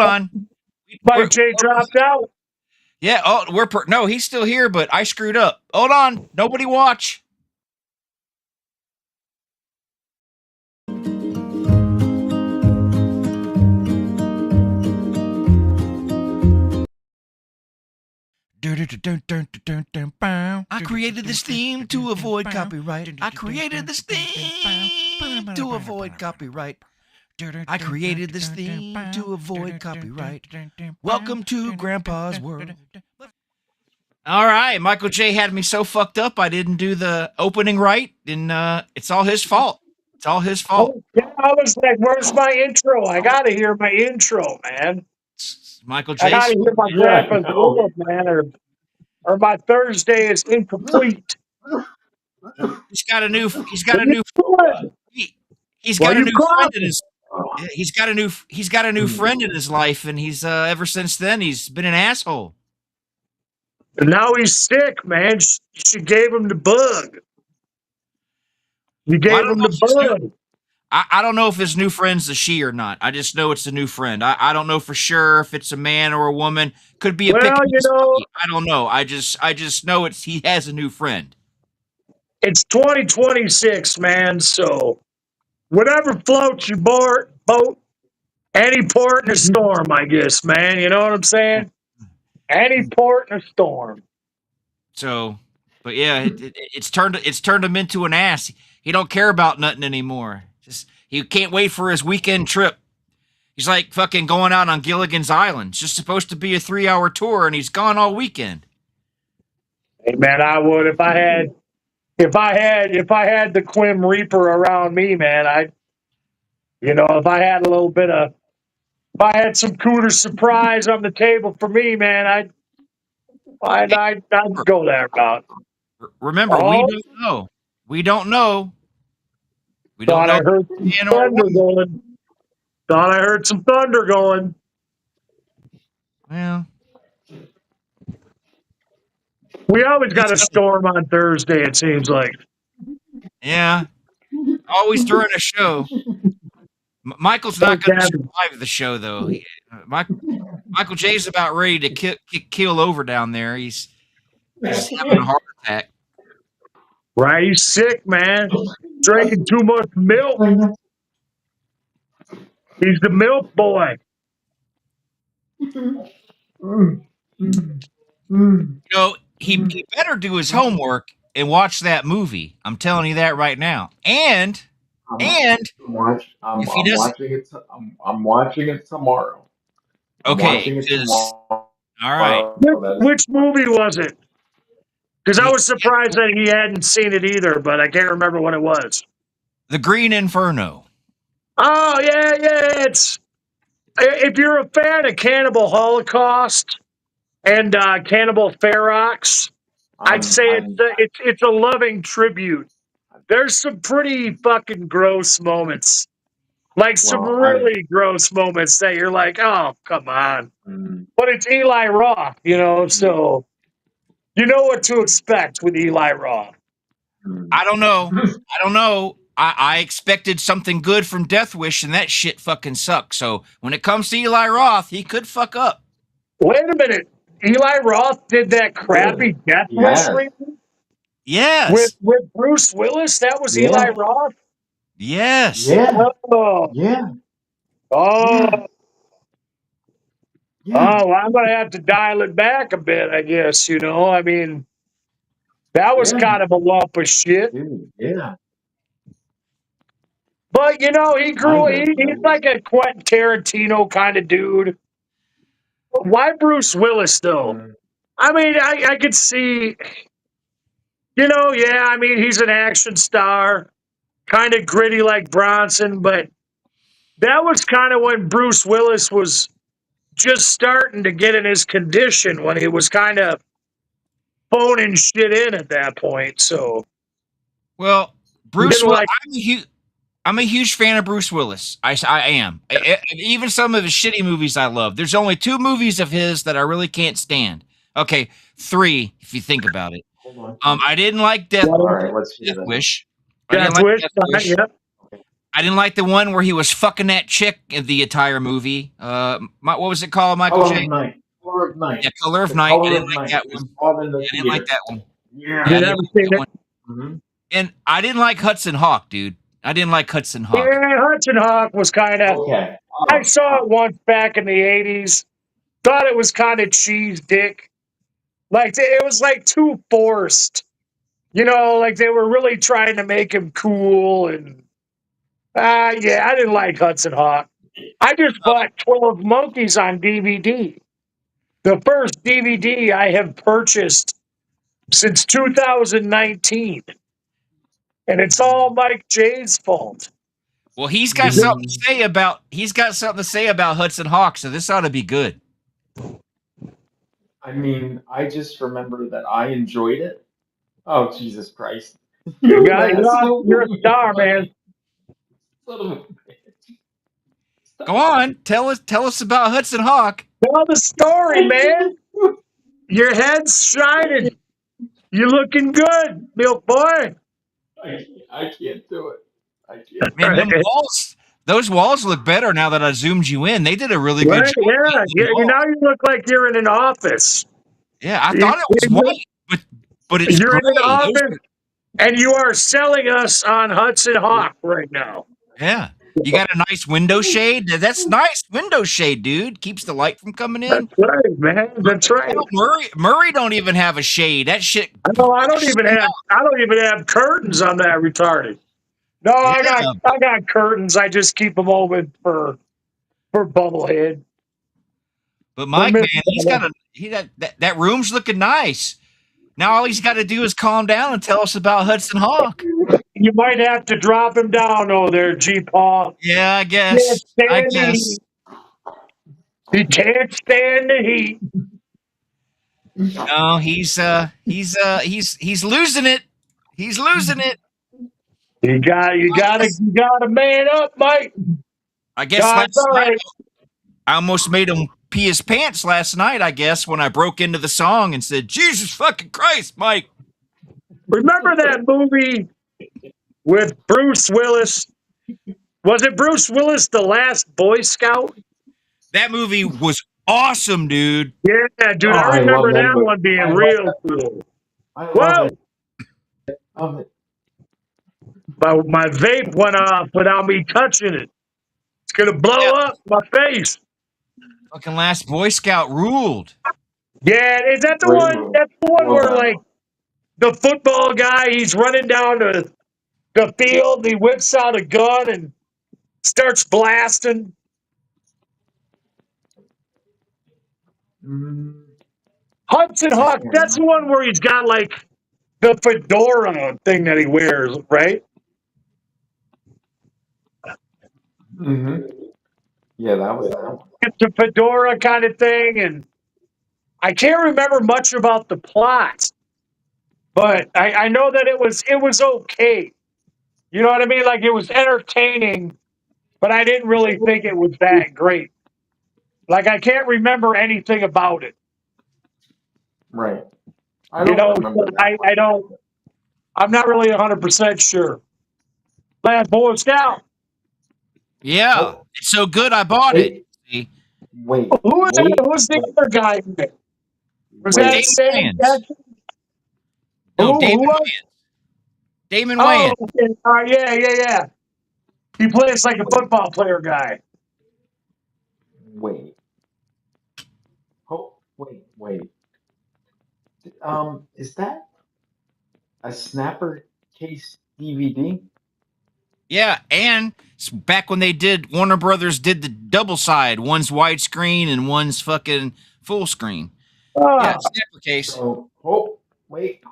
on. Mike J dropped out. Yeah. Oh, no, he's still here, but I screwed up. Hold on. Nobody watch. I created this theme to avoid copyright. I created this theme to avoid copyright. I created this theme to avoid copyright. Welcome to Grandpa's World. All right, Michael J had me so fucked up I didn't do the opening right, and it's all his fault. It's all his fault. Yeah, I was like, "Where's my intro? I gotta hear my intro, man. Michael J. I gotta hear my Grandpa's World, man, or my Thursday is incomplete." He's got a new friend in his. He's got a new friend in his life, and he's ever since then he's been an asshole. And now he's sick, man. She gave him the bug. You gave him the bug. I don't know if his new friend's a she or not. I just know it's a new friend. I don't know for sure if it's a man or a woman. Could be a well, you know, I don't know. I just know he has a new friend. It's 2026, man. So whatever floats your boat, any port in a storm, I guess, man. You know what I'm saying? Any port in a storm. So, but yeah, it's turned him into an ass. He don't care about nothing anymore. He can't wait for his weekend trip. He's like fucking going out on Gilligan's Island. It's just supposed to be a 3-hour tour, and he's gone all weekend. Hey man, I would if I had the Quim Reaper around me, man. If I had some Cooter Surprise on the table for me, man, I'd go that route. Remember, we don't know. We don't know. We don't know. I heard some thunder going. Thought I heard some thunder going. Well, we always got a storm on Thursday, it seems like. Yeah. Always during a show. Michael's not going to survive the show, though. Michael J's about ready to keel over down there. He's having a heart attack. Right, he's sick, man. Drinking too much milk. He's the milk boy. He better do his homework and watch that movie. I'm telling you that right now. I'm watching it tomorrow. Okay. All right. Which movie was it? Because I was surprised that he hadn't seen it either, but I can't remember what it was. The Green Inferno. Oh, yeah. If you're a fan of Cannibal Holocaust and Cannibal Ferox, I'd say it's a loving tribute. There's some pretty fucking gross moments. Like some really gross moments that you're like, oh, come on. But it's Eli Roth, so you know what to expect with Eli Roth. I don't know. I expected something good from Death Wish, and that shit fucking sucked. So when it comes to Eli Roth, he could fuck up. Wait a minute. Eli Roth did that crappy Death Wish reboot? Yes. With Bruce Willis? That was Eli Roth? Yes. Yeah. Oh. Yeah. Oh. Yeah. Oh, I'm going to have to dial it back a bit, I guess, I mean, that was kind of a lump of shit. Yeah. But, he grew, he's like a Quentin Tarantino kind of dude. Why Bruce Willis, though? I mean, I could see, he's an action star, kind of gritty like Bronson, but that was kind of when Bruce Willis was just starting to get in his condition, when he was kind of phoning shit in at that point. So, well, Bruce Willis, I'm a huge fan of Bruce Willis. I am. Even some of his shitty movies I love. There's only 2 movies of his that I really can't stand. Okay, 3 if you think about it. I didn't like Death Wish. I I didn't like the one where he was fucking that chick in the entire movie. What was it called, Michael Color J? of Night. Color of Night. Yeah, Color of The Night. I Color didn't of like Night that was one. fought in the Yeah, I didn't like theater. that one. Yeah. Yeah, I You didn't never like seen that it? one. hmm And I didn't like Hudson Hawk, dude. I didn't like Hudson Hawk. Yeah, Hudson Hawk was kind of. Okay. I saw it once back in the '80s. Thought it was kind of cheese dick. Like it was like too forced. You know, like they were really trying to make him cool and. Yeah, I didn't like Hudson Hawk. I just bought 12 Monkeys on DVD. The first DVD I have purchased since 2019. And it's all Mike J's fault. Well, he's got something to say about Hudson Hawk, so this ought to be good. I mean, I just remember that I enjoyed it. Oh, Jesus Christ. You're asshole. a star, man. Son of a bitch. Go on, tell us about Hudson Hawk. Tell the story, man. Your head's shining. You're looking good, milk boy. I can't do it. I can't. Man, those walls look better now that I zoomed you in. They did a really good job. Yeah. Now you look like you're in an office. Yeah, I thought it was white, but it's you're gray. in an office, and you are selling us on Hudson Hawk right now. Yeah. You got a nice window shade. That's nice window shade, dude. Keeps the light from coming in. That's right, man. That's right. Murray don't even have a shade. That shit. No, I don't even have curtains on that retarded. No, Yeah. I got curtains. I just keep them open for bubblehead. But Mike, man, that room's looking nice. Now all he's got to do is calm down and tell us about Hudson Hawk. You might have to drop him down over there, G-Paw. Yeah, I guess. He can't stand the heat. No, he's losing it. He's losing it. You gotta man up, Mike. I guess last night I almost made him pee his pants last night, I guess, when I broke into the song and said, Jesus fucking Christ, Mike. Remember that movie with Bruce Willis? Was it Bruce Willis, The Last Boy Scout? That movie was awesome, dude. Yeah, dude, I remember that one being real cool. Whoa! My vape went off without me touching it. It's gonna blow up my face. Fucking Last Boy Scout ruled. Yeah, is that the one? That's the one where like the football guy, he's running down the field, he whips out a gun and starts blasting. Hudson Hawk, that's the one where he's got like the fedora thing that he wears, right? Yeah, that was that one. It's a fedora kind of thing, and I can't remember much about the plot, but I know that it was okay. You know what I mean? Like it was entertaining, but I didn't really think it was that great. Like I can't remember anything about it. Right. I don't. I'm not really 100% sure. Last Boy Scout. Yeah, it's so good I bought it. See? Wait. Who's the other guy? Was that Sam Jackson? No, Damon Wayans. Damon Wayans. Okay. Yeah. He plays like a football player guy. Wait. Oh, wait. Is that a Snapper Case DVD? Yeah, and back when Warner Brothers did the double side, one's widescreen and one's fucking full screen. Yeah, Snapper Case. So, wait.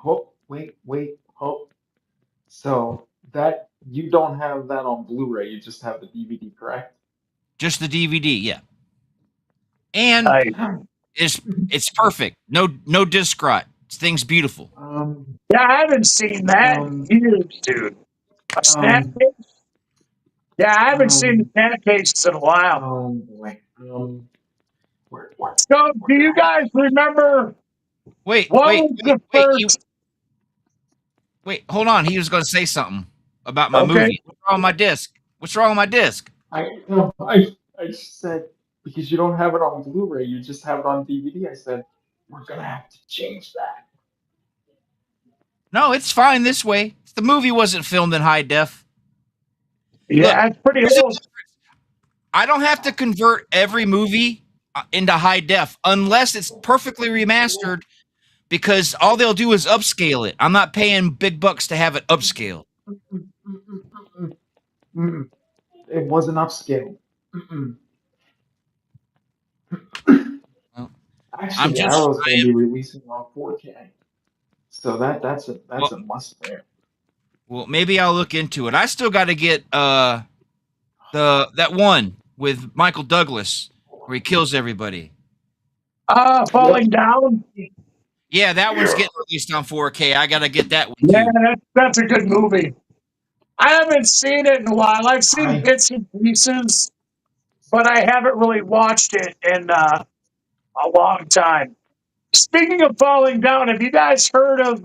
So that you don't have that on Blu-ray, you just have the DVD, correct? Just the DVD, yeah. And it's perfect. No disc rot. This thing's beautiful. Yeah, I haven't seen that in years, dude. A snap case? Yeah, I haven't seen the snap cases in a while. Boy. So, do you guys remember? Wait, hold on. He was going to say something about my movie. What's on my disc? What's wrong with my disc? I just said because you don't have it on Blu-ray, you just have it on DVD. I said we're gonna have to change that. No, it's fine this way. The movie wasn't filmed in high def. Look, Yeah, it's pretty there's a old. difference. I don't have to convert every movie into high def unless it's perfectly remastered because all they'll do is upscale it. I'm not paying big bucks to have it upscaled. It wasn't upscaled. Well, Actually, Arrow's going to be releasing on 4K, so that's a must there. Well, maybe I'll look into it. I still got to get that one with Michael Douglas where he kills everybody. Falling Down. Yeah, that one's getting released on 4K. I got to get that one Yeah, too. that's a good movie. I haven't seen it in a while. I've seen bits and pieces, but I haven't really watched it in a long time. Speaking of Falling Down, have you guys heard of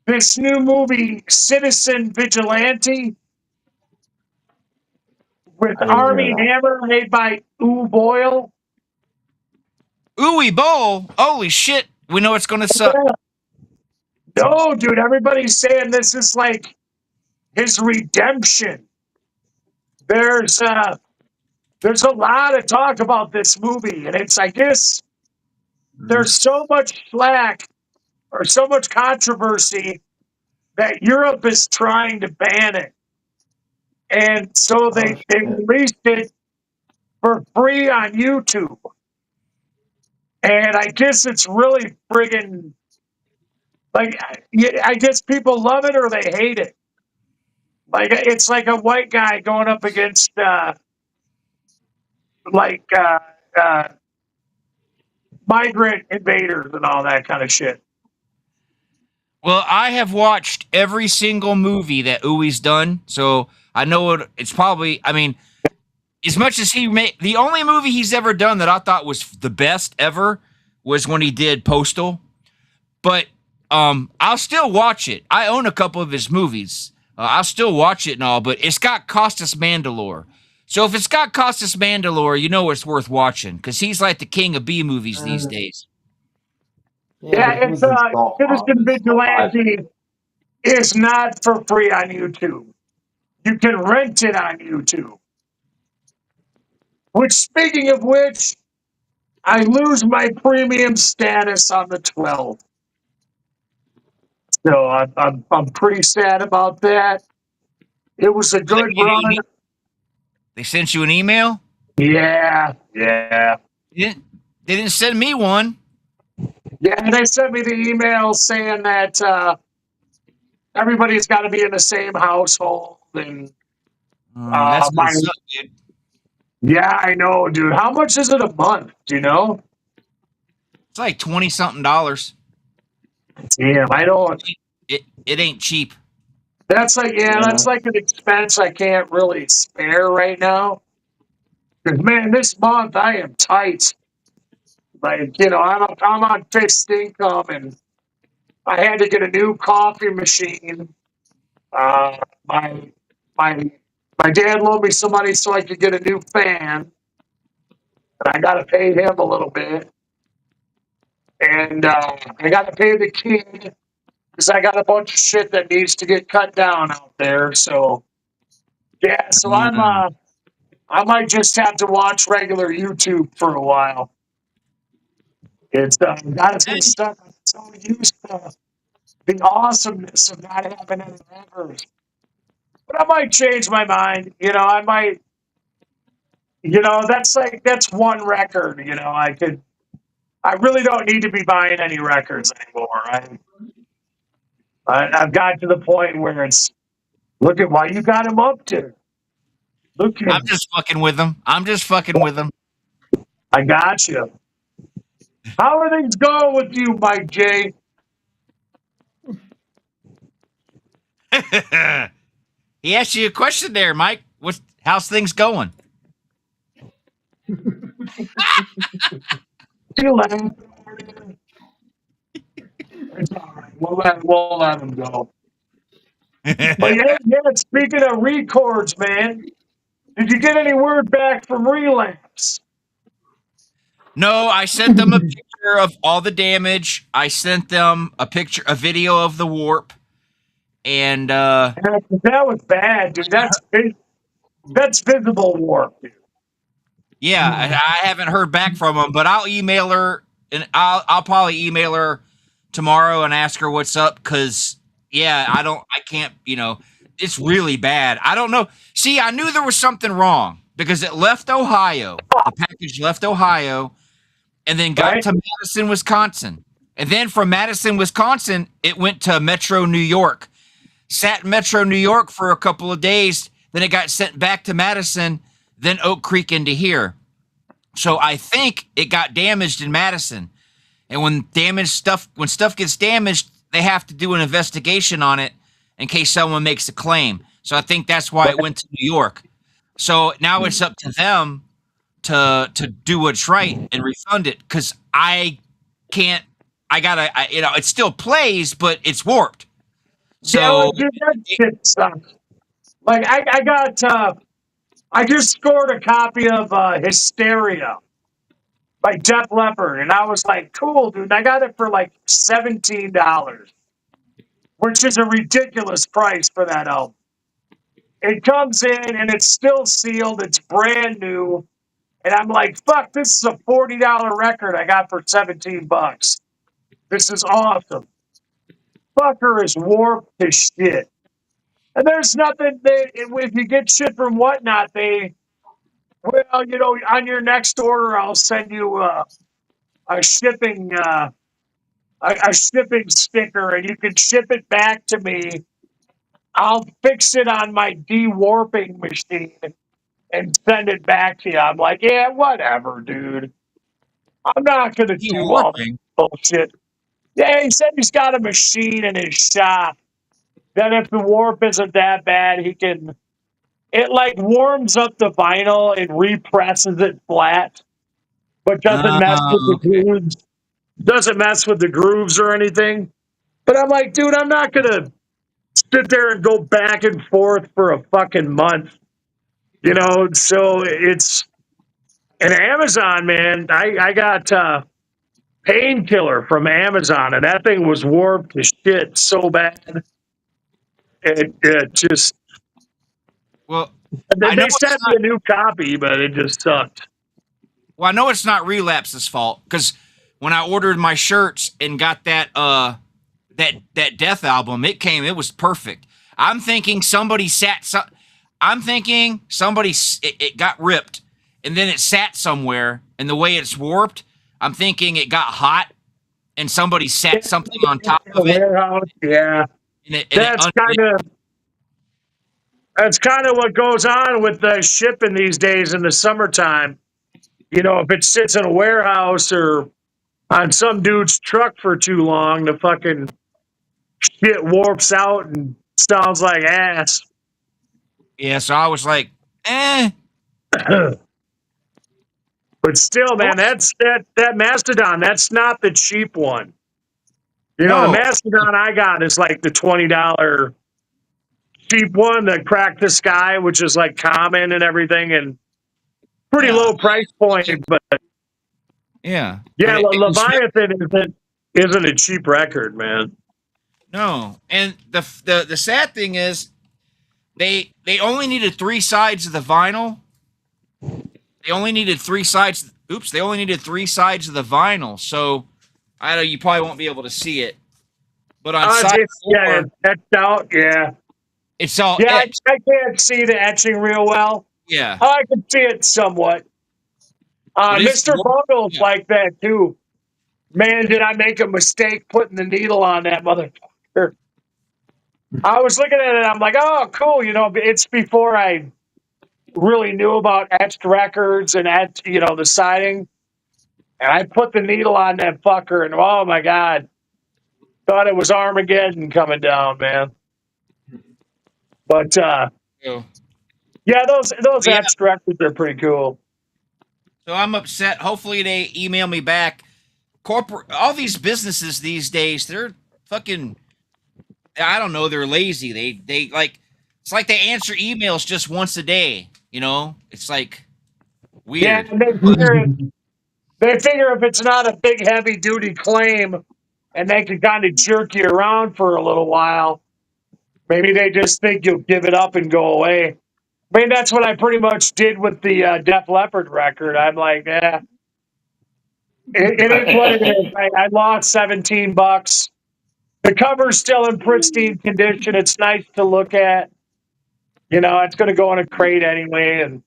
this new movie, Citizen Vigilante, with Armie Hammer, made by Uwe Boll? Uwe Boll? Holy shit. We know it's going to suck. No, dude, everybody's saying this is like his redemption. There's a lot of talk about this movie, and it's, I guess, there's so much slack or so much controversy that Europe is trying to ban it. And so they released it for free on YouTube. And I guess it's really friggin' like, I guess people love it or they hate it. Like, it's like a white guy going up against migrant invaders and all that kind of shit. Well, I have watched every single movie that Uwe's done, so I know it's probably, I mean, as much as he made, the only movie he's ever done that I thought was the best ever was when he did Postal. But I'll still watch it. I own a couple of his movies. I'll still watch it and all, but it's got Costas Mandylor. So if it's got Costas Mandylor, you know it's worth watching because he's like the king of B movies these days. Yeah, it's Citizen Vigilante is not for free on YouTube. You can rent it on YouTube. Which, speaking of which, I lose my premium status on the 12th. So I'm pretty sad about that. It was a good run. They sent you an email? Yeah. They didn't send me one. Yeah, they sent me the email saying that everybody's got to be in the same household. And that's gonna suck, dude. Yeah, I know, dude. How much is it a month? Do you know? It's like $20-something. Damn, I don't. It ain't cheap. That's like that's like an expense I can't really spare right now. Because man, this month I am tight. Like, I'm on fixed income, and I had to get a new coffee machine. My dad loaned me some money so I could get a new fan, and I got to pay him a little bit. And I got to pay the kid because I got a bunch of shit that needs to get cut down out there. So yeah, so I might just have to watch regular YouTube for a while. It's got some stuff. I'm so used to the awesomeness of not having any records. But I might change my mind. I might. That's one record. I really don't need to be buying any records anymore. I've got to the point where it's, look at why you got him up to. Look at I'm just fucking with them. I got you. How are things going with you, Mike J? He asked you a question there, Mike. How's things going? You let him. It's all right. We'll let him go. But yeah, speaking of records, man, did you get any word back from Relapse? No, I sent them a picture of all the damage. I sent them a video of the warp, and That was bad, dude. That's visible warp, dude. yeah, I haven't heard back from them, but I'll email her, and I'll probably email her tomorrow and ask her what's up. Cause yeah, I can't, it's really bad. I don't know. See, I knew there was something wrong because it left Ohio. The package left Ohio, and then got Right. to Madison, Wisconsin, and then from Madison, Wisconsin, it went to Metro New York. Sat in Metro New York for a couple of days. Then it got sent back to Madison, then Oak Creek into here. So I think it got damaged in Madison. And when stuff gets damaged, they have to do an investigation on it in case someone makes a claim. So I think that's why it went to New York. So now it's up to them to do what's right and refund it, because I can't. It still plays, but it's warped. So Yeah, dude, that shit sucks. Like I just scored a copy of Hysteria by Def Leppard, and I was like, cool, dude. And I got it for like $17, which is a ridiculous price for that album. It comes in and it's still sealed. It's brand new, and I'm like, fuck, this is a $40 record I got for $17. This is awesome. Fucker is warped to shit. And there's nothing, if you get shit from Whatnot, on your next order, I'll send you a shipping a shipping sticker, and you can ship it back to me. I'll fix it on my de-warping machine and send it back to you. I'm like, yeah, whatever, dude. I'm not going to do all this bullshit. Yeah, he said he's got a machine in his shop that if the warp isn't that bad, it like warms up the vinyl and represses it flat, but doesn't mess with the grooves. Doesn't mess with the grooves or anything. But I'm like, dude, I'm not gonna sit there and go back and forth for a fucking month. So it's an Amazon, man. I got Painkiller from Amazon, and that thing was warped to shit so bad. It just well, they sent me a new copy, but it just sucked. Well, I know it's not Relapse's fault, because when I ordered my shirts and got that Death album, it was perfect. I'm thinking it got ripped, and then it sat somewhere, and the way it's warped, I'm thinking it got hot and somebody sat something on top of it. Warehouse, yeah. That's kind of what goes on with the shipping these days in the summertime. If it sits in a warehouse or on some dude's truck for too long, the fucking shit warps out and sounds like ass. Yeah, so I was like, But still, man, that Mastodon, that's not the cheap one. The Mastodon I got is like the $20 cheap one that cracked the sky, which is like common and everything, and pretty low price point. But yeah, Leviathan isn't a cheap record, man. No, and the sad thing is, they only needed 3 sides of the vinyl. They only needed 3 sides. Oops, they only needed 3 sides of the vinyl. So I know you probably won't be able to see it, but on side 4, etched out. Yeah, it's all. Yeah, I can't see the etching real well. Yeah, I can see it somewhat. Mr. Bungle's like that too. Man, did I make a mistake putting the needle on that motherfucker? I was looking at it, I'm like, oh, cool. It's before I really knew about etched records and the siding. And I put the needle on that fucker, and oh my God, thought it was Armageddon coming down, man. But yeah, those etched records are pretty cool. So I'm upset. Hopefully they email me back. All these businesses these days, they're fucking. I don't know. They're lazy. They like it's like they answer emails just once a day. You know, it's like Yeah, weird. and they figure if it's not a big heavy duty claim and they can kind of jerk you around for a little while, maybe they just think you'll give it up and go away. I mean, that's what I pretty much did with the Def Leppard record. I'm like, it is what it is. I lost $17. The cover's still in pristine condition. It's nice to look at. You know, it's going to go in a crate anyway, and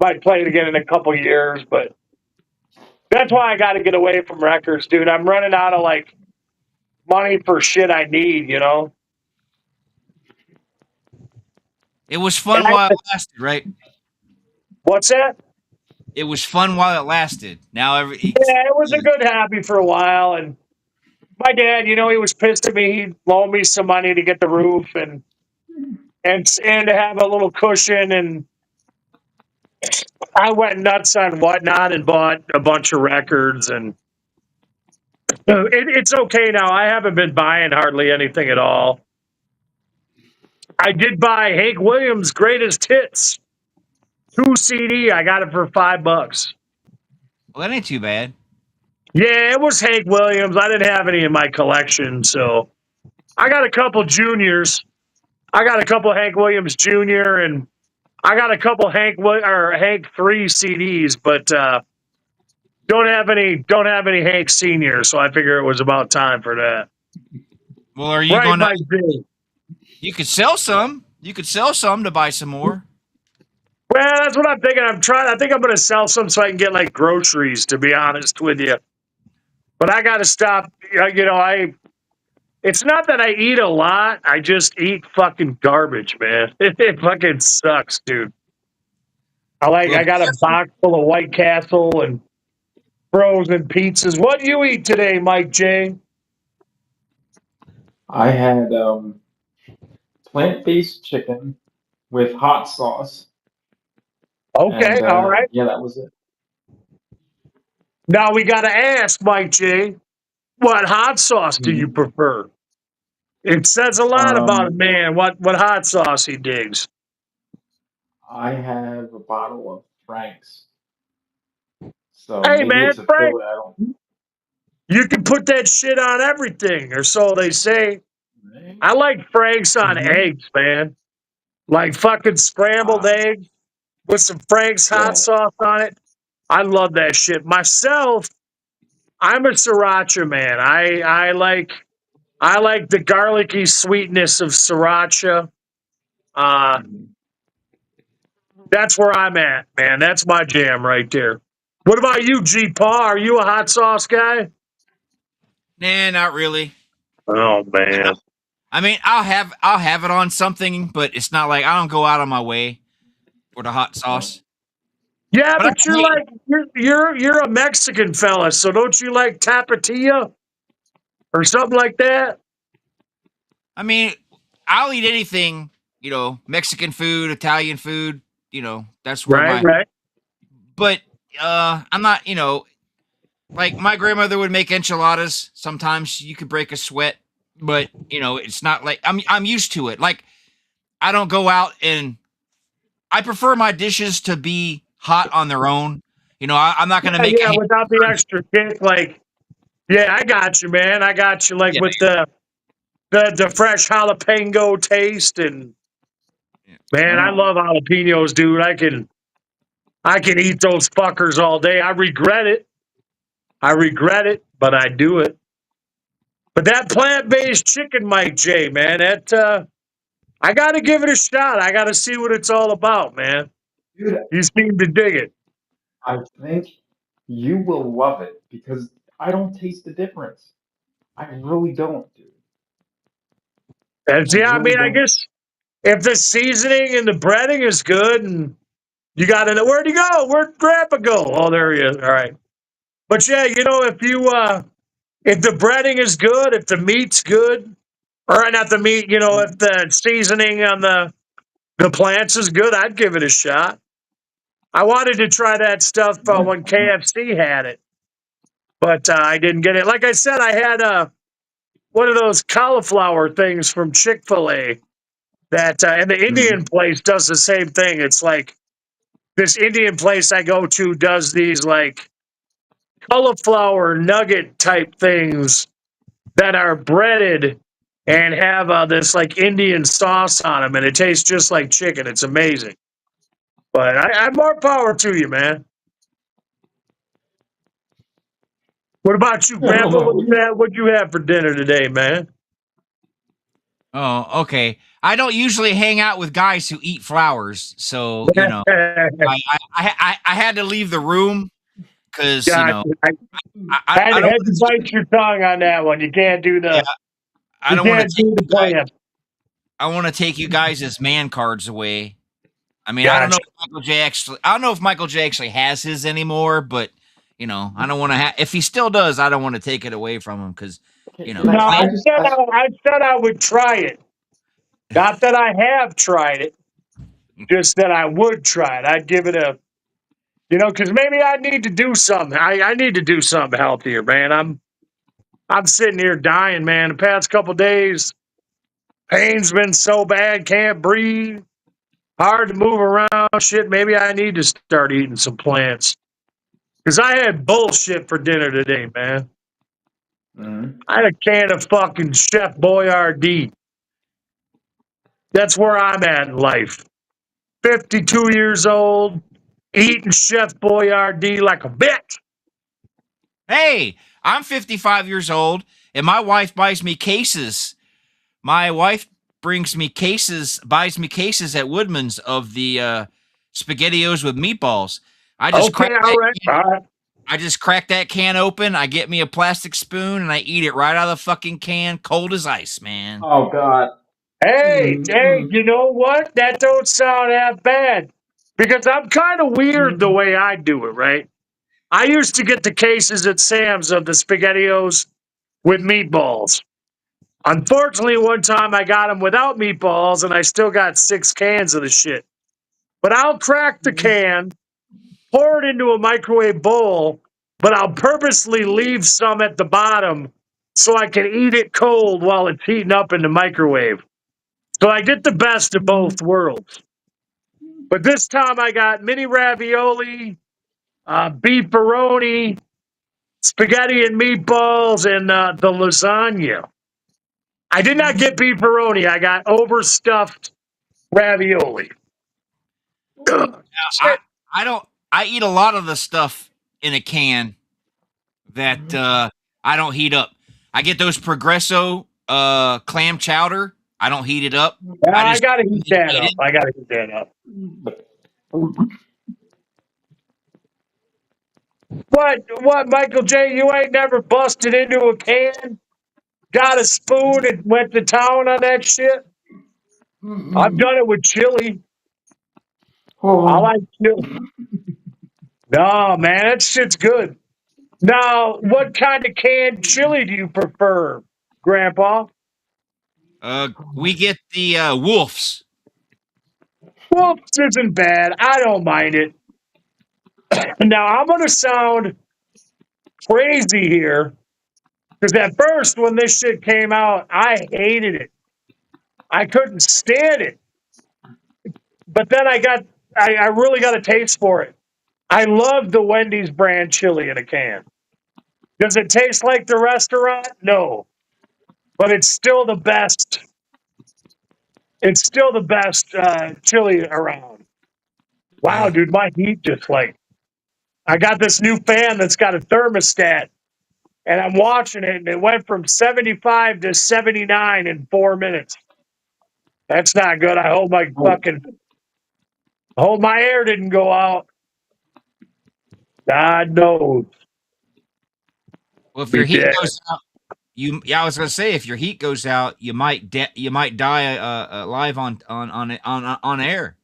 might play it again in a couple years. But that's why I got to get away from records, dude. I'm running out of like money for shit I need. You know. It was fun And I, while it lasted, right? what's that? It was fun while it lasted. Now Yeah, it was a good hobby for a while, and my dad, you know, he was pissed at me. He loaned me some money to get the roof and to have a little cushion, and I went nuts on whatnot and bought a bunch of records, and it's okay now. I haven't been buying hardly anything at all. I did buy Hank Williams' Greatest Hits 2 CD. I got it for $5. well, that ain't too bad. Yeah, it was Hank Williams. I didn't have any in my collection, so I got a couple juniors. I got a couple Hank Williams Jr. and I got a couple Hank 3 CDs, but don't have any Hank Senior. So I figure it was about time for that. Well, are you Right, going to? Mike B. You could sell some. You could sell some to buy some more. Well, that's what I'm thinking. I think I'm going to sell some so I can get like groceries. To be honest with you, but I got to stop. You know, It's not that I eat a lot. I just eat fucking garbage, man. It fucking sucks, dude. I got a box full of White Castle and frozen pizzas. What do you eat today, Mike J? I had plant-based chicken with hot sauce. Okay, And, all right. yeah, that was it. Now we got to ask Mike J, what hot sauce do you prefer? It says a lot about a man, what hot sauce he digs. I have a bottle of Frank's. So Hey, maybe man, it's a Frank, filler. I don't. you can put that shit on everything, or so they say. I like Frank's on eggs, man. Like fucking scrambled eggs with some Frank's hot sauce on it. I love that shit. Myself, I'm a sriracha man. I like the garlicky sweetness of sriracha. That's where I'm at, man. That's my jam right there. What about you, G Paw? Are you a hot sauce guy? Nah, not really. Oh man. I mean, I'll have it on something, but it's not like I don't go out of my way for the hot sauce. Yeah, But but you're a Mexican fella, so don't you like tapatio or something like that? I mean, I'll eat anything, you know, Mexican food, Italian food, you know, that's where Right. But I'm not, you know, like my grandmother would make enchiladas. Sometimes you could break a sweat, but you know, it's not like I'm used to it. Like I don't go out and I prefer my dishes to be hot on their own. You know, I'm not gonna make without the extra kick. Like, yeah, I got you, man. I got you. Like with the fresh jalapeno taste, and man, I love jalapenos, dude. I can eat those fuckers all day. I regret it, but I do it. But that plant-based chicken, Mike J, man, that I got to give it a shot. I got to see what it's all about, man. Dude, You seem to dig it. I think you will love it because I don't taste the difference. I really don't, dude. And yeah, I really mean, I don't. guess if the seasoning and the breading is good, and you got to know where'd he go? Where'd Grandpa go? Oh, there he is. All right. But yeah, you know, if the breading is good, if the meat's good, or not the meat, you know, if the seasoning on the plants is good, I'd give it a shot. I wanted to try that stuff when KFC had it, but I didn't get it. Like I said, I had one of those cauliflower things from Chick-fil-A that, and the Indian place does the same thing. It's like this Indian place I go to does these like cauliflower nugget type things that are breaded and have this like Indian sauce on them, and it tastes just like chicken. It's amazing. But I more power to you, man. What about you, Grandpa? What'd you have for dinner today, man? Oh, okay. I don't usually hang out with guys who eat flowers, so you know, I had to leave the room because you know I I don't had to bite your tongue on that one. You can't do the. Yeah, I don't want to take do the you guys, plan. I want to take you guys as man cards away. I mean, I don't know Gotcha. if Michael J actually has his anymore, but you know, I don't want to have. If he still does, I don't want to take it away from him because you know. No, I just- said I would try it. Not that I have tried it, just that I would try it. I'd give it a, because maybe I need to do something. I need to do something healthier, man. I'm sitting here dying, man. The past couple days, pain's been so bad, can't breathe, hard to move around. Shit, maybe I need to start eating some plants. Because I had bullshit for dinner today, man. I had a can of fucking Chef Boyardee. That's where I'm at in life. 52 years old, eating Chef Boyardee like a bitch. Hey, I'm 55 years old, and my wife buys me cases. My wife buys me cases at Woodman's of the SpaghettiOs with meatballs. I just Okay, all right. I just crack that can open. I get me a plastic spoon and I eat it right out of the fucking can, cold as ice, man. Oh God. Hey, you know what? That don't sound that bad. Because I'm kind of weird the way I do it, right? I used to get the cases at Sam's of the SpaghettiOs with meatballs. Unfortunately, one time I got them without meatballs, and I still got 6 cans of the shit. But I'll crack the can, pour it into a microwave bowl, but I'll purposely leave some at the bottom so I can eat it cold while it's heating up in the microwave. So I get the best of both worlds. But this time I got mini ravioli, beefaroni, spaghetti and meatballs, and the lasagna. I did not get beefaroni. I got overstuffed ravioli. Ugh. I eat a lot of the stuff in a can that I don't heat up. I get those Progresso clam chowder. I don't heat it up. I gotta heat that up. I gotta heat that up. What, Michael J? You ain't never busted into a can, got a spoon, and went to town on that shit? I've done it with chili. I like chili. No, man, that shit's good. Now, what kind of canned chili do you prefer, Grandpa? We get the Wolf's. Wolf's isn't bad. I don't mind it. Now, I'm going to sound crazy here because at first, when this shit came out, I hated it. I couldn't stand it. But then I really got a taste for it. I love the Wendy's brand chili in a can. Does it taste like the restaurant? No. But it's still the best. It's still the best chili around. Wow, dude, my heat just I got this new fan that's got a thermostat, and I'm watching it, and it went from 75 to 79 in 4 minutes. That's not good. I hope my air didn't go out. God knows. Well, if your heat goes out, I was gonna say if your heat goes out, you might die live on air.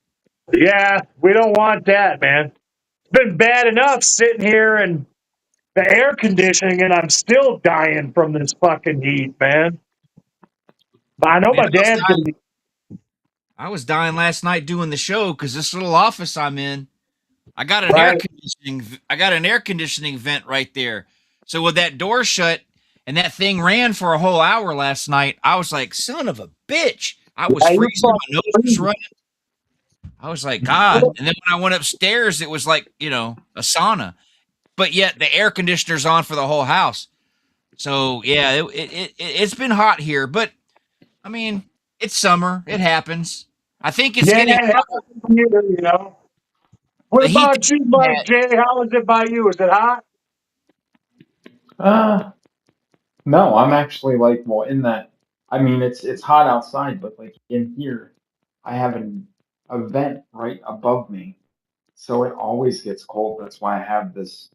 Yeah, we don't want that, man. It's been bad enough sitting here in the air conditioning, and I'm still dying from this fucking heat, man. But I know my dad's gonna be. I was dying last night doing the show because this little office I'm in, I got an air conditioning vent right there. So with that door shut, and that thing ran for a whole hour last night. I was like, son of a bitch. I was Yeah, you're freezing. My nose was freezing. running. I was like, God. And then when I went upstairs, it was like, a sauna. But yet the air conditioner's on for the whole house. So, yeah, it's been hot here. But, I mean, it's summer. It happens. I think it's getting you know. What The heat about you, Mike J? How is it by you? Is it hot? No, I'm actually like, well, in that, I mean, it's hot outside, but like in here, I have a vent right above me, so it always gets cold. That's why I have this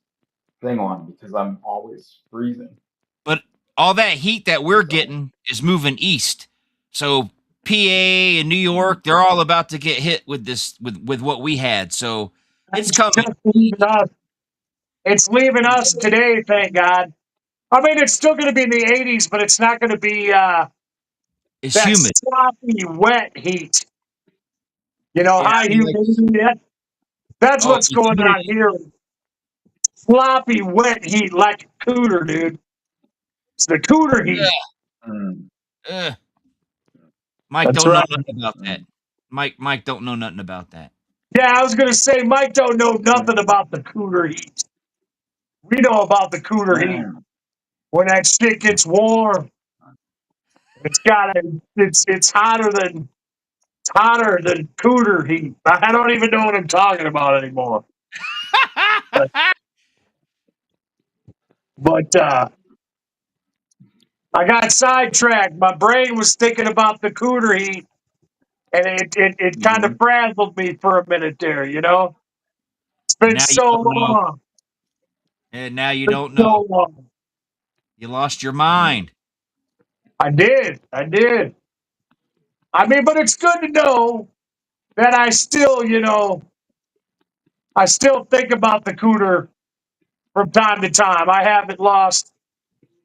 thing on because I'm always freezing. But all that heat that we're getting is moving east. So PA and New York, they're all about to get hit with this with what we had. So it's coming. It's leaving us today, thank God. I mean, it's still going to be in the 80s, but it's not going to be It's that humid. sloppy, wet heat. High humidity. That's Oh, what's going on here. Sloppy, wet heat like a cooter, dude. It's the cooter heat. Mike That's don't right. know nothing about that. Mike don't know nothing about that. Yeah, I was going to say, Mike don't know nothing about the cooter heat. We know about the cooter heat. When that shit gets warm, it's hotter than cooter heat. I don't even know what I'm talking about anymore. But I got sidetracked. My brain was thinking about the cooter heat, and it kind of frazzled me for a minute there. It's been Now so long. And now you don't know. So long. You lost your mind. I did. I mean, but it's good to know that I still think about the cooter from time to time. I haven't lost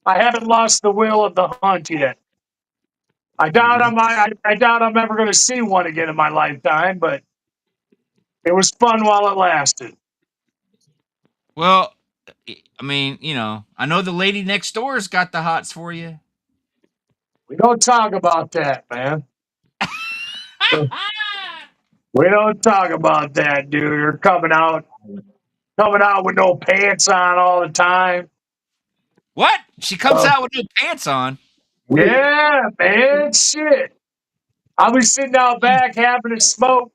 the will of the hunt yet. I doubt I'm ever going to see one again in my lifetime, but it was fun while it lasted. Well, I mean, I know the lady next door's got the hots for you. We don't talk about that, man. We don't talk about that, dude. You're coming out with no pants on all the time. What? She comes out with no pants on. Yeah, man. Shit. I'll be sitting out back having a smoke,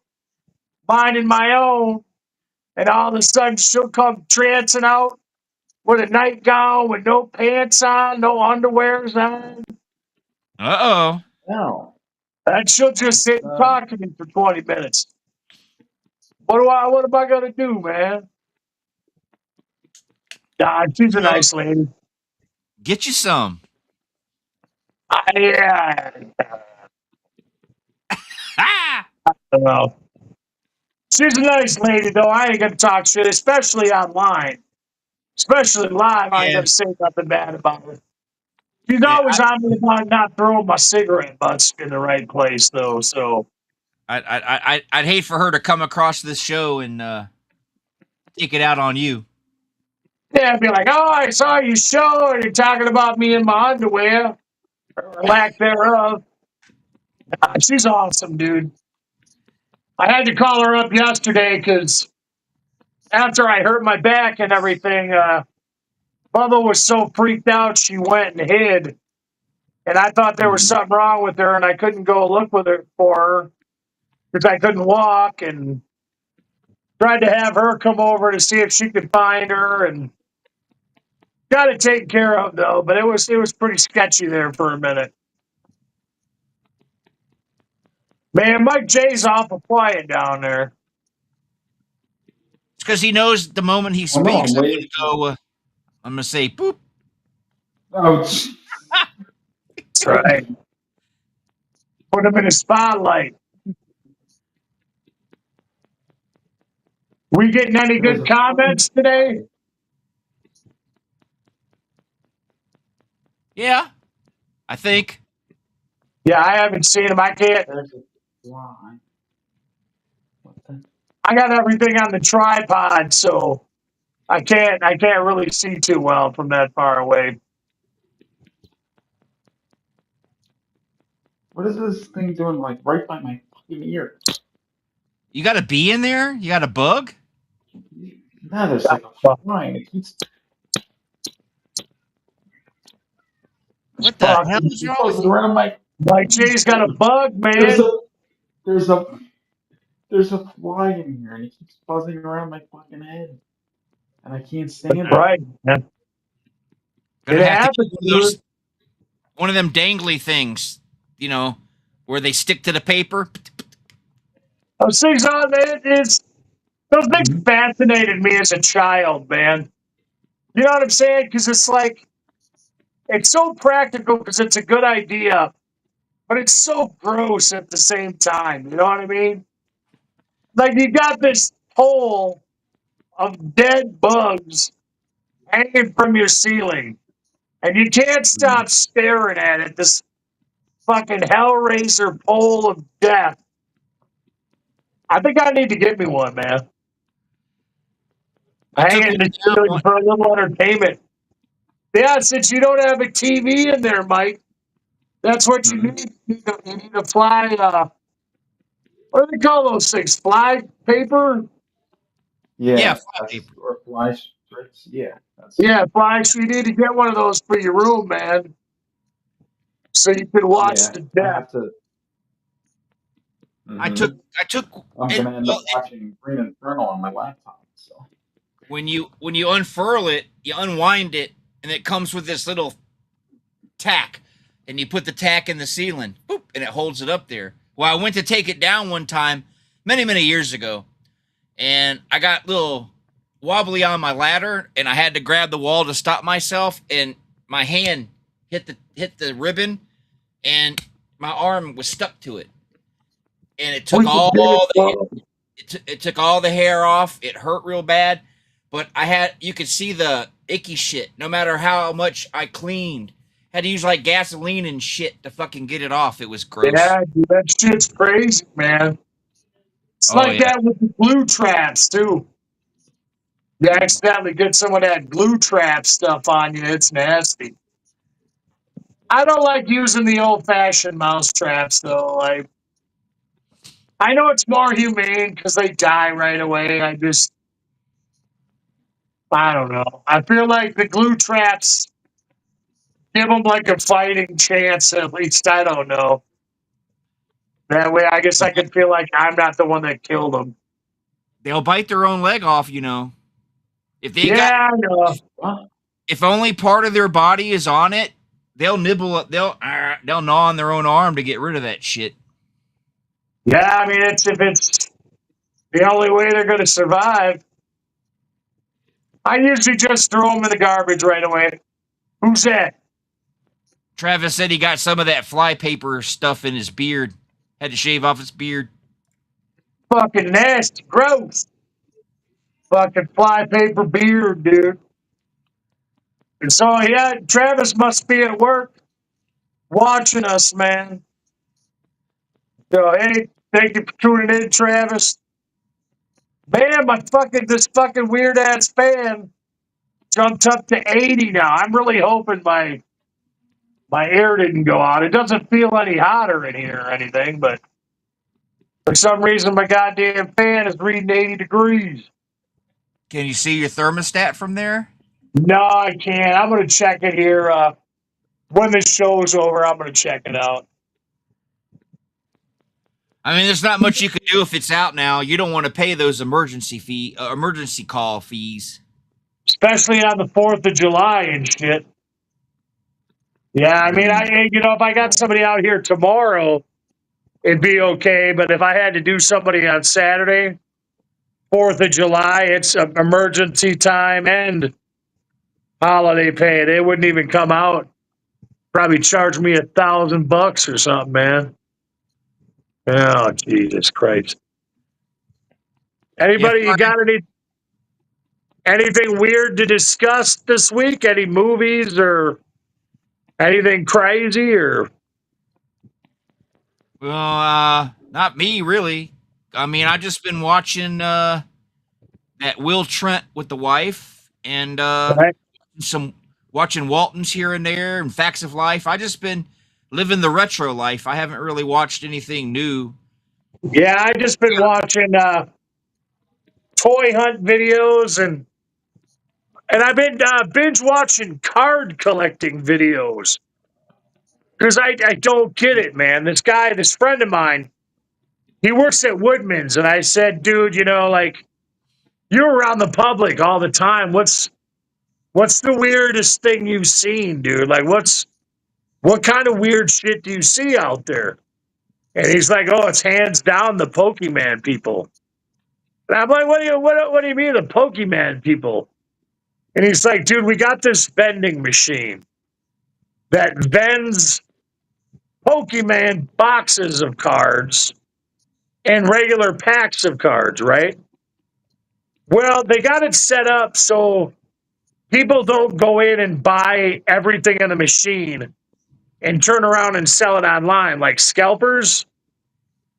minding my own, and all of a sudden she'll come trancing out with a nightgown with no pants on, no underwears on. Uh-oh. No. And she'll just sit and talk to me for 20 minutes. What am I gonna do, man? God, she's a nice lady. Get you some. Yeah. Ah! I don't know. She's a nice lady, though. I ain't gonna talk shit, especially online. Especially live, I ain't gonna say nothing bad about her. She's always on me about not throwing my cigarette butts in the right place, though. So I'd hate for her to come across this show and take it out on you. yeah, I'd be like, "Oh, I saw your show, and you're talking about me in my underwear, or lack thereof." She's awesome, dude. I had to call her up yesterday because after I hurt my back and everything, Bubba was so freaked out she went and hid. And I thought there was something wrong with her, and I couldn't go look for her because I couldn't walk, and tried to have her come over to see if she could find her, and got it taken care of though. But it was pretty sketchy there for a minute. Man, Mike J's awful quiet down there. It's because he knows the moment he speaks, I'm gonna say boop. Oh, That's right. Put him in a spotlight. We getting any good comments today? Yeah, I think. Yeah, I haven't seen them. I can't. I got everything on the tripod, so I can't really see too well from that far away. What is this thing doing like right by my fucking ear? You got a bee in there? You got a bug? No, there's like a fly and it keeps What the hell is wrong with buzzing you? around my. Like Jay's got a bug, There's man. there's a there's a fly in here and it keeps buzzing around my fucking head, and I can't stand it. Right. Man. Gonna It have to happens, get one of, dude. one of them dangly things, where they stick to the paper. Those things on those things fascinated me as a child, man. You know what I'm saying? Because it's like it's so practical because it's a good idea, but it's so gross at the same time. You know what I mean? Like you got this hole of dead bugs hanging from your ceiling, and you can't stop staring at it. This fucking Hellraiser pole of death. I think I need to get me one, man. I Hang took it in one the there ceiling one- for a little entertainment. Yeah, since you don't have a TV in there, Mike, that's what you need. You need to fly. What do they call those things? Fly paper? Yeah, fly that's- paper. or fly strips. Yeah, that's Yeah, fly. So you need to get one of those for your room, man, so you can watch yeah. the I death. have to. I Mhm. took. I'm it- gonna end up well, watching Green Inferno on my laptop. So when you unfurl it, you unwind it, and it comes with this little tack, and you put the tack in the ceiling, boop, and it holds it up there. Well, I went to take it down one time, many years ago, and I got a little wobbly on my ladder, and I had to grab the wall to stop myself, and my hand hit the ribbon, and my arm was stuck to it, and it took it took all the hair off. It hurt real bad, but you could see the icky shit. No matter how much I cleaned, had to use like gasoline and shit to fucking get it off. It was gross. Yeah, dude, that shit's crazy, man. It's Oh, like yeah. that with the glue traps too. You accidentally get some of that glue trap stuff on you. It's nasty. I don't like using the old-fashioned mouse traps though. I know it's more humane because they die right away. I don't know. I feel like the glue traps give them like a fighting chance at least. I don't know. That way, I guess I can feel like I'm not the one that killed them. They'll bite their own leg off, If they Yeah, I know. what? if only part of their body is on it, they'll nibble. They'll gnaw on their own arm to get rid of that shit. Yeah, I mean, if it's the only way they're going to survive. I usually just throw them in the garbage right away. Who's that? Travis said he got some of that fly paper stuff in his beard. Had to shave off his beard. Fucking nasty, gross. Fucking fly paper beard, dude. And so, yeah, Travis must be at work watching us, man. So, hey, thank you for tuning in, Travis. Man, this fucking weird ass fan jumped up to 80 now. I'm really hoping my air didn't go out. It doesn't feel any hotter in here or anything, but for some reason my goddamn fan is reading 80 degrees. Can you see your thermostat from there? No, I can't. I'm going to check it here. When this show's over, I'm going to check it out. I mean, there's not much you can do if it's out now. You don't want to pay those emergency call fees. Especially on the 4th of July and shit. Yeah, I mean, if I got somebody out here tomorrow, it'd be okay. But if I had to do somebody on Saturday, 4th of July, it's emergency time and holiday pay. They wouldn't even come out. Probably charge me $1,000 or something, man. Oh, Jesus Christ. Anybody, you got anything weird to discuss this week? Any movies or anything crazy or? Well, not me really. I mean, I just been watching that Will Trent with the wife and Right. watching Waltons here and there and Facts of Life. I just been living the retro life. I haven't really watched anything new. Yeah, I just been watching toy hunt videos and I've been binge watching card collecting videos because I don't get it, man. This friend of mine, he works at Woodman's, and I said, dude, like you're around the public all the time. What's the weirdest thing you've seen, dude? Like what kind of weird shit do you see out there? And he's like, oh, it's hands down the Pokemon people. And I'm like, what do you mean the Pokemon people? And he's like, dude, we got this vending machine that vends Pokemon boxes of cards and regular packs of cards, right? Well, they got it set up so people don't go in and buy everything in the machine and turn around and sell it online like scalpers.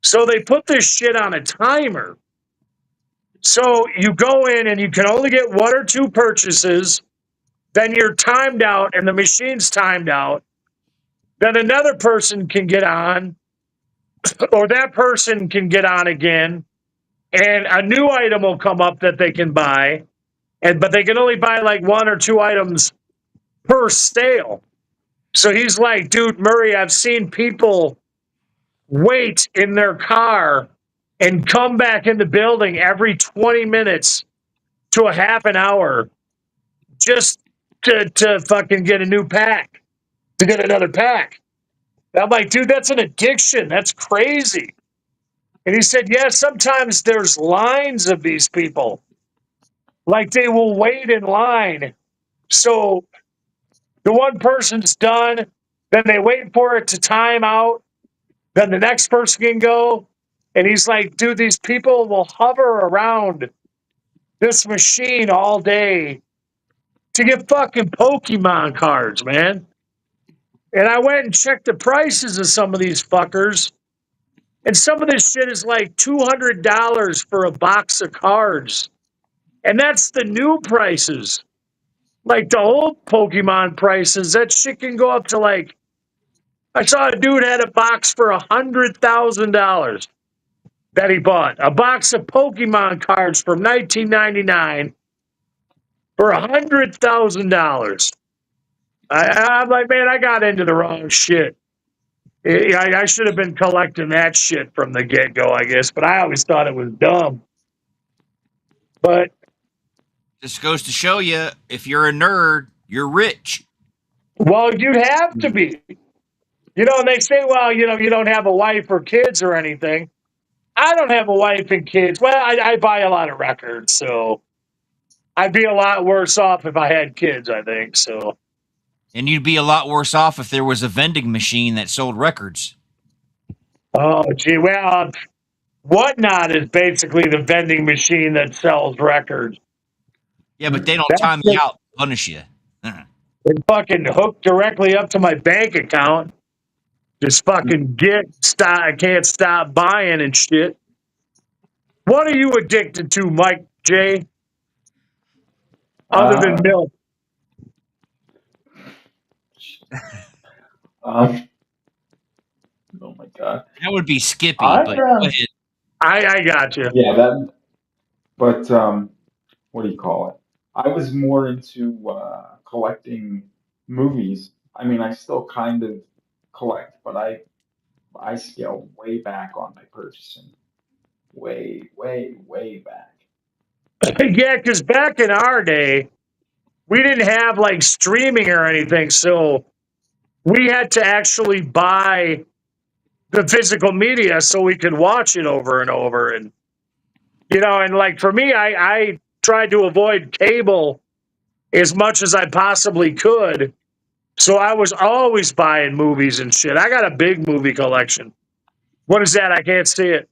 So they put this shit on a timer. So you go in and you can only get one or two purchases. Then you're timed out and the machine's timed out. Then another person can get on, or that person can get on again, and a new item will come up that they can buy. But they can only buy like one or two items per sale. So he's like, dude, Murray, I've seen people wait in their car and come back in the building every 20 minutes to a half an hour just to fucking get a new pack, to get another pack. And I'm like, dude, that's an addiction. That's crazy. And he said, yeah, sometimes there's lines of these people. Like they will wait in line. So the one person's done, then they wait for it to time out, then the next person can go. And he's like, dude, these people will hover around this machine all day to get fucking Pokemon cards, man. And I went and checked the prices of some of these fuckers. And some of this shit is like $200 for a box of cards. And that's the new prices. Like the old Pokemon prices, that shit can go up to like, I saw a dude had a box for $100,000 that he bought. A box of Pokemon cards from 1999 for $100,000. I'm like, man, I got into the wrong shit. I should have been collecting that shit from the get-go, I guess, but I always thought it was dumb. But This goes to show you, if you're a nerd, you're rich. well, you'd have to be. And they say, well, you don't have a wife or kids or anything. I don't have a wife and kids. Well, I buy a lot of records, so I'd be a lot worse off if I had kids, I think. So, And you'd be a lot worse off if there was a vending machine that sold records. oh, gee, well, Whatnot is basically the vending machine that sells records. Yeah, but they don't That's time you out, punish you. They fucking hook directly up to my bank account. Just fucking I can't stop buying and shit. What are you addicted to, Mike J? Other than milk? Oh my god. That would be Skippy, I, but go ahead. I got you. Yeah, that. But what do you call it? I was more into collecting movies. I mean, I still kind of collect, but I scaled way back on my purchasing. Way, way, way back. Yeah, because back in our day, we didn't have like streaming or anything, so we had to actually buy the physical media so we could watch it over and over. And and like for me, I tried to avoid cable as much as I possibly could. So I was always buying movies and shit. I got a big movie collection. What is that? I can't see it.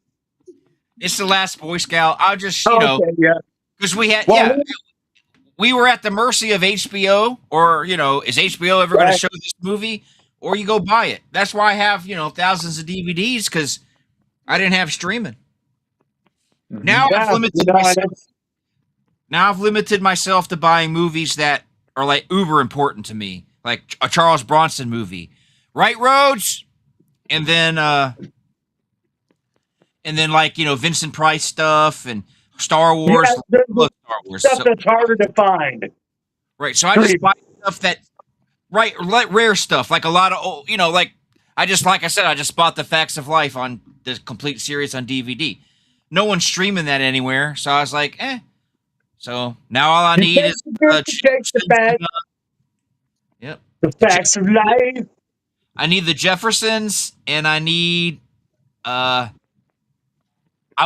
It's The Last Boy Scout. I'll just, Okay, yeah. because we had, Well, we were at the mercy of HBO, or, is HBO ever going Right. to show this movie? Or you go buy it. That's why I have, thousands of DVDs, because I didn't have streaming. Mhm. Now I've Yeah, limited myself. Now I've limited myself to buying movies that are like uber important to me, like a Charles Bronson movie, Right Roads, and then like Vincent Price stuff and Star Wars. Yeah, there's Love Star Wars. stuff So, that's harder to find. right, so I just buy stuff that like rare stuff, like a lot of like like I said, I just bought the Facts of Life on the complete series on DVD. No one's streaming that anywhere, so I was like, eh. So now all I need is take the bag. Yep. The Facts of Life. I need the Jeffersons, and I need I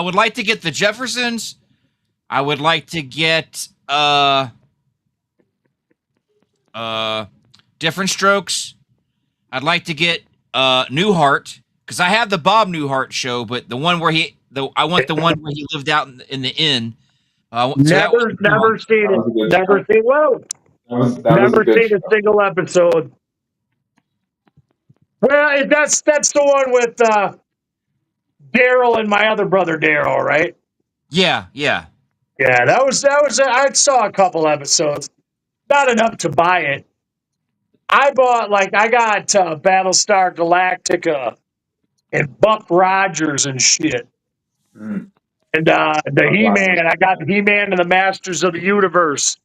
would like to get the Jeffersons. I would like to get Different Strokes. I'd like to get Newhart, because I have the Bob Newhart show, but the one where I want the one where he lived out in the inn. Never seen it. Never seen. Whoa. Never seen a single episode. Well, that's the one with Daryl and my other brother Daryl, right? Yeah. Yeah, that was. I saw a couple episodes, not enough to buy it. I got Battlestar Galactica and Buck Rogers and shit. Mm. And the He-Man, I got the He-Man and the Masters of the Universe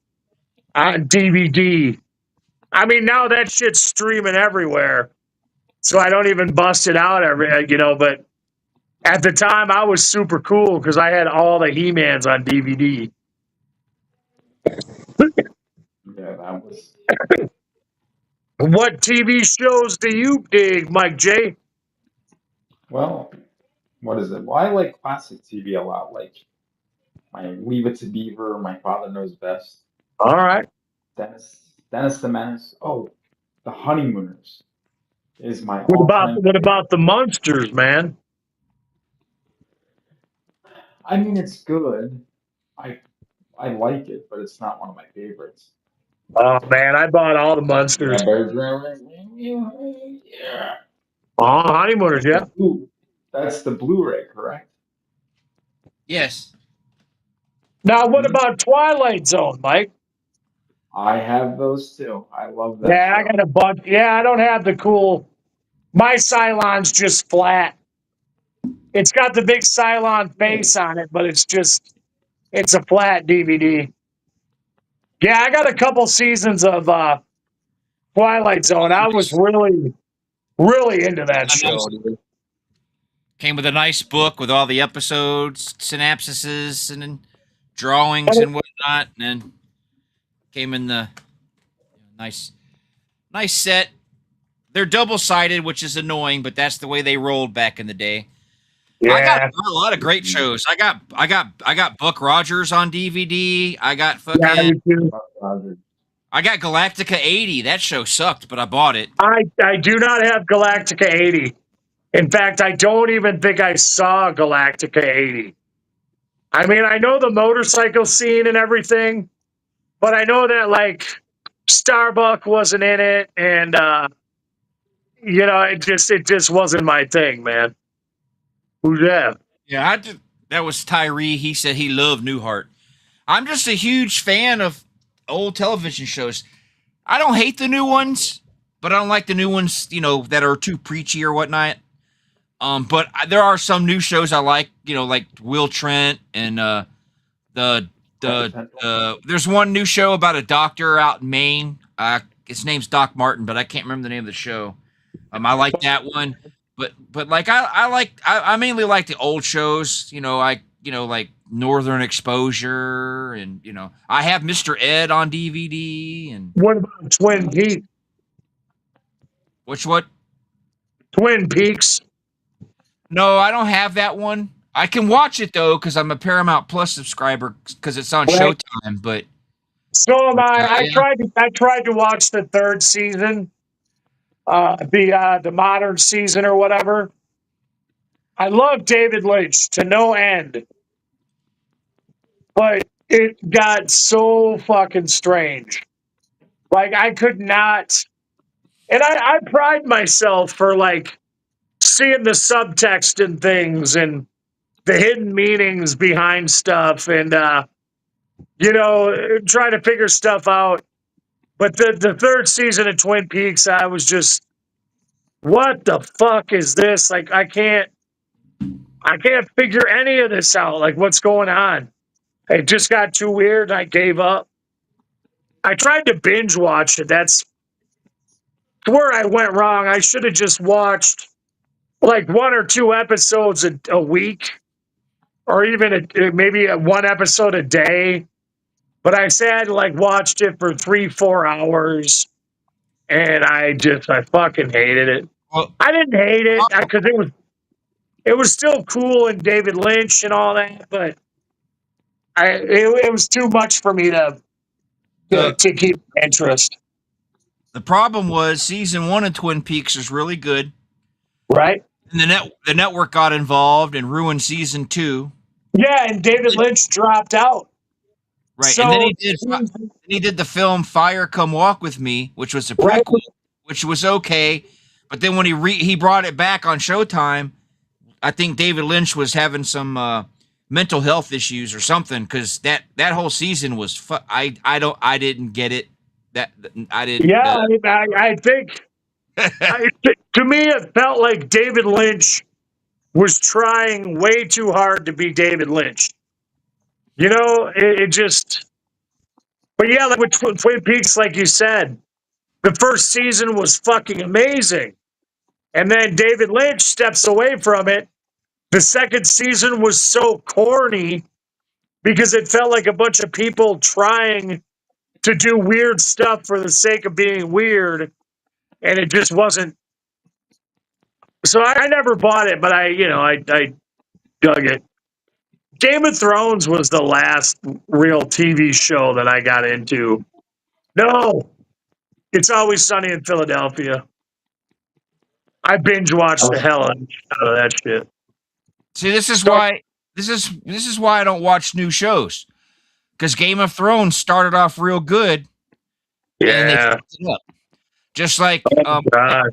on DVD. I mean, now that shit's streaming everywhere, so I don't even bust it out but at the time I was super cool because I had all the He-Mans on DVD. Yeah, that was. What TV shows do you dig, Mike J? Well, what is it? Well, I like classic TV a lot, like my Leave It to Beaver, My Father Knows Best, All right. Dennis the Menace. Oh, The Honeymooners is my What about the Munsters, man? I mean, it's good. I like it, but it's not one of my favorites. Oh man, I bought all the Munsters. Yeah. Oh, Honeymooners, yeah. Ooh, that's the Blu-ray, correct? Yes. Now, what about Twilight Zone, Mike? I have those too. I love that. Yeah, show. I got a bunch. Yeah, I don't have the cool. My Cylon's just flat. It's got the big Cylon face on it, but it's a flat DVD. Yeah, I got a couple seasons of Twilight Zone. I was really, really into that show. Dude. Came with a nice book with all the episodes, synopsises, and then drawings and whatnot, and then came in the nice set. They're double-sided, which is annoying, but that's the way they rolled back in the day. Yeah. I got a lot of great shows. I got Buck Rogers on DVD. I got fucking. I got Galactica 80. That show sucked, but I bought it. I do not have Galactica 80. In fact, I don't even think I saw Galactica 80. I mean, I know the motorcycle scene and everything, but I know that like Starbuck wasn't in it, and it just wasn't my thing, man. Who's that? Yeah, that was Tyree. He said he loved Newhart. I'm just a huge fan of old television shows. I don't hate the new ones, but I don't like the new ones, that are too preachy or whatnot. But there are some new shows I like, like Will Trent and there's one new show about a doctor out in Maine. His name's Doc Martin, but I can't remember the name of the show. I like that one. But like I mainly like the old shows, like Northern Exposure, and I have Mr. Ed on DVD. And what about Twin Peaks? What? Twin Peaks. No, I don't have that one. I can watch it though because I'm a Paramount Plus subscriber because it's on Showtime. But so am I. I tried to watch the third season. The modern season or whatever. I love David Lynch to no end, but it got so fucking strange. Like I could not, and I pride myself for like seeing the subtext in things and the hidden meanings behind stuff, and trying to figure stuff out. But the third season of Twin Peaks, I was just what the fuck is this? Like, I can't figure any of this out. Like, what's going on? It just got too weird. I gave up. I tried to binge watch it. That's where I went wrong. I should have just watched like 1 or 2 episodes a week, or even maybe one episode a day. But I said like watched it for 3-4 hours, and I fucking hated it. Well, I didn't hate it because it was still cool and David Lynch and all that, but it was too much for me to keep interest. the problem was season 1 of Twin Peaks was really good. Right? And the network got involved and ruined season 2. Yeah, and David Lynch dropped out. Right. So, and then he did the film Fire Come Walk With Me, which was a prequel, Right. which was okay. But then when he brought it back on Showtime, I think David Lynch was having some mental health issues or something, because that whole season was I didn't get it. I didn't. Yeah, I think to me it felt like David Lynch was trying way too hard to be David Lynch. You know, it just. But yeah, like with Twin Peaks, like you said, the first season was fucking amazing, and then David Lynch steps away from it. The second season was so corny because it felt like a bunch of people trying to do weird stuff for the sake of being weird, and it just wasn't. So I never bought it, but I dug it. Game of Thrones was the last real TV show that I got into. No, It's Always Sunny in Philadelphia. I binge watched the hell out of that shit. See, this is why I don't watch new shows, because Game of Thrones started off real good. And they fucked it up. Just like God.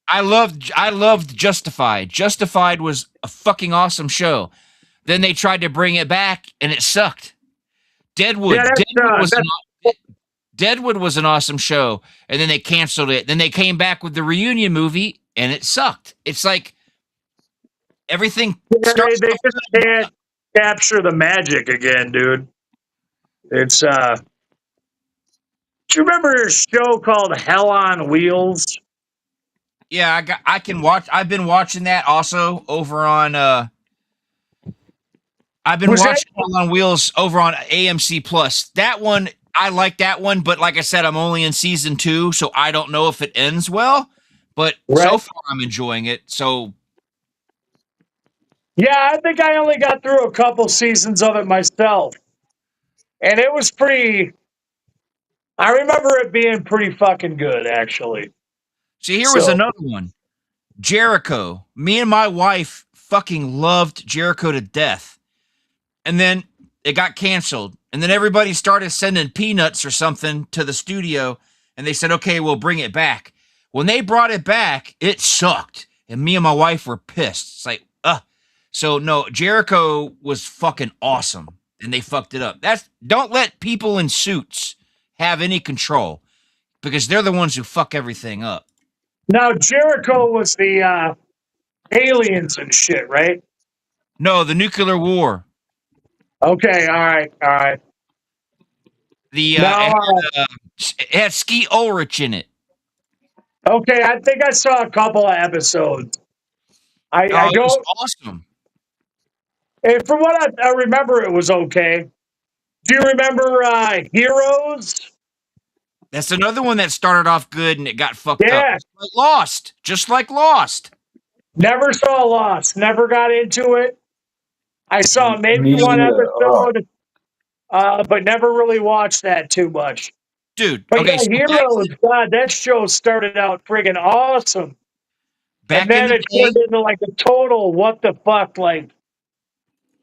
I loved Justified. Justified was a fucking awesome show. Then they tried to bring it back and it sucked. Deadwood. Deadwood was an awesome show, and then they canceled it. Then they came back with the reunion movie and it sucked. It's like everything they just can't capture the magic again, dude. It's do you remember a show called Hell on Wheels? Yeah, I've been watching that also over on I've been watching Hell on Wheels over on AMC Plus. That one, I like that one, but like I said, I'm only in season 2, so I don't know if it ends well. But so far, I'm enjoying it. So, yeah, I think I only got through a couple seasons of it myself, and it was pretty. I remember it being pretty fucking good, actually. See, here was another one. Jericho. Me and my wife fucking loved Jericho to death. And then it got canceled. And then everybody started sending peanuts or something to the studio. And they said, okay, we'll bring it back. When they brought it back, it sucked. And me and my wife were pissed. It's like, So, no, Jericho was fucking awesome. And they fucked it up. Don't let people in suits have any control, because they're the ones who fuck everything up. Now, Jericho was the aliens and shit, right? No, the nuclear war. Okay, all right. It had Skeet Ulrich in it. Okay, I think I saw a couple of episodes. I It don't. was awesome. And from what I remember, it was okay. Do you remember Heroes? That's another one that started off good and it got fucked Yeah. up. Just like Lost. Never saw Lost. Never got into it. I saw maybe one episode, but never really watched that too much. Dude, But okay. yeah, Heroes, God, that show started out friggin' awesome. And then it turned into like a total what the fuck, like,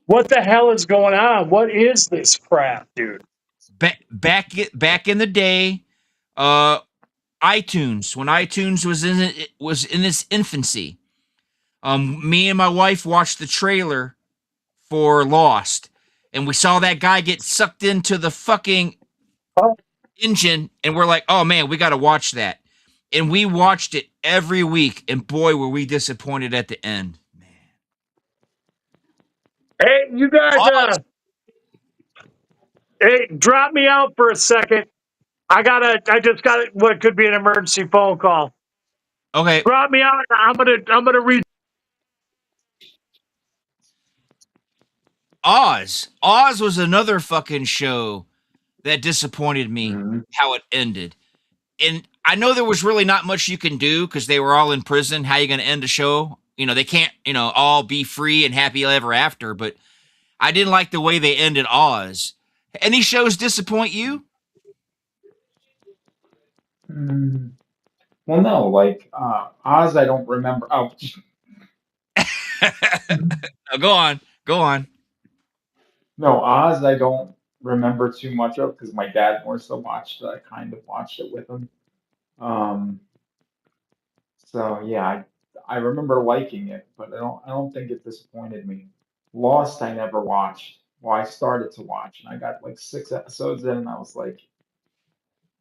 what the hell is going on? What is this crap, dude? Back in the day, iTunes, when iTunes was in its infancy, me and my wife watched the trailer for Lost, and we saw that guy get sucked into the fucking engine, and we're like, oh man, we got to watch that. And we watched it every week, and boy, were we disappointed at the end. Man. Hey, you guys, Oz. hey, drop me out for a second. I just got what could be an emergency phone call. Okay. Drop me out. I'm gonna read. Oz. Oz was another fucking show that disappointed me Mhm. how it ended. And I know there was really not much you can do because they were all in prison. How you going to end a show? You know, they can't, all be free and happy ever after. But I didn't like the way they ended Oz. Any shows disappoint you? Mm. Well, no, like Oz, I don't remember. Oh, No, go on. Go on. no, Oz, I don't remember too much of because my dad more so watched. I kind of watched it with him. Um, so yeah, I remember liking it, but I don't think it disappointed me. Lost, I never watched. Well, I started to watch, and I got like 6 episodes in, and I was like,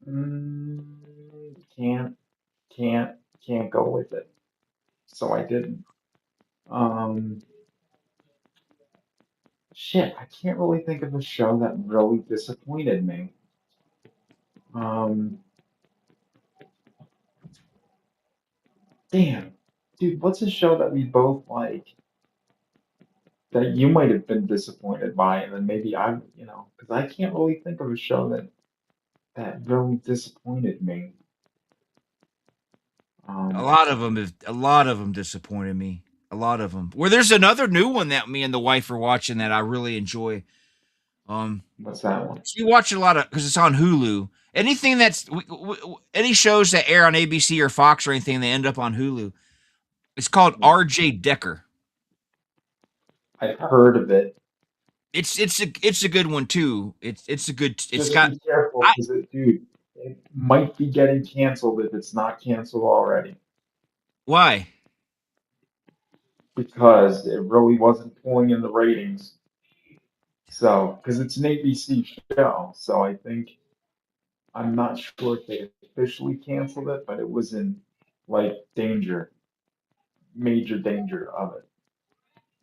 mm, can't, can't, can't go with it. So I didn't. Um, shit, I can't really think of a show that really disappointed me. Um, damn, dude, what's a show that we both like that you might have been disappointed by, and then maybe because I can't really think of a show that really disappointed me. A Um, lot of them disappointed me. A lot of them. Well, there's another new one that me and the wife are watching that I really enjoy. what's that one? We watch a lot of because it's on Hulu. Anything any shows that air on ABC or Fox or anything, they end up on Hulu. It's called R.J. Decker. I've heard of it. It's a good one too. It's a good. It's Just got. be careful, I, because dude, it might be getting canceled if it's not canceled already, why? because it really wasn't pulling in the ratings. So, because it's an ABC show, so I'm not sure if they officially canceled it, but it was in like danger, major danger of it.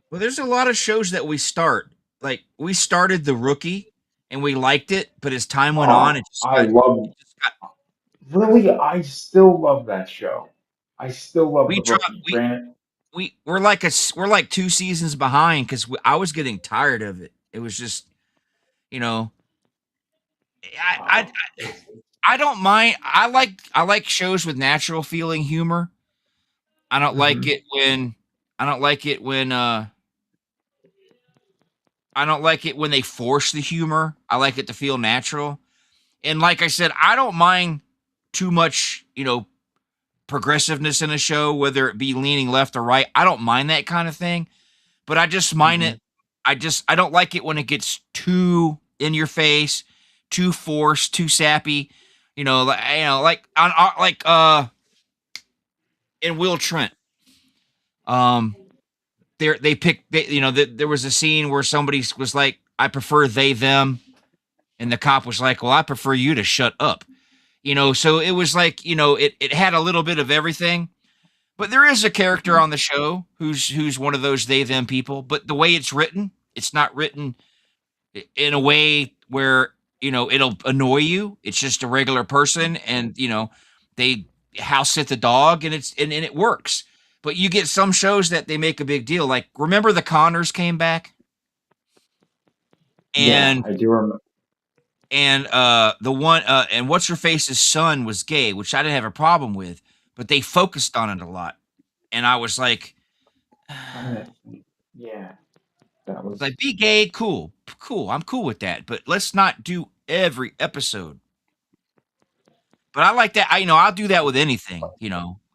Well, there's a lot of shows that we start. Like we started The Rookie and we liked it, but as time went on, Oh, I love, it just got really, I still love that show. I still love we The dropped Rookie. Granted, we're like 2 seasons behind because I was getting tired of it. It was just you know I, oh, I I don't mind. I like shows with natural feeling humor. I don't like mhm. it when I don't like it when I don't like it when they force the humor. I like it to feel natural. And like I said, I don't mind too much, progressiveness in a show, whether it be leaning left or right. I don't mind that kind of thing, but I just mind Mhm. it. I don't like it when it gets too in your face, too forced, too sappy. Like on in Will Trent. Um, they picked. There was a scene where somebody was like, "I prefer they them," and the cop was like, "Well, I prefer you to shut up." So it was like it had a little bit of everything. But there is a character on the show who's one of those they them people. But the way it's written, it's not written in a way where it'll annoy you. It's just a regular person, and they house sit the dog, and it works. But you get some shows that they make a big deal. Like remember the Connors came back, Yeah, and I do remember. the one and what's her face's son was gay, which I didn't have a problem with, but they focused on it a lot, and I was like, Yeah, that was. like be gay, cool, I'm cool with that, but let's not do every episode. But I like that. I'll do that with anything.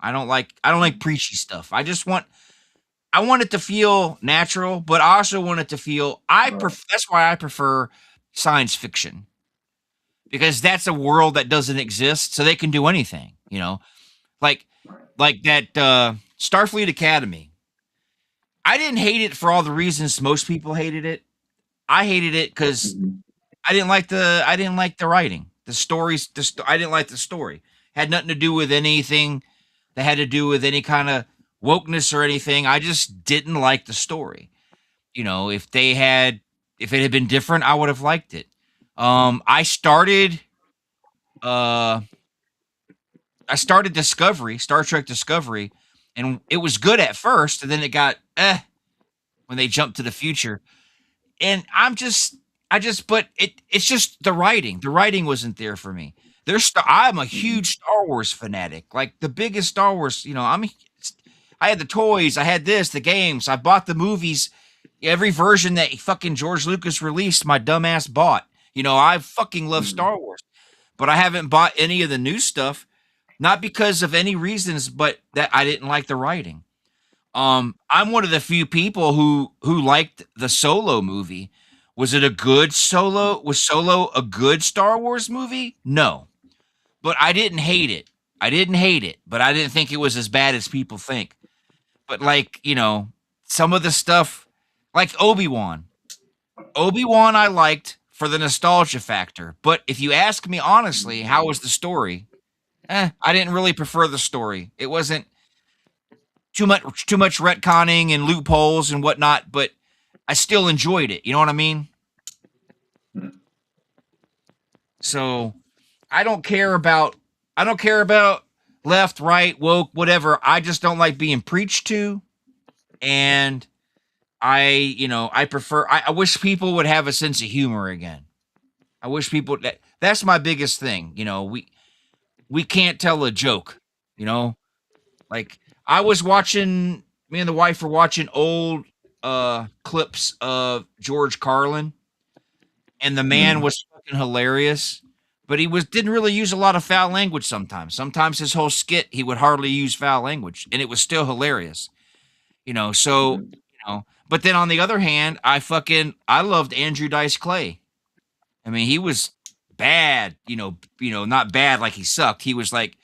I don't like preachy stuff. I want it to feel natural, but I also want it to feel. That's why I prefer science fiction because that's a world that doesn't exist, so they can do anything. Like like that Starfleet Academy. I didn't hate it for all the reasons most people hated it. I hated it because Mhm. I didn't like the writing, the stories. I didn't like the story. had nothing to do with anything that had to do with any kind of wokeness or anything. I just didn't like the story. You know, if it had been different, I would have liked it. I started Discovery, Star Trek Discovery, and it was good at first, and then it got when they jumped to the future. And but it's just the writing. The writing wasn't there for me. I'm a huge Star Wars fanatic, like the biggest Star Wars. You know, I had the toys, I had the games, I bought the movies, every version that fucking George Lucas released. My dumbass bought. You know, I fucking love Star Wars, but I haven't bought any of the new stuff, not because of any reasons, but that I didn't like the writing. I'm one of the few people who liked the Solo movie. Was it a good Solo? Was Solo a good Star Wars movie? No, but I didn't hate it. But I didn't think it was as bad as people think. But like, you know, some of the stuff, like Obi-Wan I liked for the nostalgia factor. But if you ask me honestly, how was the story? I didn't really prefer the story. It wasn't too much retconning and loopholes and whatnot, but I still enjoyed it. You know what I mean? So I don't care about left, right, woke, whatever. I just don't like being preached to. And I prefer, I wish people would have a sense of humor again. I wish people that's my biggest thing. You know, we can't tell a joke, you know, like me and the wife were watching old clips of George Carlin, and the man was fucking hilarious, but he didn't really use a lot of foul language sometimes. Sometimes his whole skit, he would hardly use foul language, and it was still hilarious. You know, so, but then on the other hand, I loved Andrew Dice Clay. I mean, he was bad, not bad like he sucked. He was like,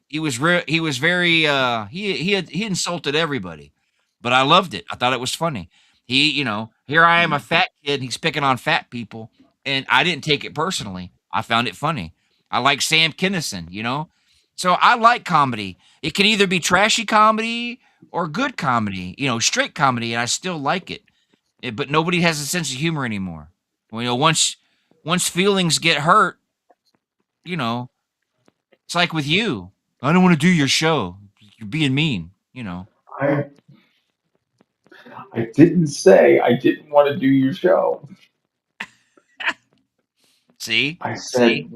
he was very, he insulted everybody, but I loved it. I thought it was funny. Here I am, a fat kid, and he's picking on fat people, and I didn't take it personally. I found it funny. I like Sam Kinison, so I like comedy. It can either be trashy comedy or good comedy, straight comedy, and I still like it. But nobody has a sense of humor anymore. Well, once feelings get hurt, it's like with you. I don't want to do your show. You're being mean, I didn't say I didn't want to do your show. See? I said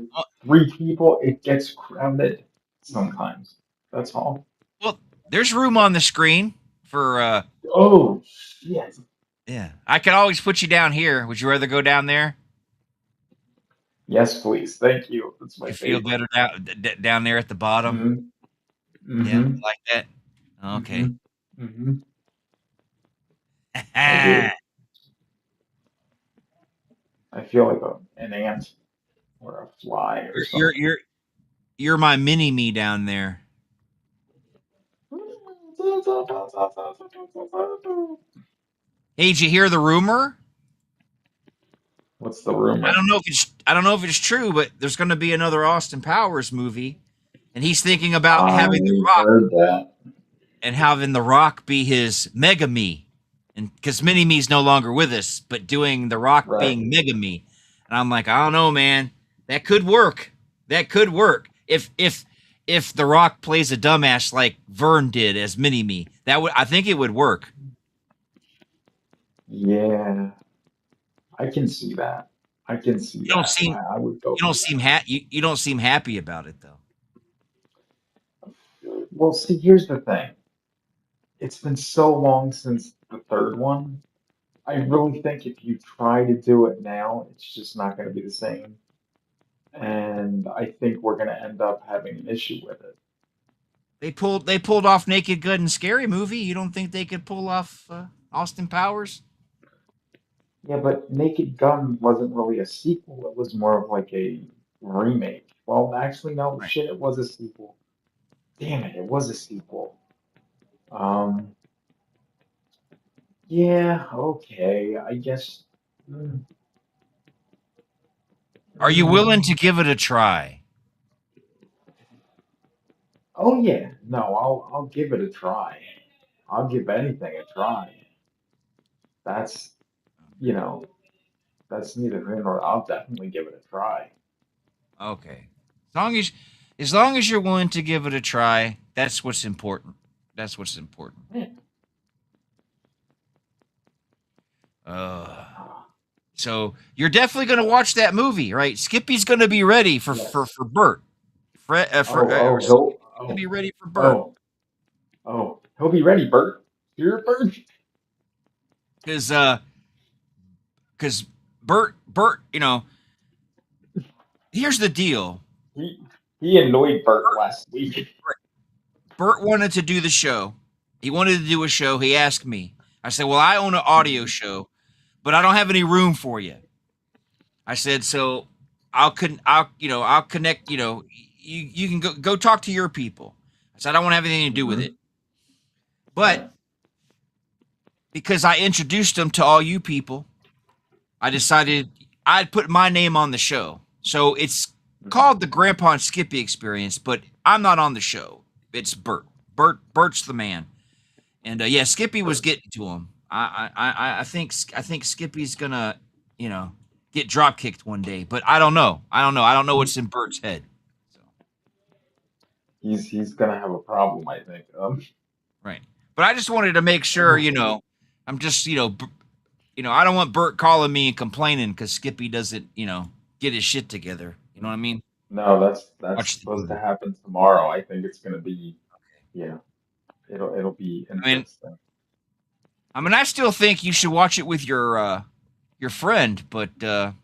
3 people, it gets crowded sometimes. That's all. Well, there's room on the screen for Oh shit. Yeah. I can always put you down here. Would you rather go down there? Yes, please. Thank you. That's my You feel favorite. better down there at the bottom? Mm-hmm. Yeah, like that. Okay. Mm-hmm. I feel like an ant or a fly or something. You're my mini me down there. Hey, did you hear the rumor? What's the rumor? I don't know if it's true, but there's going to be another Austin Powers movie, and he's thinking about having The Rock be his Mega Me, and because Mini Me's no longer with us, but doing The Rock being Mega Me, and I'm like, I don't know, man, that could work. If The Rock plays a dumbass like Vern did as Mini Me, I think it would work. Yeah, I can see that. I would go. You don't seem happy about it though. Well, see, here's the thing. It's been so long since the third one. I really think if you try to do it now, it's just not going to be the same. And I think we're going to end up having an issue with it. They pulled off Naked Gun and Scary Movie. You don't think they could pull off Austin Powers? Yeah, but Naked Gun wasn't really a sequel. It was more of like a remake. Well, actually, no, shit, it was a sequel. Damn it, it was a sequel. Yeah, okay, I guess. Are you willing to give it a try? Oh yeah, no, I'll give it a try. I'll give anything a try. That's you know, that's neither here nor I'll definitely give it a try. Okay. As long as you're willing to give it a try, that's what's important. That's what's important. Yeah. Uh Ah, so you're definitely gonna watch that movie, right? Skippy's gonna be ready for for yes. for Bert. Oh, Skippy's gonna be ready for Bert oh, he'll be ready, Bert. You're Bert. because because Bert, here's the deal. He he annoyed Bert last week. Bert wanted to do the show. He wanted to do a show. He asked me. I said, "Well, I own an audio show, but I don't have any room for you." I said, "So I'll connect. You can go talk to your people." I said, "I don't want to have anything to do with Mhm. it." But because I introduced them to all you people, I decided I'd put my name on the show. So it's called the Grandpa and Skippy Experience, but I'm not on the show. It's Bert. Bert's the man. And yeah, Skippy was getting to him. I think Skippy's gonna get drop kicked one day, but I don't know. I don't know what's in Bert's head. So He's gonna have a problem, I think. right, but I just wanted to make sure I'm just I don't want Bert calling me and complaining because Skippy doesn't get his shit together. You know what I mean? No, that's Watch the supposed to movie. happen tomorrow. I think it's gonna be, yeah, it'll be I mean, interesting. I still think you should watch it with your friend, but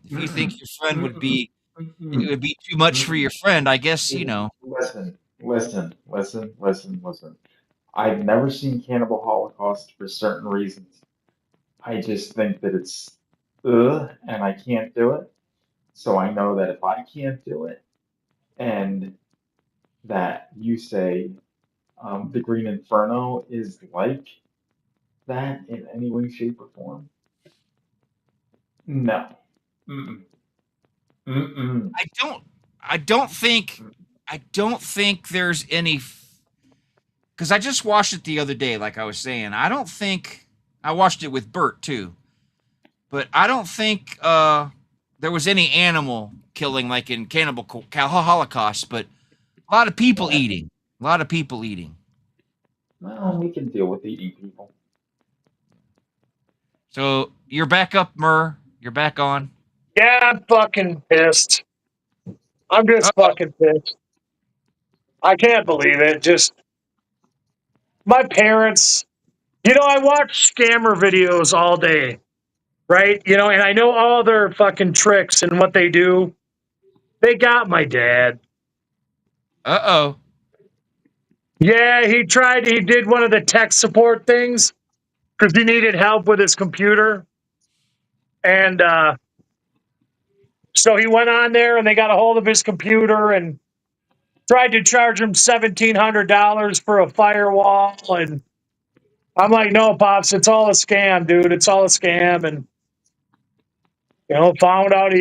if you think Mm-mm, your friend would mm-mm, be it mm-mm, would be too much for mm-mm. your friend, I guess Listen. I've never seen Cannibal Holocaust for certain reasons. I just think that it's and I can't do it. So I know that if I can't do it, and that you say the Green Inferno is like that in any way, shape, or form, no. Mm-mm. Mm-mm. I don't I don't think I don't think there's any because I just watched it the other day, like I was saying. I don't think I watched it with Bert too, but I don't think there was any animal killing like in Holocaust, but a lot of people Yeah. eating. A lot of people eating. Well, we can deal with eating people. So you're back up, Murr. You're back on. Yeah, I'm fucking pissed. I'm just Uh-oh. fucking pissed. I can't believe it. Just my parents. I watch scammer videos all day, right? And I know all their fucking tricks and what they do. They got my dad. Uh-oh. Yeah, he did one of the tech support things because he needed help with his computer. And so he went on there and they got a hold of his computer and tried to charge him $1,700 for a firewall. And I'm like, no, Pops, it's all a scam, dude. It's all a scam. And, found out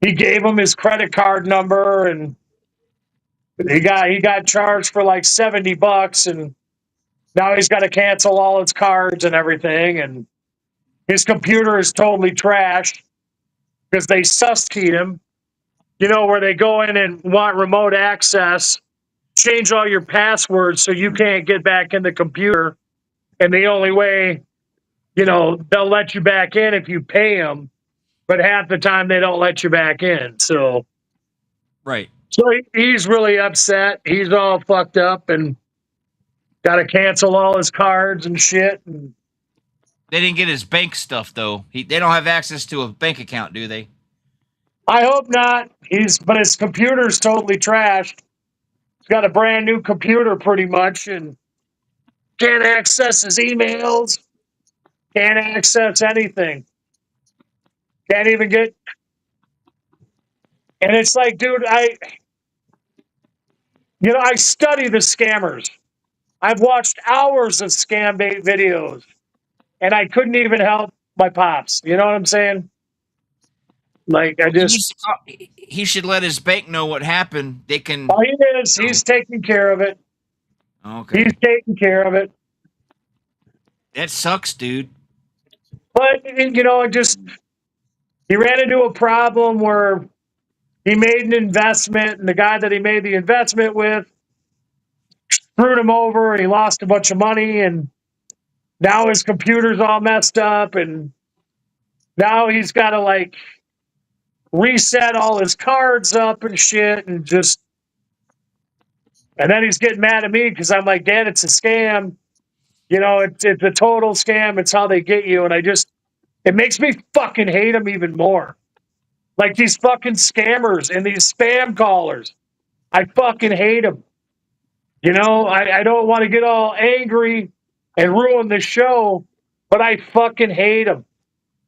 he gave him his credit card number and he got charged for like $70 and now he's got to cancel all his cards and everything. And his computer is totally trashed because they sus keyed him, where they go in and want remote access, change all your passwords so you can't get back in the computer. And the only way, they'll let you back in if you pay them, but half the time they don't let you back in. Right. So he's really upset. He's all fucked up and got to cancel all his cards and shit. And They didn't get his bank stuff though. They don't have access to a bank account, do they? I hope not. But his computer's totally trashed. He's got a brand new computer pretty much and can't access his emails, can't access anything. Can't even get. And it's like, dude, I study the scammers. I've watched hours of scam bait videos and I couldn't even help my pops. You know what I'm saying? Like I He just, needs to he should let his bank know what happened. They can. oh, he is. He's taking care of it. Okay, He's taking care of it. that sucks, dude. But you know, it just he ran into a problem where he made an investment, and the guy that he made the investment with screwed him over, and he lost a bunch of money, and now his computer's all messed up, and now he's got to like reset all his cards up and shit, and just, and then he's getting mad at me because I'm like, Dad, it's a scam. You know, it's a total scam. It's how they get you, and it makes me fucking hate him even more. Like these fucking scammers and these spam callers. I fucking hate them. You know, I don't want to get all angry and ruin the show, but I fucking hate them.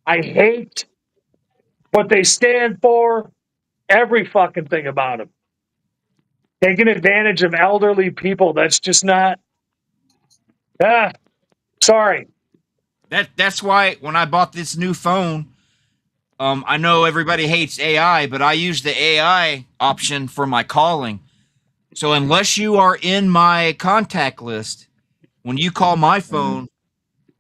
I hate what they stand for, every fucking thing about them. Taking advantage of elderly people, that's just not, sorry. That's why when I bought this new phone, I know everybody hates AI, but I use the AI option for my calling. So unless you are in my contact list, when you call my phone,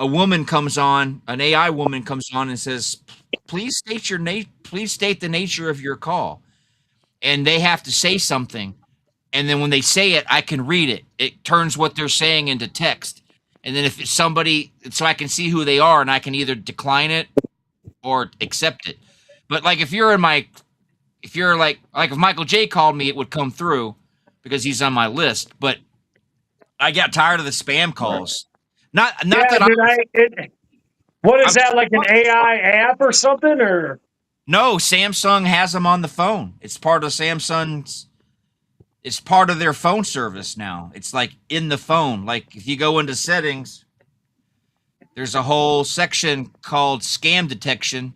a woman comes on, an AI woman comes on and says, "Please state please state the nature of your call." And they have to say something. And then when they say it, I can read it. It turns what they're saying into text. And then if it's somebody, so I can see who they are and I can either decline it or accept it. But like if you're like if Michael J called me, it would come through because he's on my list. But I got tired of the spam calls. Not Yeah, that what is that, like an AI app or something? Or no, Samsung has them on the phone. It's part of Samsung's. It's part of their phone service now. It's like in the phone. Like if you go into settings, there's a whole section called scam detection,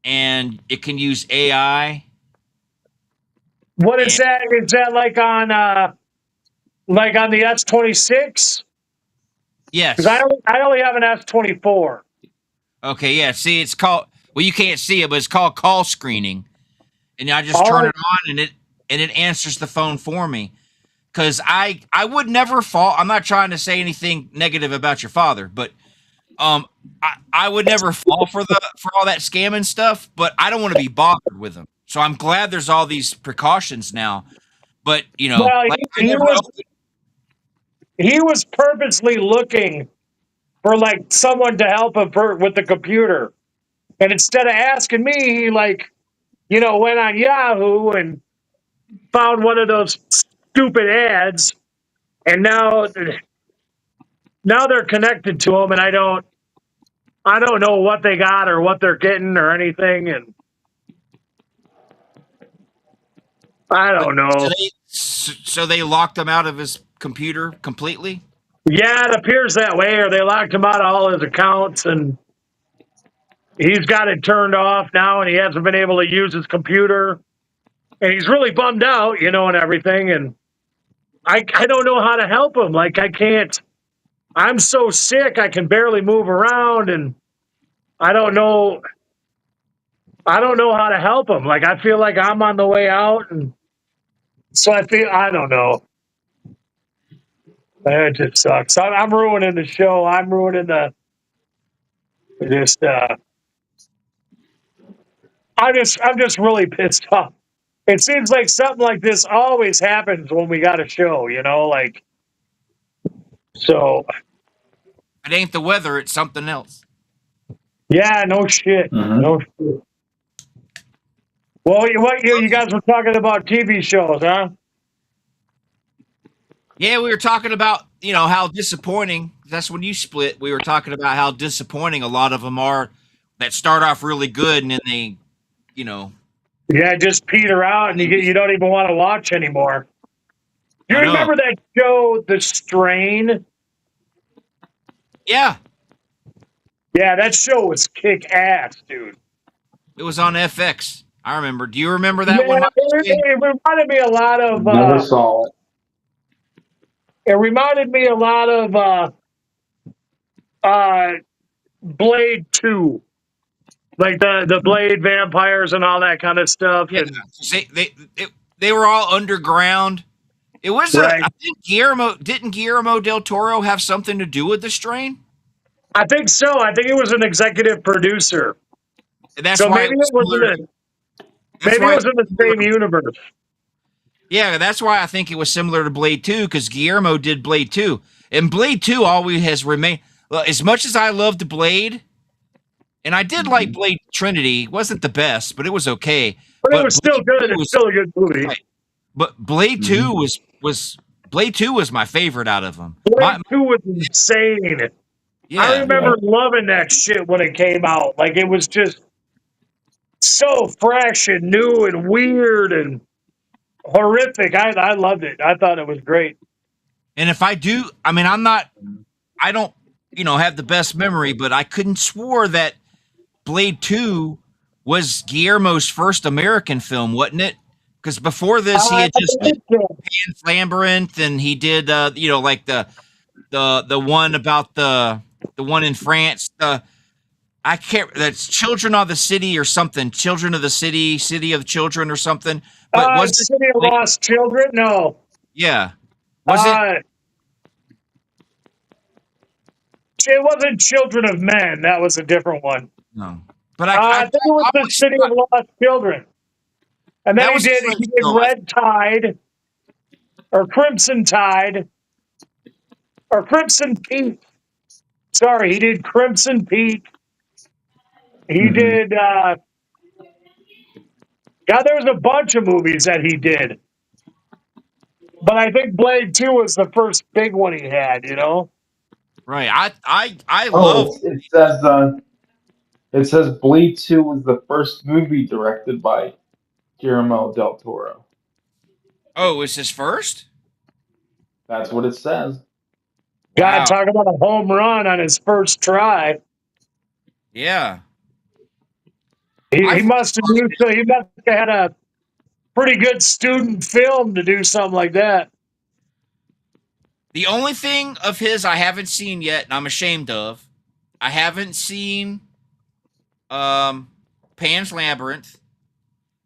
and it can use AI. what is that? Is that like on the S26? Yes. Because I only have an S24. Okay. Yeah. See, it's called. Well, you can't see it, but it's called call screening, and I just turn it on, and it answers the phone for me. Because I would never fall. I'm not trying to say anything negative about your father, but I would never fall for all that scamming stuff. But I don't want to be bothered with them. So I'm glad there's all these precautions now. But you know, Well, like he was purposely looking for like someone to help him with the computer, and instead of asking me, he went on Yahoo and found one of those stupid ads, and now they're connected to him, and I don't know what they got or what they're getting or anything, and I don't know. So they locked him out of his computer completely? Yeah, it appears that way, or they locked him out of all his accounts, and he's got it turned off now, and he hasn't been able to use his computer, and he's really bummed out, and everything, and I don't know how to help him. Like, I can't. I'm so sick, I can barely move around, and I don't know how to help him. Like, I feel like I'm on the way out, and so I don't know. It just sucks. I'm ruining the show. I'm ruining I'm just really pissed off. It seems like something like this always happens when we got a show, like, so. If it ain't the weather, it's something else. Yeah, no shit. Mhm. No shit. Well, you guys were talking about TV shows, huh? Yeah, we were talking about, how disappointing. That's when you split. We were talking about how disappointing a lot of them are that start off really good and then they, Yeah, just peter out and you don't even want to watch anymore. Do you remember that show, The Strain? Yeah. Yeah, that show was kick ass, dude. It was on FX. I remember. Do you remember that one? It reminded me a lot of. Never saw it. It reminded me a lot of Blade 2. like the Blade vampires and all that kind of stuff. Yeah, And they were all underground. It was right, I think Guillermo del Toro have something to do with the strain? I think so. I think it was an executive producer, That's so why maybe it was it was similar. maybe it Why was in the same universe. yeah, that's why I think it was similar to Blade 2 because Guillermo did Blade 2. And Blade 2 always has remained. Well, as much as I loved Blade, and I did like Blade Trinity, wasn't the best, but it was okay. But it was still Blade good. 2 It's still a good movie. right. But Blade 2 was Blade 2 was my favorite out of them. Blade 2 was insane. I Yeah. remember loving that shit when it came out. Like it was just so fresh and new and weird and horrific. I loved it. I thought it was great. And if I do, I mean, I don't, have the best memory, but I couldn't swore that Blade 2 was Guillermo's first American film, wasn't it? Because before this, he had just did Pan's Labyrinth, and he did, like the one about the one in France. I can't. That's Children of the City or something. Children of the City, City of Children or something. But was it? City of Lost Children? No. Yeah. Was it? It wasn't Children of Men. That was a different one. No. But I think it was the City of Lost Children. And then he did Red Tide or Crimson Tide or Crimson Peak. Sorry, he did Crimson Peak. He did God, there was a bunch of movies that he did. But I think Blade 2 was the first big one he had, Right. I love it says Blade 2 was the first movie directed by Guillermo del Toro. Oh, was his first? That's what it says. God, Wow. talk about a home run on his first try. Yeah. He must have had a pretty good student film to do something like that. The only thing of his I haven't seen yet, and I'm ashamed of, I haven't seen Pan's Labyrinth.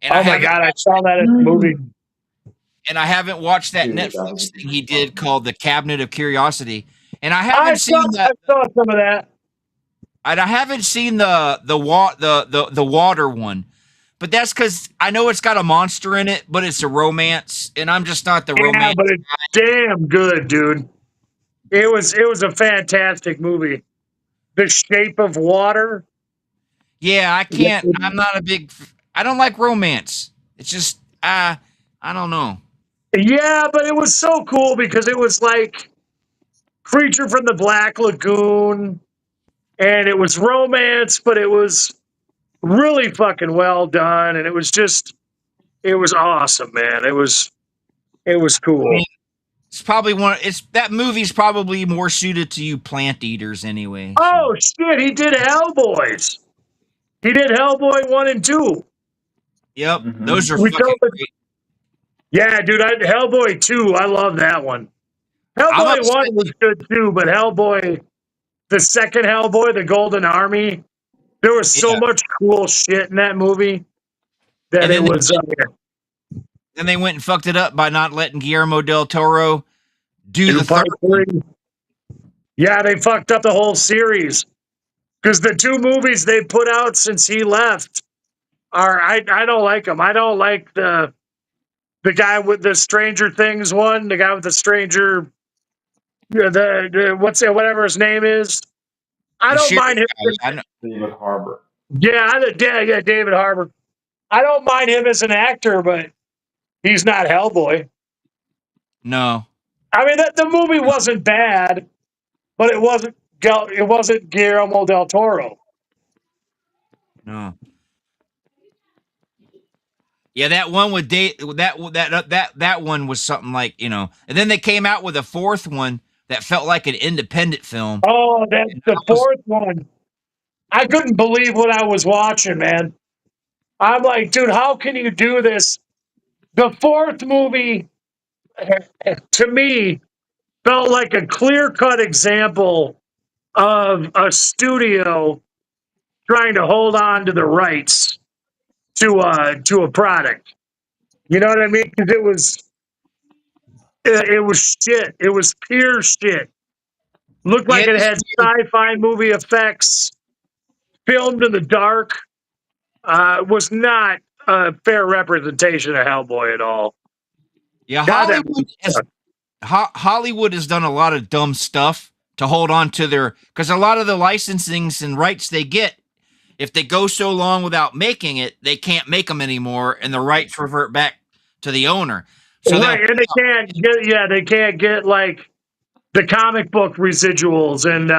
And oh my God, I saw that in the movie. And I haven't watched that Netflix thing he did called The Cabinet of Curiosity. And I haven't seen that. I saw some of that. And I haven't seen the water one. But that's because I know it's got a monster in it, but it's a romance, and I'm just not the romance. But it's damn good, dude. It was a fantastic movie. The Shape of Water. Yeah, I can't. I'm not a big. I don't like romance. It's just I don't know. Yeah, but it was so cool because it was like Creature from the Black Lagoon, and it was romance, but it was really fucking well done, and it was awesome, man. It was cool. I mean, it's probably that movie's probably more suited to you plant eaters anyway. So. Oh shit, he did Hellboys. He did Hellboy 1 and 2. Yep, those are fucking great. Yeah, dude, Hellboy 2, I love that one. Hellboy 1 was good too, but Hellboy, the second Hellboy, the Golden Army, there was so much cool shit in that movie that it was. Then they went and fucked it up by not letting Guillermo del Toro do the third one. Yeah, they fucked up the whole series because the two movies they put out since he left are I don't like them. I don't like the guy with the Stranger Things one, the guy with the Stranger, whatever his name is. I don't mind him. David Harbour. Yeah, David Harbour. I don't mind him as an actor, but he's not Hellboy. No. I mean, the movie wasn't bad, but it wasn't Guillermo del Toro. No. Yeah, that one with that one was something like, and then they came out with a fourth one that felt like an independent film. Oh, that's the fourth one. I couldn't believe what I was watching, man. I'm like, dude, how can you do this? The fourth movie, to me, felt like a clear-cut example of a studio trying to hold on to the rights to a product. You know what I mean? Because it was shit. It was pure shit. Looked Yeah, like it this had year, sci-fi movie effects, filmed in the dark. Was not a fair representation of Hellboy at all. yeah, God, that movie sucked. Hollywood has done a lot of dumb stuff to hold on to their, because a lot of the licensings and rights they get, if they go so long without making it, they can't make them anymore, and the rights revert back to the owner. So they'll, Right, and they can't get like the comic book residuals, and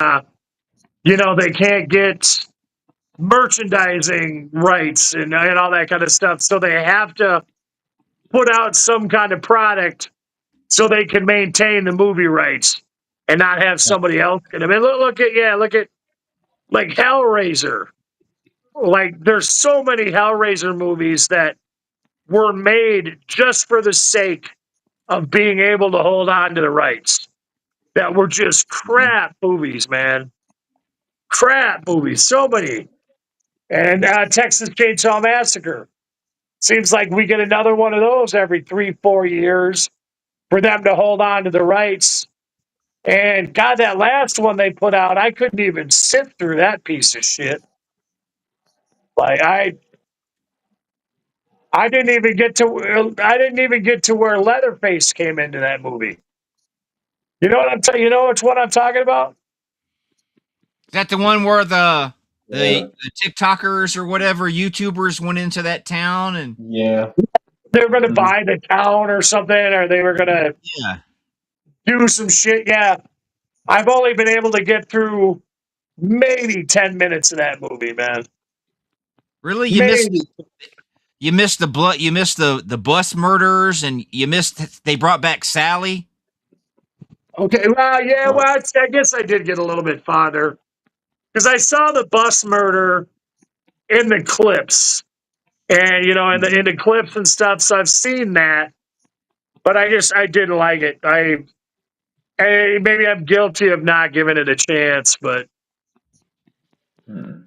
they can't get merchandising rights and all that kind of stuff. So they have to put out some kind of product so they can maintain the movie rights and not have somebody else. I mean, look at like Hellraiser. Like, there's so many Hellraiser movies that were made just for the sake of being able to hold on to the rights that were just crap movies, man. Crap movies. So many. And Texas Chainsaw Massacre. Seems like we get another one of those every 3-4 years for them to hold on to the rights. And God, that last one they put out, I couldn't even sit through that piece of shit. Like I didn't even get to where Leatherface came into that movie. You know what you know which one I'm talking about? is that the one where the Yeah. the TikTokers or whatever YouTubers went into that town and Yeah. They were going to Mhm. buy the town or something, or they were going to yeah, do some shit. Yeah, I've only been able to get through maybe 10 minutes of that movie, man. really Maybe. you missed the blood, you missed the bus murders, and you missed they brought back Sally. Okay. Well, yeah. Well, I guess I did get a little bit farther because I saw the bus murder in the clips, and in the clips and stuff. So I've seen that, but I didn't like it. Maybe I'm guilty of not giving it a chance, but Hmm.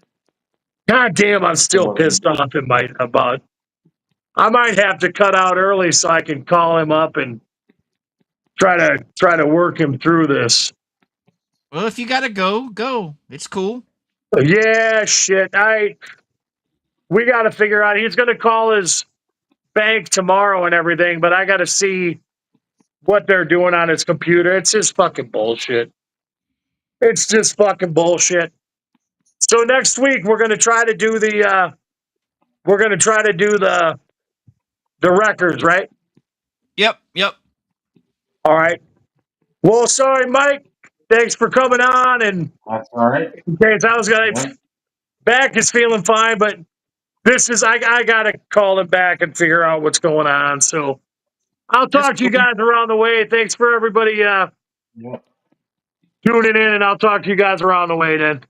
God damn, I'm still pissed off about. I might have to cut out early so I can call him up and try to work him through this. Well, if you gotta go. It's cool. Yeah, shit. We got to figure out. He's going to call his bank tomorrow and everything, but I got to see what they're doing on his computer. It's just fucking bullshit. It's just fucking bullshit. So next week we're going to try to do the records, right? Yep. All right. Well, sorry, Mike. Thanks for coming on. And That's all right. in case I was going to, Yeah. back is feeling fine, but I got to call him back and figure out what's going on. So I'll That's talk to you cool. guys around the way. Thanks for everybody Yeah. tuning in, and I'll talk to you guys around the way then.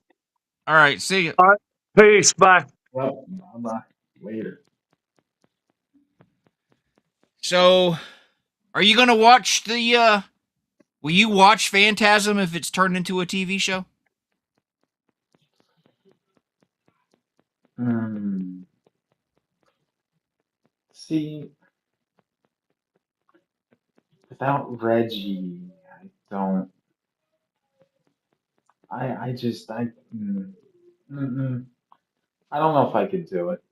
All right. See you. All right. Peace. Bye. Well, bye. Later. So, are you gonna watch the? Will you watch Phantasm if it's turned into a TV show? See, without Reggie, I don't. I just I don't know if I could do it.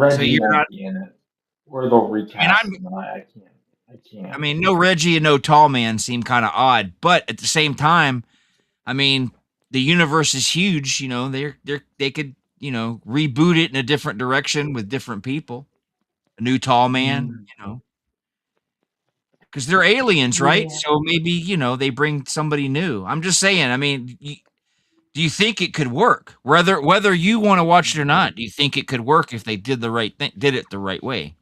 So Reggie you're not. won't be in it, or they'll I mean, recast him, and I can't. I can't. I mean, no Reggie and no Tall Man seem kind of odd, but at the same time, I mean, the universe is huge. You know, they could reboot it in a different direction with different people. A new Tall Man, because they're aliens, right? Yeah. So maybe they bring somebody new. I'm just saying. I mean, do you think it could work? Whether you want to watch it or not, do you think it could work if they did the right thing, did it the right way?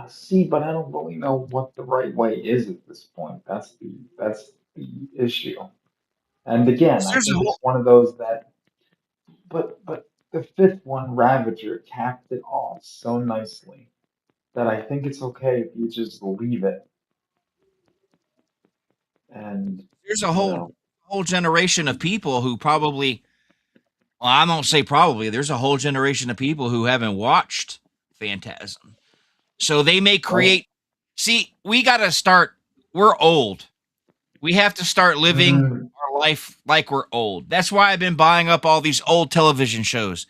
See, but I don't really know what the right way is at this point. That's the issue. And again, I There's a think whole, it's one of those that. But the fifth one, Ravager, capped it off so nicely that I think it's okay if you just leave it. And there's a you whole know, whole generation of people who probably, well, I won't say probably, there's a whole generation of people who haven't watched Phantasm. So they may create, see, we got to start, we're old. We have to start living our life like we're old. That's why I've been buying up all these old television shows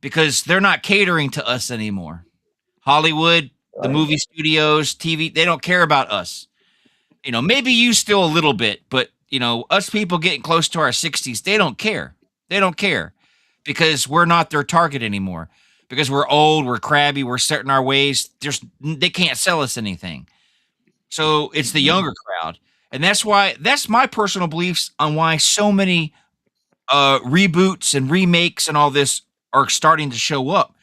because they're not catering to us anymore. Hollywood, the movie studios, TV, they don't care about us. You know, maybe you still a little bit, but you know, us people getting close to our 60s, they don't care. They don't care because we're not their target anymore. Because we're old, we're crabby, we're set in our ways. They can't sell us anything. So it's the younger crowd. And that's my personal beliefs on why so many reboots and remakes and all this are starting to show up.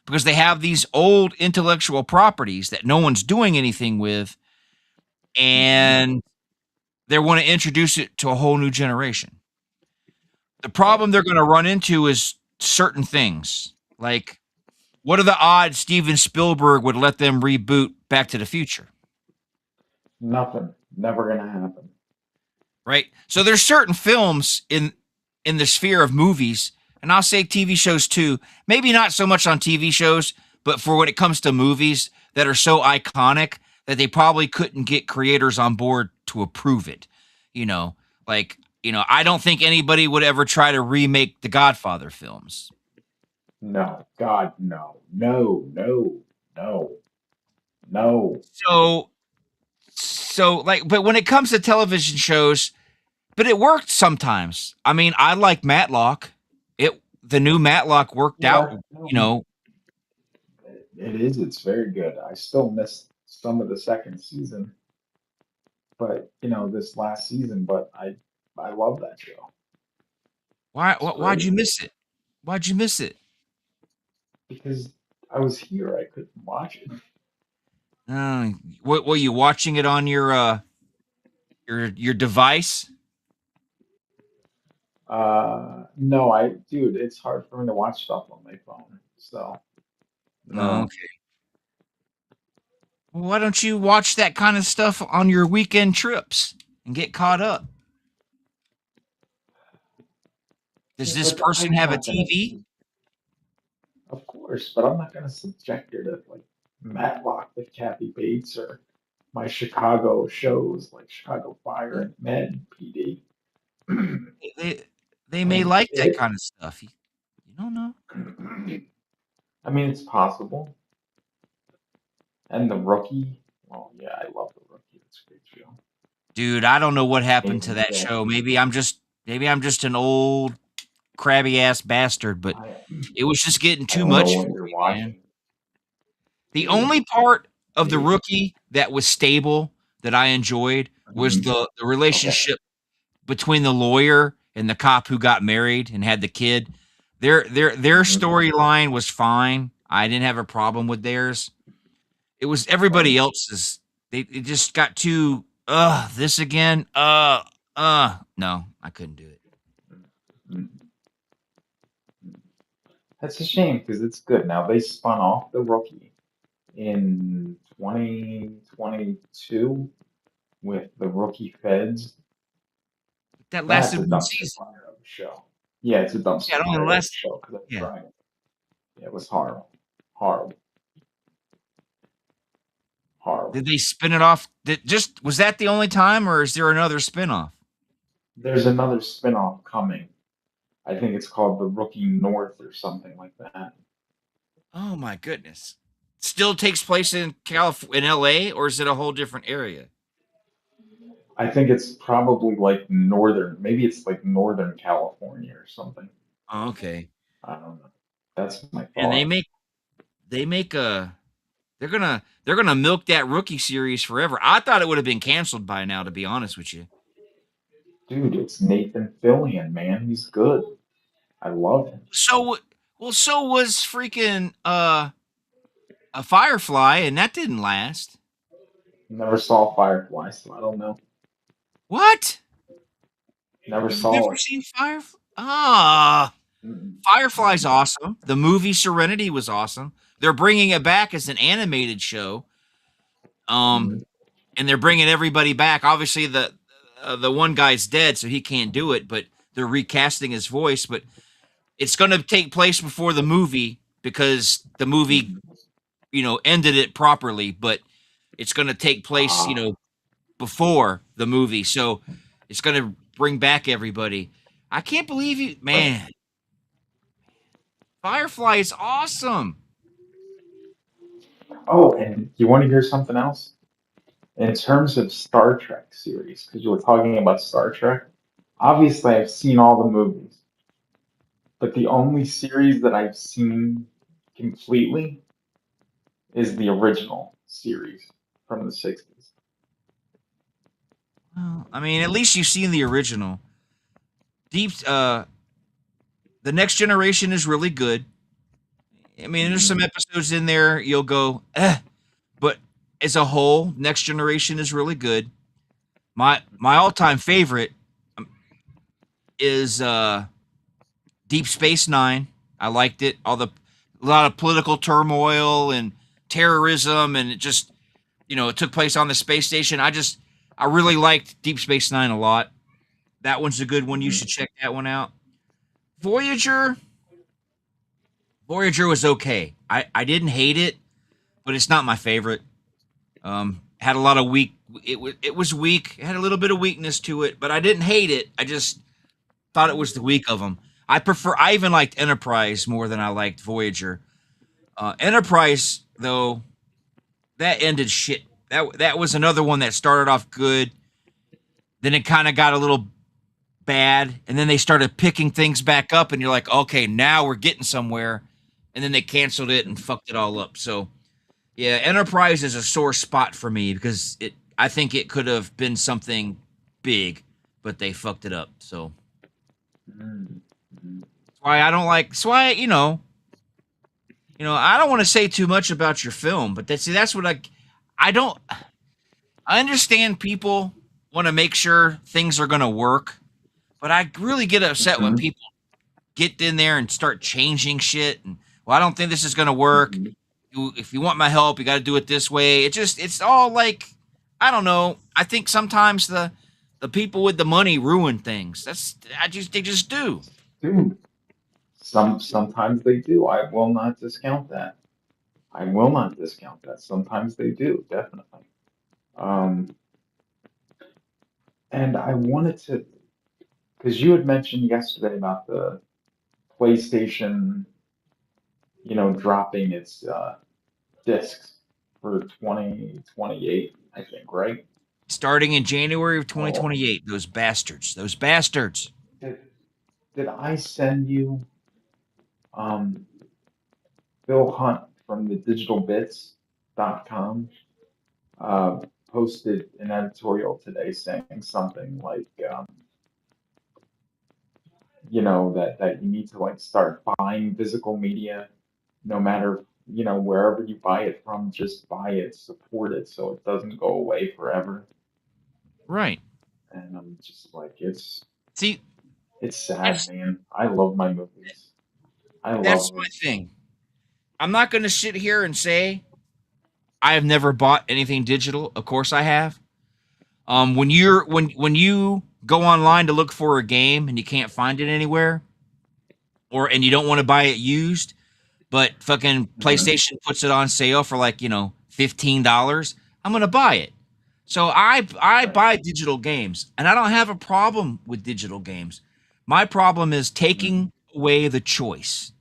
Because they have these old intellectual properties that no one's doing anything with, and they want to introduce it to a whole new generation. The problem they're going to run into is certain things. Like, what are the odds Steven Spielberg would let them reboot Back to the Future? Nothing. Never gonna happen. Right? So there's certain films in the sphere of movies, and I'll say TV shows too, maybe not so much on TV shows, but for when it comes to movies that are so iconic that they probably couldn't get creators on board to approve it. You know, like, you know, I don't think anybody would ever try to remake the Godfather films. No. God, no. No, no, no, no. So like, but when it comes to television shows, but it worked sometimes. I mean, I like Matlock. The new Matlock worked out, you know. It is. It's very good. I still miss some of the second season, but you know, this last season. But I love that show. Why'd you miss it? Why'd you miss it? Because I was here. I couldn't watch it. What were you watching it on your device? No, dude, it's hard for me to watch stuff on my phone. So, no. Okay. Well, why don't you watch that kind of stuff on your weekend trips and get caught up? Does Yeah, this but person I'm have a not gonna. TV? Of course, but I'm not gonna subject her to like Matlock with Kathy Bates or my Chicago shows like Chicago Fire and Med PD. They may And like that it, kind of stuff. You don't know. I mean, it's possible. And The Rookie, well, yeah, I love The Rookie. It's a great show. Dude, I don't know what happened to Nathan that show. Fillion. Maybe I'm just an old crabby ass bastard, but I, it was just getting I too don't know much what for you're me, man. watching. The only part of The Dude. Rookie that was stable that I enjoyed was the Okay. relationship between the lawyer and the cop who got married and had the kid. Their Mhm. storyline was fine. I didn't have a problem with theirs. It was everybody Right. else's. It just got too this again. No, I couldn't do it. Mhm. That's a shame because it's good. Now they spun off The Rookie in 2022 with The Rookie Feds. That That's a lasted one dumpster season. fire of a show. Yeah, it's a Yeah, dumpster it only fire of a lasted. show because I Yeah. tried it. Yeah, it was horrible. Horrible. Horrible. Did they spin it off? Was that the only time, or is there another spin-off? There's another spin-off coming. I think it's called The Rookie North or something like that. Oh my goodness! Still takes place in in LA, or is it a whole different area? I think it's probably like maybe it's like Northern California or something. Oh, okay. I don't know. That's my And thought. they make a they're gonna milk that Rookie series forever. I thought it would have been canceled by now, to be honest with you. Dude, it's Nathan Fillion, man. He's good. I love him. So was freaking a Firefly, and that didn't last. Never saw Firefly, so I don't know. What? Never You've saw never it. seen Firefly? Ah, Mm-mm. Firefly's awesome. The movie Serenity was awesome. They're bringing it back as an animated show. Mhm. And they're bringing everybody back. Obviously, the one guy's dead, so he can't do it. But they're recasting his voice. But it's going to take place before the movie because the movie, ended it properly. But it's going to take place, before the movie, so it's going to bring back everybody. I can't believe you, man. Firefly is awesome. Oh, and you want to hear something else? In terms of Star Trek series, because you were talking about Star Trek, obviously I've seen all the movies, but the only series that I've seen completely is the original series from the 60s. Well, I mean, at least you've seen the original. The Next Generation is really good. I mean, there's some episodes in there you'll go, but as a whole, Next Generation is really good. My all-time favorite is Deep Space Nine. I liked it. A lot of political turmoil and terrorism, and it just, it took place on the space station. I really liked Deep Space Nine a lot. That one's a good one. You should check that one out. Voyager was okay. I didn't hate it, but it's not my favorite. Had a lot of it was weak. It had a little bit of weakness to it, but I didn't hate it. I just thought it was the weak of them. I even liked Enterprise more than I liked Voyager. Enterprise, though, that ended shit. That was another one that started off good. Then it kind of got a little bad, and then they started picking things back up, and you're like, okay, now we're getting somewhere. And then they canceled it and fucked it all up. So, yeah, Enterprise is a sore spot for me because I think it could have been something big, but they fucked it up. So, that's why I don't like. That's why I don't want to say too much about your film, but that's what I don't. I understand people want to make sure things are going to work, but I really get upset when people get in there and start changing shit. And well, I don't think this is going to work. If you want my help, you got to do it this way. It's all like, I don't know. I think sometimes the people with the money ruin things. They just do. Dude, sometimes they do. I will not discount that. Sometimes they do, definitely. And I wanted to, because you had mentioned yesterday about the PlayStation, dropping its discs for 2028, I think, right? Starting in January of 2028, those bastards. Did I send you Bill Hunt from the digitalbits.com posted an editorial today saying something like, that you need to like start buying physical media, no matter, wherever you buy it from, just buy it, support it so it doesn't go away forever. Right. And I'm just like, it's sad, that's- man. I love my movies. That's my thing. I'm not going to sit here and say I have never bought anything digital. Of course I have. When you go online to look for a game and you can't find it anywhere, and you don't want to buy it used, but fucking PlayStation puts it on sale for like, $15, I'm going to buy it. So I buy digital games, and I don't have a problem with digital games. My problem is taking away the choice.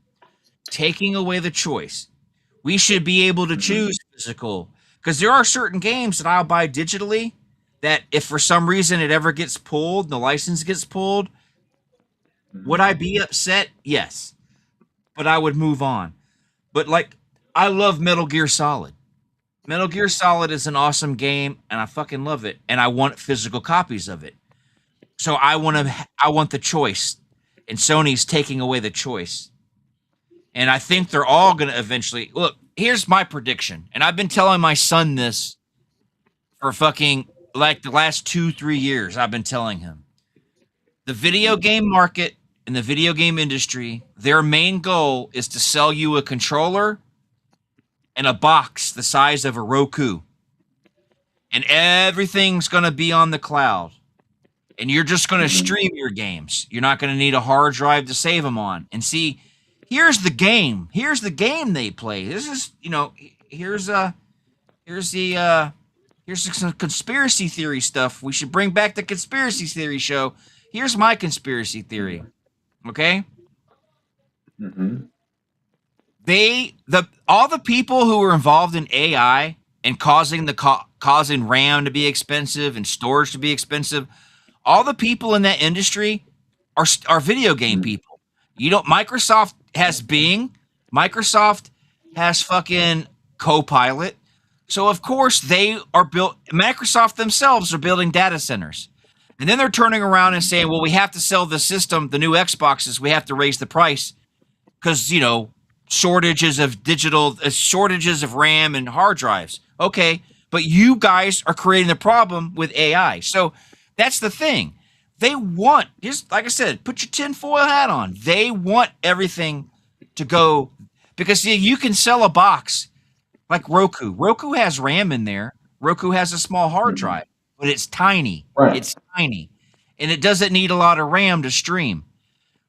We should be able to choose physical, because there are certain games that I'll buy digitally that if for some reason it ever gets pulled, the license gets pulled, would I be upset? Yes. But I would move on. But like, I love Metal Gear Solid. Metal Gear Solid is an awesome game, and I fucking love it, and I want physical copies of it. So I want the choice, and Sony's taking away the choice. And I think they're all going to eventually look. Here's my prediction, and I've been telling my son this for fucking like the last 2-3 years. I've been telling him the video game market and the video game industry, their main goal is to sell you a controller and a box the size of a Roku, and everything's going to be on the cloud. and you're just going to stream your games. You're not going to need a hard drive to save them on. And see, here's the game. Here's the game they play. This is, here's some conspiracy theory stuff. We should bring back the conspiracy theory show. Here's my conspiracy theory. Okay? Mm-hmm. All the people who are involved in AI and causing RAM to be expensive and storage to be expensive, all the people in that industry are video game people. Microsoft has Bing, Microsoft has fucking Copilot. So of course Microsoft themselves are building data centers. And then they're turning around and saying, well, we have to sell the system, the new Xboxes, we have to raise the price because, shortages of RAM and hard drives. Okay, but you guys are creating the problem with AI. So that's the thing. They want, just like I said, put your tinfoil hat on. They want everything to go, because you can sell a box like Roku. Roku has RAM in there. Roku has a small hard drive, but it's tiny. Right. It's tiny. And it doesn't need a lot of RAM to stream.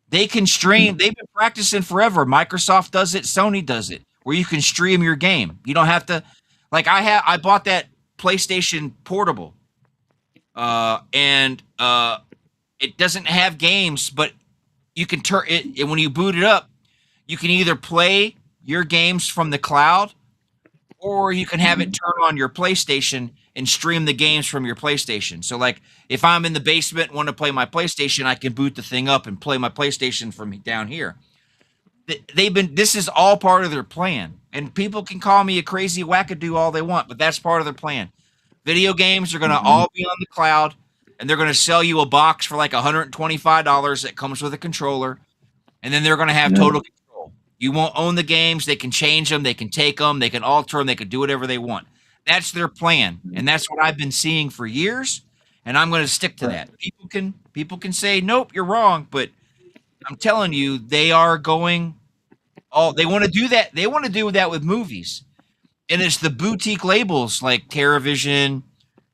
They can stream. They've been practicing forever. Microsoft does it. Sony does it, where you can stream your game. You don't have to, like I bought that PlayStation Portable, and it doesn't have games, but you can turn it when you boot it up. You can either play your games from the cloud, or you can have it turn on your PlayStation and stream the games from your PlayStation. So like if I'm in the basement and want to play my PlayStation, I can boot the thing up and play my PlayStation from down here. This is all part of their plan. And people can call me a crazy wackadoo all they want, but that's part of their plan. Video games are going to all be on the cloud, and they're going to sell you a box for like $125 that comes with a controller, and then they're going to have total control. You won't own the games. They can change them. They can take them. They can alter them. They can do whatever they want. That's their plan, and that's what I've been seeing for years, and I'm going to stick to that. People can say, nope, you're wrong, but I'm telling you, they are going they want to do that. They want to do that with movies, and it's the boutique labels like TerraVision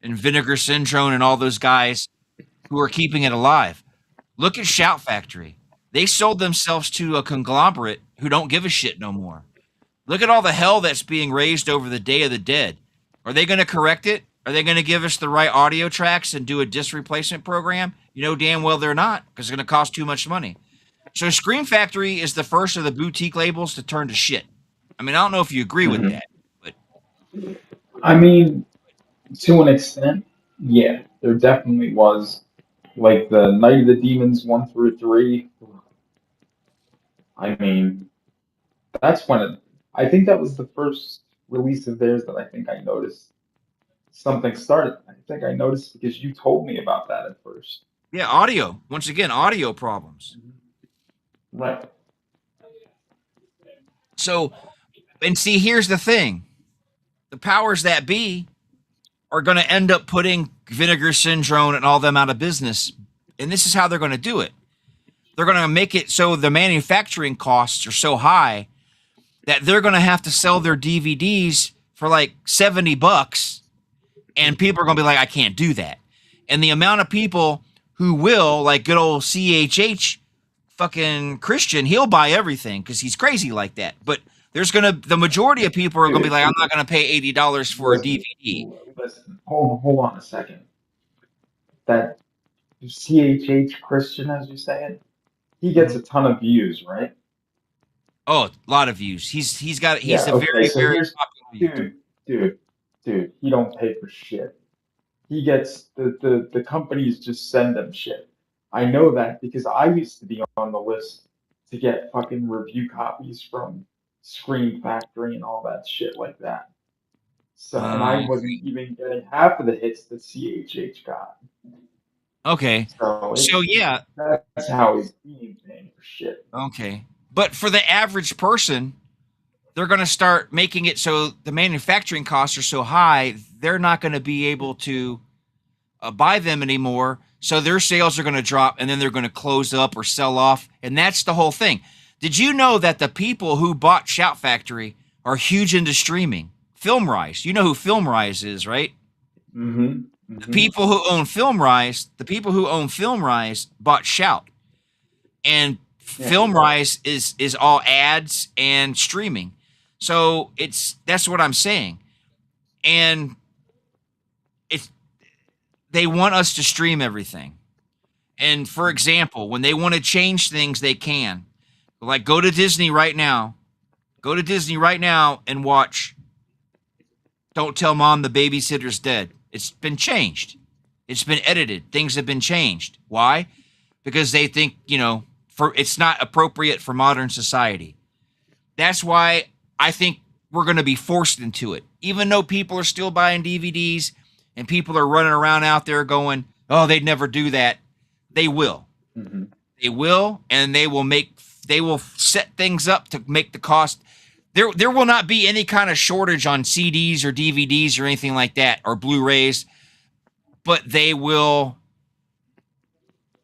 and Vinegar Syndrome and all those guys who are keeping it alive. Look at Shout Factory. They sold themselves to a conglomerate who don't give a shit no more. Look at all the hell that's being raised over the Day of the Dead. Are they going to correct it? Are they going to give us the right audio tracks and do a disc replacement program? You know damn well they're not, because it's going to cost too much money. So Scream Factory is the first of the boutique labels to turn to shit. I mean, I don't know if you agree with that, but I mean, to an extent, yeah, there definitely was, like the Night of the Demons 1 through 3. I mean, that's when I think that was the first release of theirs that I think I noticed something started. I think I noticed because you told me about that at first. yeah, audio. Once again, audio problems. Right. So, and see, here's the thing. The powers that be are going to end up putting Vinegar Syndrome and all them out of business. And this is how they're going to do it. They're going to make it so the manufacturing costs are so high that they're going to have to sell their DVDs for like $70. And people are going to be like, I can't do that. And the amount of people who will, like good old CHH fucking Christian, he'll buy everything because he's crazy like that. But the majority of people are going to be like, I'm not going to pay $80 for a DVD. Listen, hold on a second. That CHH Christian, as you say it, he gets a ton of views, right? Oh, a lot of views. He's a very popular dude, he don't pay for shit. He gets the companies just send them shit. I know that because I used to be on the list to get fucking review copies from Scream Factory and all that shit like that. So and I wasn't even getting half of the hits that CHH got. Okay. So yeah, that's how he's being paying for shit. Okay. But for the average person, they're going to start making it so the manufacturing costs are so high, they're not going to be able to buy them anymore. So their sales are going to drop, and then they're going to close up or sell off. And that's the whole thing. Did you know that the people who bought Shout Factory are huge into streaming? FilmRise. You know who FilmRise is, right? Mm-hmm. The Hmm. people who own FilmRise bought Shout, and Yeah. FilmRise is all ads and streaming. So that's what I'm saying. And it's they want us to stream everything. And for example, when they want to change things, they can. Like go to Disney right now. Go to Disney right now and watch Don't Tell Mom the Babysitter's Dead. It's been changed. It's been edited. Things have been changed. Why? Because they think, for it's not appropriate for modern society. That's why I think we're going to be forced into it. Even though people are still buying DVDs and people are running around out there going, "Oh, they'd never do that." They will. Hmm. They will, and they will set things up to make the cost. There will not be any kind of shortage on CDs or DVDs or anything like that, or Blu-rays, but they will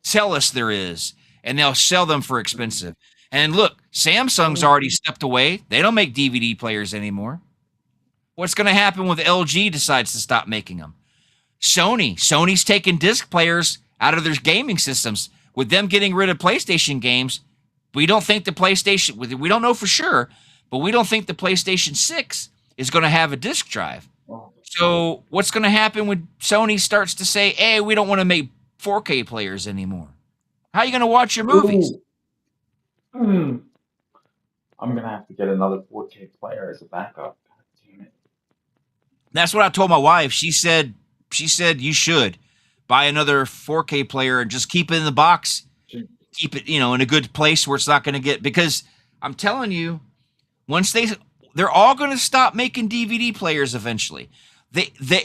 tell us there is, and they'll sell them for expensive. And look, Samsung's already stepped away. They don't make DVD players anymore. What's going to happen when LG decides to stop making them? Sony's taking disc players out of their gaming systems. With them getting rid of PlayStation games, we don't think the PlayStation, we don't know for sure, but we don't think the PlayStation 6 is going to have a disc drive. So what's going to happen when Sony starts to say, "Hey, we don't want to make 4K players anymore"? How are you going to watch your movies? Ooh. Mm. I'm gonna have to get another 4K player as a backup. God damn it. That's what I told my wife. She said you should buy another 4K player and just keep it in the box. Keep it, in a good place where it's not going to get, because I'm telling you, once they're all going to stop making DVD players eventually.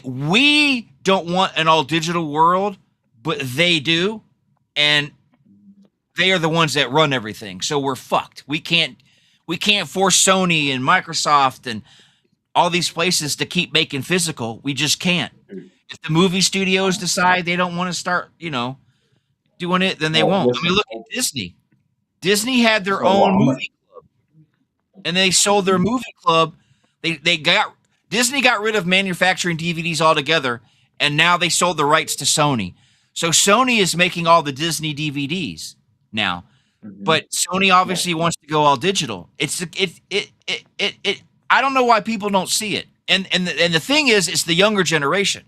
We don't want an all digital world, but they do, and they are the ones that run everything. So we're fucked. We can't force Sony and Microsoft and all these places to keep making physical. We just can't. If the movie studios decide they don't want to start, doing it, then they Well, won't. I mean, listen, look at Disney. Disney had their so own I'm movie club, and they sold their movie club. Disney got rid of manufacturing DVDs altogether, and now they sold the rights to Sony. So Sony is making all the Disney DVDs now, but Sony obviously wants to go all digital. I don't know why people don't see it, and the thing is, it's the younger generation.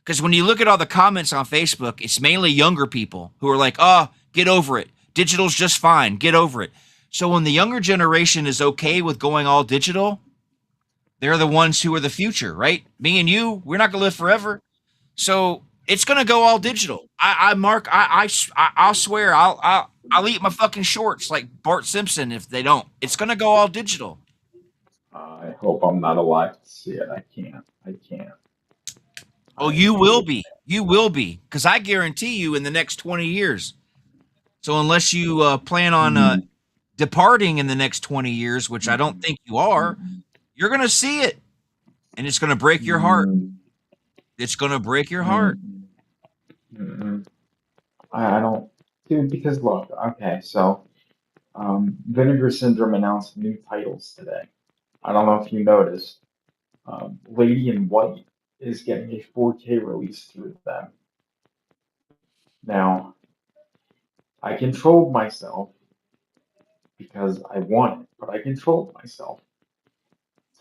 Because when you look at all the comments on Facebook, it's mainly younger people who are like, "Oh, get over it. Digital's just fine. Get over it." So when the younger generation is okay with going all digital, they're the ones who are the future, right? Me and you, we're not going to live forever. So it's going to go all digital. I'll swear, I'll eat my fucking shorts like Bart Simpson if they don't. It's going to go all digital. I hope I'm not alive to see it. I can't. Oh, you will be. You will be. Because I guarantee you in the next 20 years. So unless you plan on departing in the next 20 years, which I don't think you are, you're going to see it. And it's going to break your heart. It's going to break your heart. I don't, dude, because look, okay, so Vinegar Syndrome announced new titles today. I don't know if you noticed. Lady in White is getting a 4K release through them. Now, I controlled myself because I want it, but I controlled myself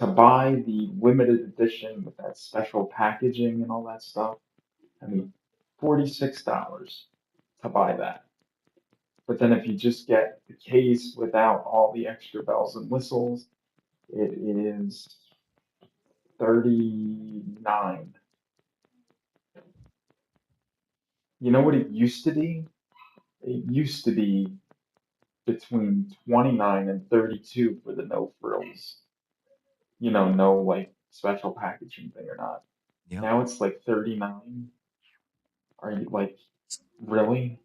to buy the limited edition with that special packaging and all that stuff. I mean, $46 to buy that. But then if you just get the case without all the extra bells and whistles, it is $39. You know what it used to be? It used to be between 29 and 32 for the no frills. No like special packaging thing or not. Yep. Now it's like 39. Are you like, really?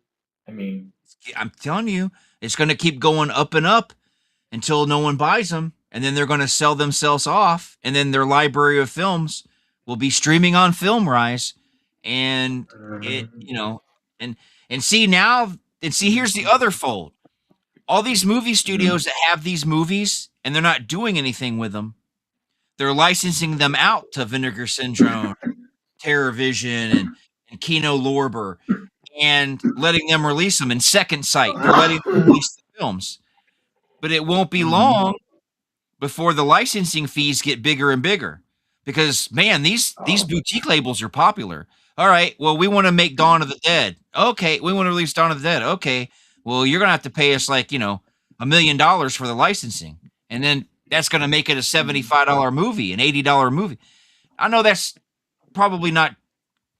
I mean, I'm telling you, it's going to keep going up and up until no one buys them. And then they're going to sell themselves off. And then their library of films will be streaming on FilmRise. And and see now, and see, here's the other fold. All these movie studios that have these movies and they're not doing anything with them, they're licensing them out to Vinegar Syndrome TerraVision and Kino Lorber and letting them release them in Second Sight. They're letting them release the films. But it won't be long before the licensing fees get bigger and bigger. Because man, these boutique labels are popular. All right, well, we want to make Dawn of the Dead. Okay, we want to release Dawn of the Dead. Okay, well, you're gonna have to pay us like $1 million for the licensing, and then that's gonna make it a $75 movie, an $80 movie. I know that's probably not,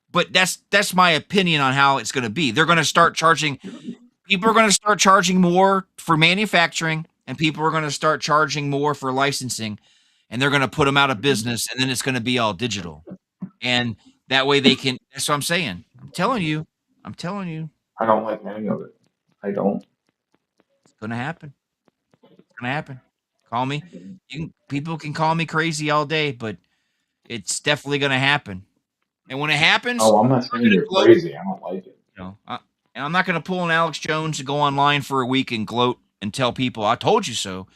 but that's my opinion on how it's gonna be. They're gonna start charging. People are gonna start charging more for manufacturing, and people are gonna start charging more for licensing, and they're gonna put them out of business, and then it's gonna be all digital, and that way they can. That's what I'm saying. I'm telling you. I don't like any of it. I don't. It's gonna happen. It's gonna happen. Call me. People can call me crazy all day, but it's definitely gonna happen. And when it happens, Oh, I'm not saying you're crazy. I don't like it. and I'm not gonna pull an Alex Jones to go online for a week and gloat and tell people I told you so.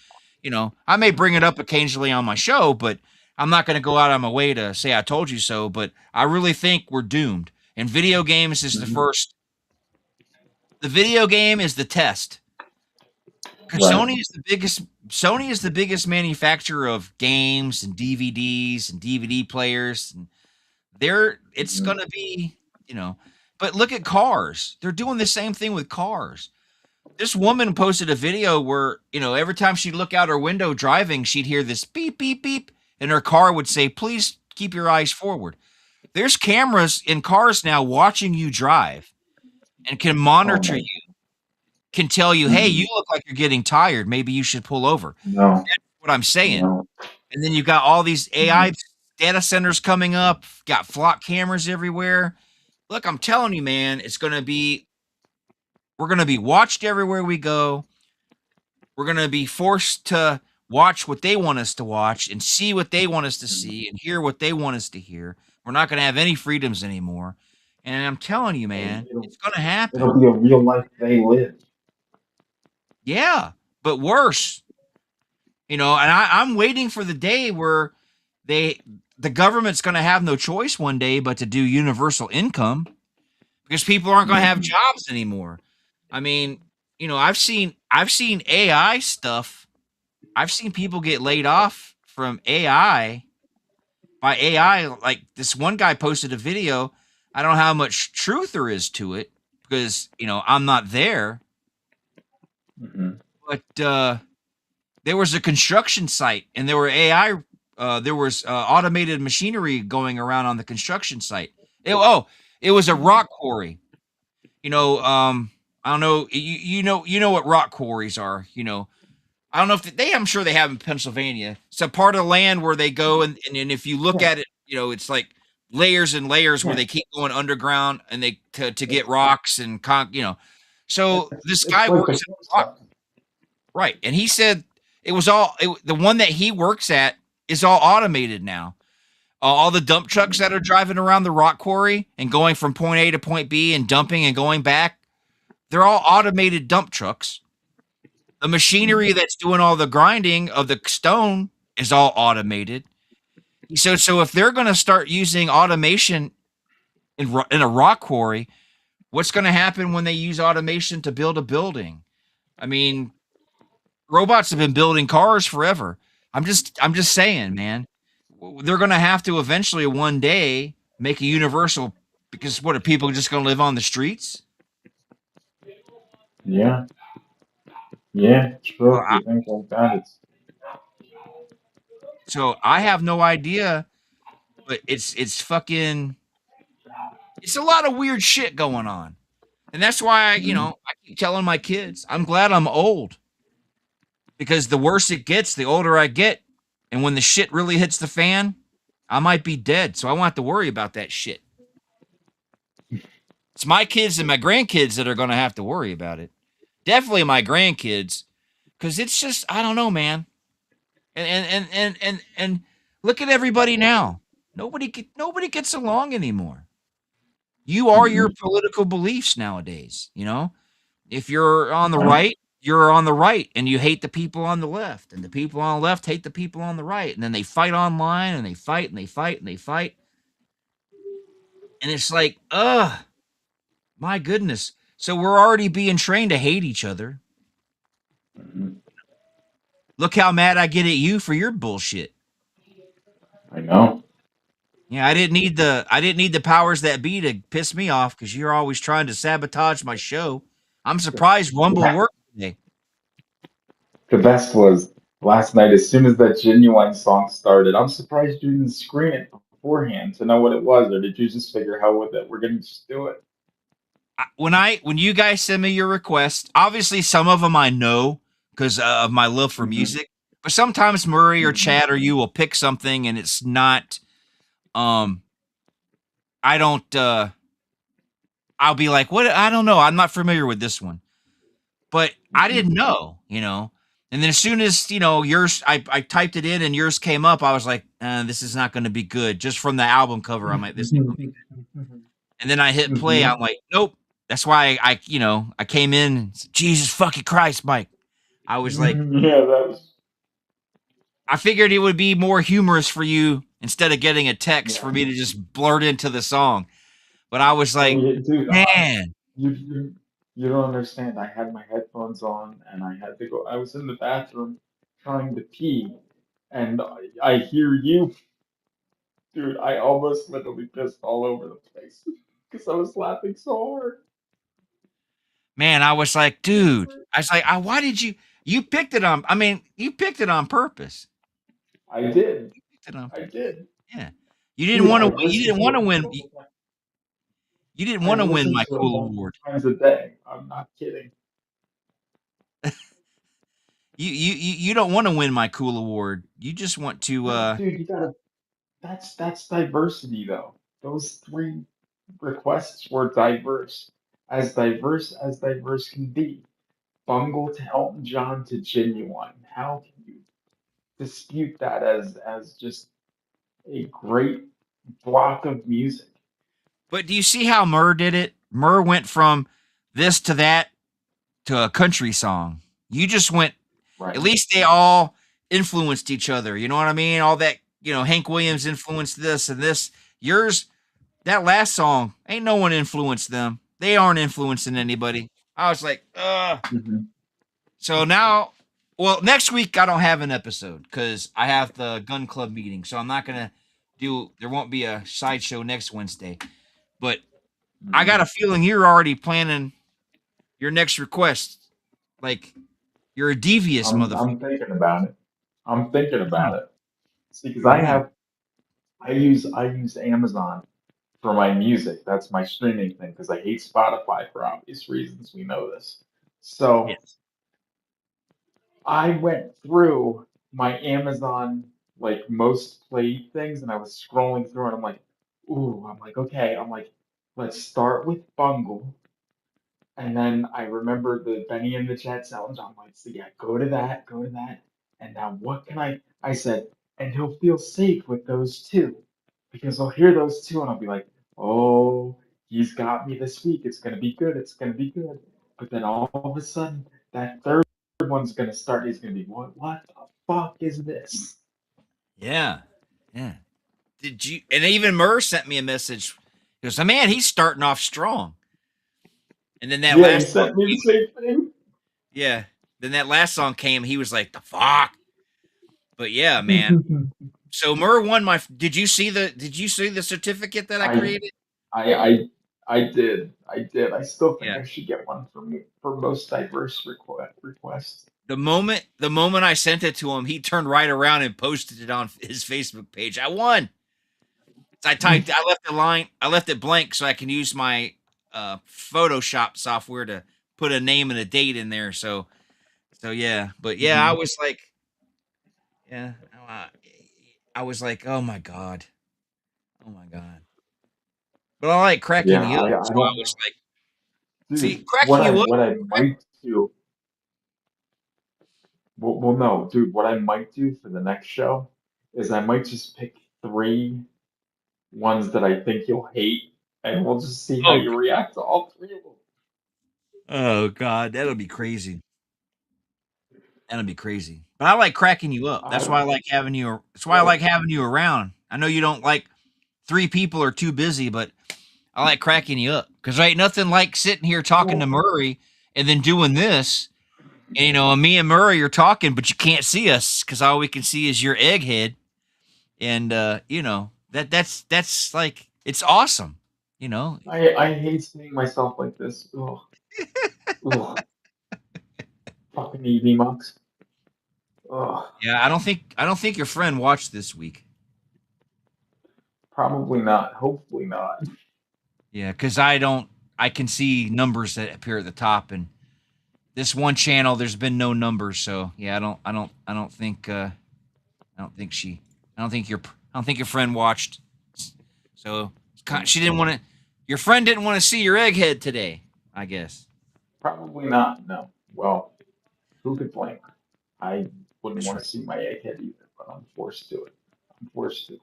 I may bring it up occasionally on my show, but I'm not gonna go out on my way to say I told you so. But I really think we're doomed. And video games is the first. The video game is the test. Because Right. Sony is the biggest manufacturer of games and DVDs and DVD players, and it's gonna be, but look at cars. They're doing the same thing with cars. This woman posted a video where, every time she'd look out her window driving, she'd hear this beep, beep, beep, and her car would say, please keep your eyes forward. There's cameras in cars now watching you drive and can monitor you. Can tell you, hey, you look like you're getting tired. Maybe you should pull over. No. That's what I'm saying. No. And then you've got all these AI data centers coming up, got flock cameras everywhere. Look, I'm telling you, man, we're going to be watched everywhere we go. We're going to be forced to watch what they want us to watch and see what they want us to see and hear what they want us to hear. We're not going to have any freedoms anymore. And I'm telling you, man, it's going to happen. It'll be a real life they live. Yeah, but worse. And I'm waiting for the day where the government's going to have no choice one day but to do universal income because people aren't going to have jobs anymore. I mean, I've seen AI stuff. I've seen people get laid off from AI by AI. Like this one guy posted a video. I don't know how much truth there is to it because, I'm not there. But there was a construction site and there were AI, there was automated machinery going around on the construction site. It was a rock quarry. I don't know. You know what rock quarries are. I don't know if I'm sure they have in Pennsylvania. It's a part of land where they go and if you look at it, it's like layers and layers where they keep going underground and they to get rocks and So this guy works at rock. Right. And he said the one that he works at is all automated now. All the dump trucks that are driving around the rock quarry and going from point A to point B and dumping and going back, they're all automated dump trucks. The machinery that's doing all the grinding of the stone is all automated. So if they're going to start using automation in a rock quarry, what's going to happen when they use automation to build a building? I mean, robots have been building cars forever. I'm just saying, man, they're going to have to eventually one day make a universal, because what are people just going to live on the streets? Yeah. Yeah, true. If you think like that, So I have no idea, but it's fucking, it's a lot of weird shit going on. And that's why I keep telling my kids, I'm glad I'm old. Because the worse it gets, the older I get. And when the shit really hits the fan, I might be dead. So I won't have to worry about that shit. It's my kids and my grandkids that are going to have to worry about it. Definitely my grandkids. Because it's just, I don't know, man. And look at everybody now. Nobody gets along anymore. You are your political beliefs nowadays, If you're on the right, you're on the right, and you hate the people on the left, and the people on the left hate the people on the right, and then they fight online, and they fight, and they fight, and they fight. And it's like, my goodness. So we're already being trained to hate each other. Mhm. Look how mad I get at you for your bullshit. I know. Yeah, I didn't need the powers that be to piss me off because you're always trying to sabotage my show. I'm surprised Rumble Yeah. worked today. The best was last night, as soon as that Genuine song started, I'm surprised you didn't screen it beforehand to know what it was, or did you just figure how with it? We're gonna just do it. When you guys send me your requests, obviously some of them I know because of my love for Mhm. music, but sometimes Murray or Mhm. Chad or you will pick something and it's not. I don't. I'll be like, what? I don't know. I'm not familiar with this one, but I Mhm. didn't know, And then as soon as yours, I typed it in and yours came up. I was like, this is not going to be good. Just from the album cover, I'm like, this ain't gonna be good. And then I hit play. I'm Mhm. like, nope. That's why I came in. And said, Jesus fucking Christ, Mike. I was like, Yeah, that was. I figured it would be more humorous for you instead of getting a text Yeah. for me to just blurt into the song. But I was Oh, like, yeah, dude. man, You you don't understand. I had my headphones on and I had to go. I was in the bathroom trying to pee, and I hear you, dude. I almost literally pissed all over the place because I was laughing so hard. I was like, dude, I was like, why did you picked it on? I mean, you picked it on purpose. I did. You picked it on I purpose. did. Yeah, you didn't Dude, want I to. You listen didn't to want it to win. multiple. You didn't I want to win listen my to it cool multiple award. times a day. I'm not kidding. You don't want to win my cool award. You just want to. No, dude, you gotta. That's diversity though. Those three requests were as diverse can be. Bungle to Elton John to Genuine. How can you dispute that as just a great block of music? But do you see how Murr did it? Murr went from this to that to a country song. You just went. At Right. least they all influenced each other. You know what I mean? All that. Hank Williams influenced this and this. Yours, that last song, ain't no one influenced them. They aren't influencing anybody. I was like, ugh. Hmm. So now, well, next week I don't have an episode because I have the gun club meeting. So I'm not gonna do. There won't be a sideshow next Wednesday. But I got a feeling you're already planning your next request. Like you're a devious I'm motherfucker. thinking about it. I'm thinking about Yeah. it. See, because Yeah. I use Amazon for my music. That's my streaming thing because I hate Spotify for obvious reasons. We know this. So Yes. I went through my Amazon like most played things and I was scrolling through and I'm like, okay, let's start with Bungle. And then I remember the Benny and the Jet Sounds. I'm like, so yeah, go to that. And now what can I said, and he'll feel safe with those two. Because I'll hear those two and I'll be like, oh, he's got me this week. It's gonna be good, it's gonna be good. But then all of a sudden, that third one's gonna start, he's gonna be, what the fuck is this? Yeah. Yeah. Did you? And even Murr sent me a message. He goes, man, he's starting off strong. And then that Yeah, he last song sent me the came. same thing. Yeah. Then that last song came. He was like, the fuck. But yeah, man. So Murr won my. Did you see the certificate that I I created? I did. I did. I still think Yeah. I should get one for most diverse request. The moment I sent it to him, he turned right around and posted it on his Facebook page. I won. So I left it blank so I can use my Photoshop software to put a name and a date in there. So yeah, but yeah, I Mhm. was like, yeah, uh, I was like, oh my god. But I like cracking Yeah, you up, I so I don't was know, like, see, dude. cracking you up. What I might do. Well, no, dude. What I might do for the next show is I might just pick three ones that I think you'll hate, and we'll just see how Oh, you react to all three of them. oh god, that'll be crazy. That'll be crazy. But I like cracking you up. I That's why I don't. like having you. That's why I like Well, having you around. I know you don't like three people are too busy, but I like cracking you up because ain't nothing like sitting here talking to Murray and then doing this. And, me and Murray are talking, but you can't see us because all we can see is your egghead. And that's like it's awesome. I hate seeing myself like this. Ugh. Ugh. Fucking EV monks. Ugh. Yeah, I don't think your friend watched this week. Probably not. Hopefully not. Yeah, because I can see numbers that appear at the top, and this one channel there's been no numbers, so yeah, I don't think your friend watched. So she didn't want to. Your friend didn't want to see your egghead today, I guess. Probably not. No. Well, who could blame her? I wouldn't That's want right. to see my egghead either, but I'm forced to it. I'm forced to.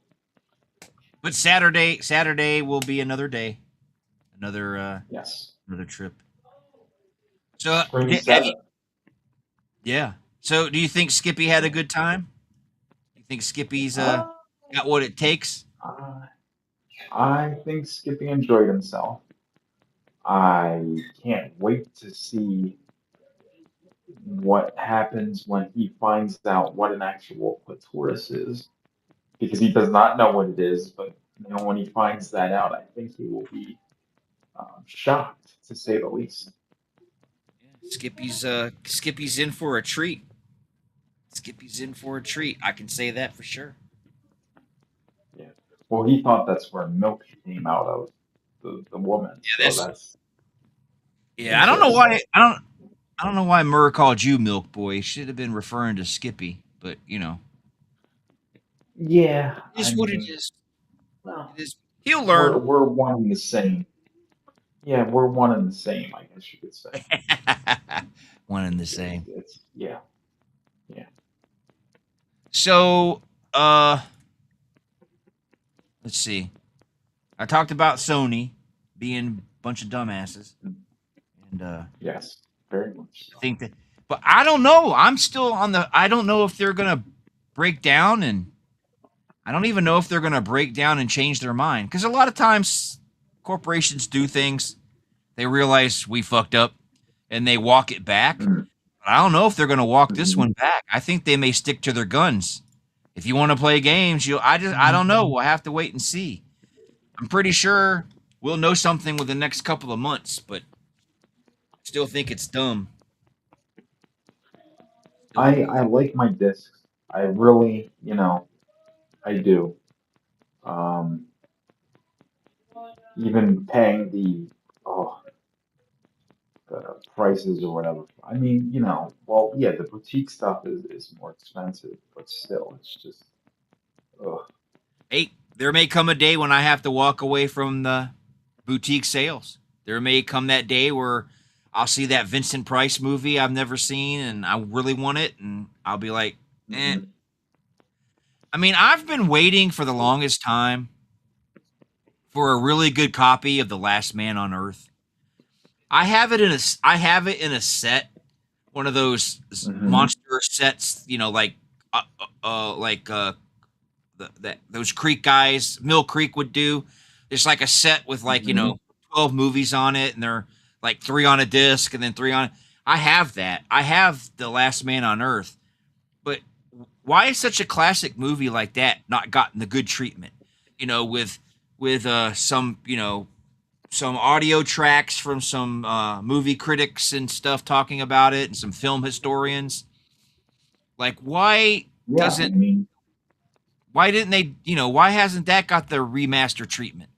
But Saturday will be another day, another Yes. another trip. So Scream 7. yeah. So do you think Skippy had a good time? You think Skippy's Uh, got what it takes? uh, I think Skippy enjoyed himself. I can't wait to see what happens when he finds out what an actual clitoris is, because he does not know what it is. But when he finds that out, I think he will be shocked, to say the least. Skippy's in for a treat. Skippy's in for a treat. I can say that for sure. Yeah. Well, he thought that's where milk came out of, the woman. Yeah, So that's yeah. I don't know interesting. why. I don't know why Murr called you Milk Boy. He should have been referring to Skippy, but Yeah, it I is what it mean, is. well, It is. He'll we're learn. we're one and the same. Yeah, we're one and the same, I guess you could say. One and the same. It's yeah, yeah. So, let's see. I talked about Sony being a bunch of dumbasses, and Yes, very much I so. think that, but I don't know. I'm still on the. I don't know if they're gonna break down, and I don't even know if they're gonna break down and change their mind. Because a lot of times, corporations do things. They realize we fucked up, and they walk it back. Mhm, But I don't know if they're gonna walk this mhm. one back. I think they may stick to their guns. If you want to play games, I don't know. We'll have to wait and see. I'm pretty sure we'll know something within the next couple of months, but still think it's dumb. Still think I like my discs. I really, I do. Um, Even paying the prices or whatever. I mean, well, yeah, the boutique stuff is more expensive, but still, it's just, ugh. hey, there may come a day when I have to walk away from the boutique sales. There may come that day where I'll see that Vincent Price movie I've never seen and I really want it, and I'll be like, eh. Mhm. I mean, I've been waiting for the longest time for a really good copy of The Last Man on Earth. I have it in a set, one of those Mhm. monster sets, like those Creek guys, Mill Creek would do. It's like a set with like Mhm. 12 movies on it, and they're like three on a disc and then three on. I have that. I have The Last Man on Earth, but why is such a classic movie like that not gotten the good treatment? With some audio tracks from some movie critics and stuff talking about it, and some film historians. Like, Yeah, I doesn't mean, why didn't they? Why hasn't that got the remaster treatment?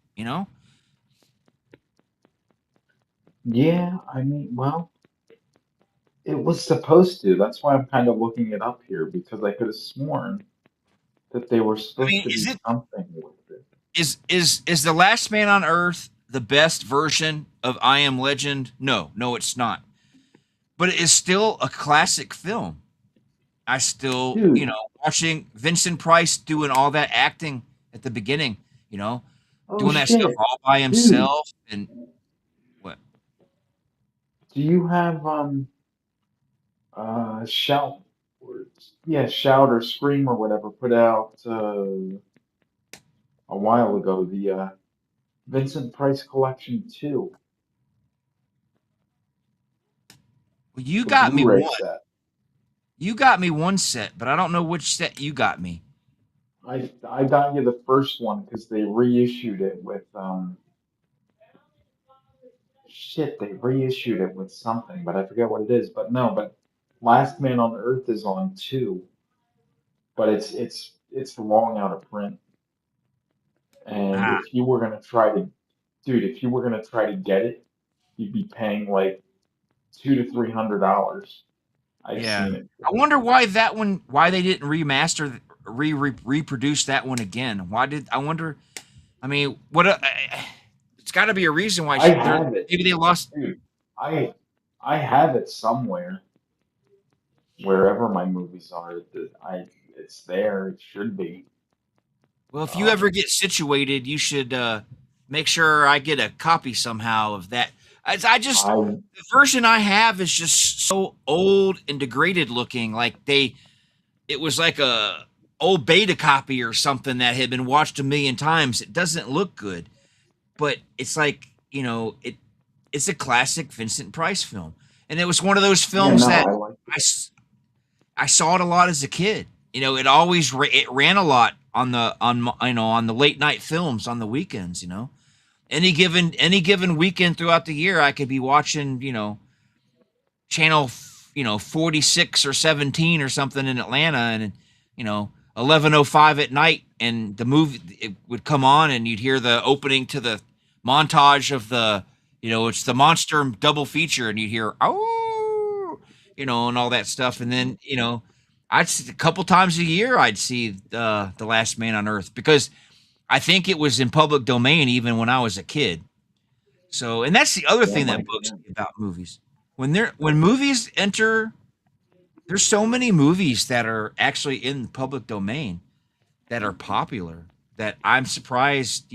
yeah, I mean, well, it was supposed to. That's why I'm kind of looking it up here because I could have sworn that they were I supposed mean, to do something with it. is the Last Man on Earth the best version of I Am Legend? No, it's not. But it is still a classic film. I still, Dude, watching Vincent Price doing all that acting at the beginning, you know, oh doing that stuff shit. all by Dude, himself, and what? do you have Shout or yeah, Shout or Scream or whatever put out a while ago Vincent Price Collection 2, Well, you the got me Blu-ray one. set. You got me one set, but I don't know which set you got me. I got you the first one because they reissued it with shit, they reissued it with something, but I forget what it is. But no, but Last Man on Earth is on 2, but it's long out of print. And Ah, if you were gonna try to, dude, if you were gonna try to get it, you'd be paying like $200 to $300. I've yeah. seen it. I wonder why that one. Why they didn't remaster, reproduce that one again? Why did I wonder? I mean, what? It's got to be a reason why I they're have it, maybe they lost. dude. I I have it somewhere, wherever my movies are. It's there. It should be. Well, if you ever Um, get situated, you should make sure I get a copy somehow of that. I just I the version I have is just so old and degraded looking. Like it was like a old beta copy or something that had been watched a million times. It doesn't look good, but it's like it's a classic Vincent Price film, and it was one of those yeah, films no, that I like I I saw it a lot as a kid. It always it ran a lot on the late night films on the weekends. Any given weekend throughout the year, I could be watching channel 46 or 17 or something in Atlanta, and 11:05 at night, and the movie it would come on, and you'd hear the opening to the montage of it's the monster double feature, and you'd hear oh, and all that stuff, and then I'd see a couple times a year I'd see the Last Man on Earth because I think it was in public domain even when I was a kid. So, and that's the other that thing that might bugs yeah. me about movies. When movies enter, there's so many movies that are actually in the public domain that are popular that I'm surprised,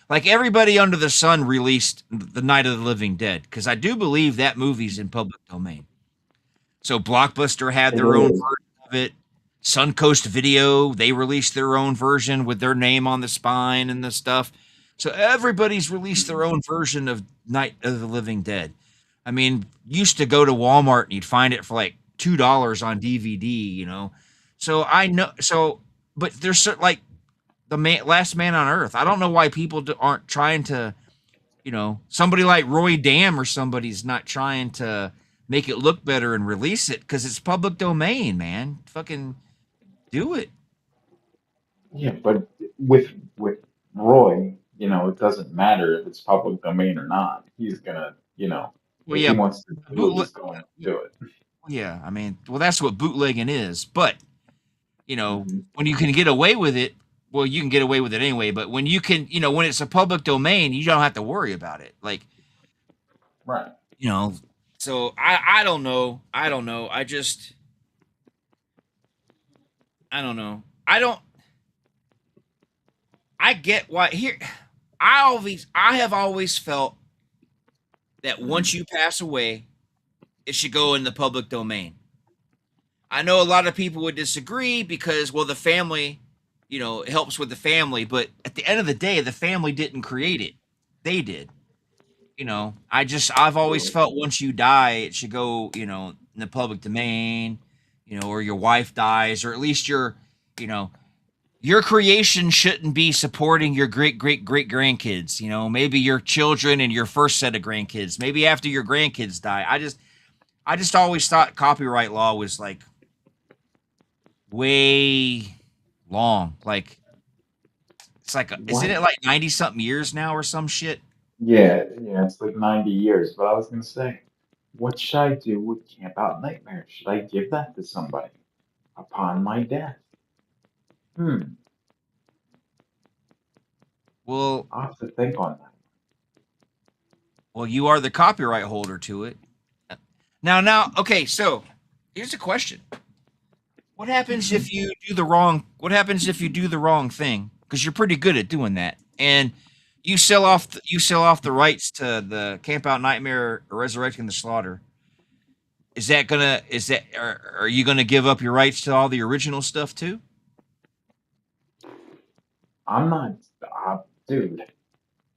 like everybody under the sun released The Night of the Living Dead because I do believe that movie's in public domain. So Blockbuster had It their own is. version of it. Suncoast Video, they released their own version with their name on the spine and the stuff. So everybody's released their own version of Night of the Living Dead. I mean, used to go to Walmart and you'd find it for like $2 on DVD. So I know. So, but there's like Last Man on Earth. I don't know why people aren't trying to. Somebody like Roy Dam or somebody's not trying to make it look better and release it because it's public domain, man. Fucking do it. Yeah, but with Roy, it doesn't matter if it's public domain or not. He's gonna, Well, if he yeah, wants to do it, bootleg. he's going to do it. Yeah, I mean, well, that's what bootlegging is. But Hmm. when you can get away with it, well, you can get away with it anyway. But when you can, when it's a public domain, you don't have to worry about it. Like, Right. you know, so I don't know. I don't know. I don't know. I get why here. I have always felt that once you pass away, it should go in the public domain. I know a lot of people would disagree because, well, the family, it helps with the family, but at the end of the day, the family didn't create it. They did. I've always Absolutely. felt once you die, it should go, in the public domain, or your wife dies, or at least your creation shouldn't be supporting your great great great grandkids. Maybe your children and your first set of grandkids. Maybe after your grandkids die. I just always thought copyright law was like way long. Like it's like isn't What? it like 90 something years now or some shit? Yeah, it's like 90 years. But I was gonna say, what should I do with Camp Out Nightmare? Should I give that to somebody upon my death? Hmm. Well, I'll have to think on that. you are the copyright holder to it. Now, okay, so here's a question. What happens Hmm. if you do the wrong thing? Because you're pretty good at doing that. And you sell off the rights to the Camp Out Nightmare or Resurrecting the Slaughter. Are you gonna give up your rights to all the original stuff too? I'm not, dude.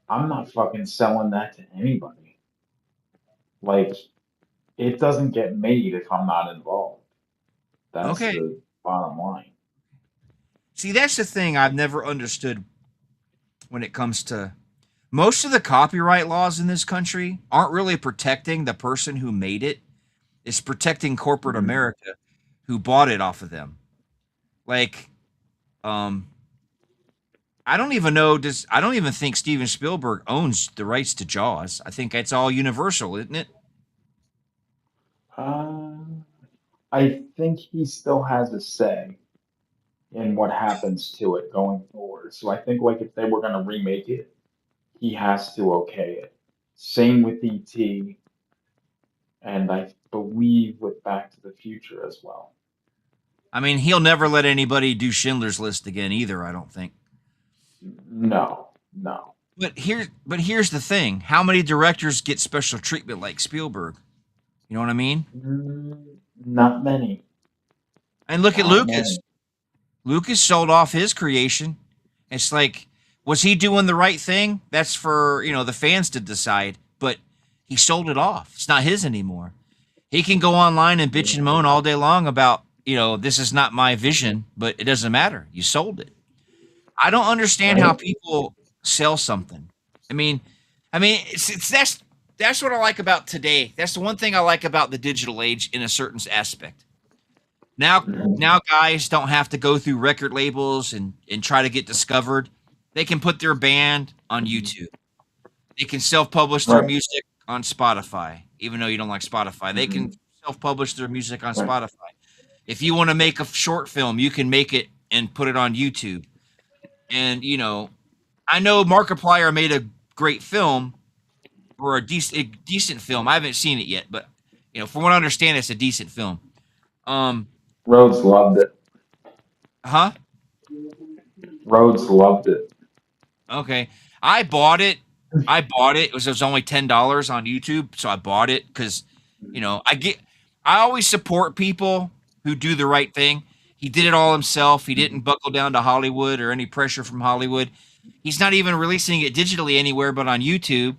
I'm not fucking selling that to anybody. Like, it doesn't get made if I'm not involved. That's Okay. the bottom line. See, that's the thing I've never understood when it comes to most of the copyright laws in this country aren't really protecting the person who made it. It's protecting corporate Mhm. America who bought it off of them. Like, um, I don't even know. I don't even think Steven Spielberg owns the rights to Jaws. I think it's all Universal, isn't it? Uh, I think he still has a say in what happens to it going forward. So I think like if they were going to remake it, he has to okay it. Same with ET, and I believe with Back to the Future as well. I mean, he'll never let anybody do Schindler's List again either. I don't think. No, no. But here's the thing: how many directors get special treatment like Spielberg? You know what I mean? Not many. And look at Not Lucas. many. Lucas sold off his creation. It's like, was he doing the right thing? That's for the fans to decide. But he sold it off. It's not his anymore. He can go online and bitch and moan all day long about this is not my vision, but it doesn't matter. You sold it. I don't understand how Right? people sell something. I mean, it's that's what I like about today. That's the one thing I like about the digital age in a certain aspect. Now Mhm. now guys don't have to go through record labels and try to get discovered. They can put their band on YouTube. They can self-publish their Right. music on Spotify, even though you don't like Spotify. They can Mhm. self-publish their music on Right. Spotify. If you want to make a short film, you can make it and put it on YouTube. And I know Markiplier made a great film or a decent film. I haven't seen it yet, but from what I understand, it's a decent film. Um, Rhodes loved it. huh? Rhodes loved it. Okay. I bought it. It was only $10 on YouTube, so I bought it because, I always support people who do the right thing. He did it all himself. He didn't buckle down to Hollywood or any pressure from Hollywood. He's not even releasing it digitally anywhere but on YouTube.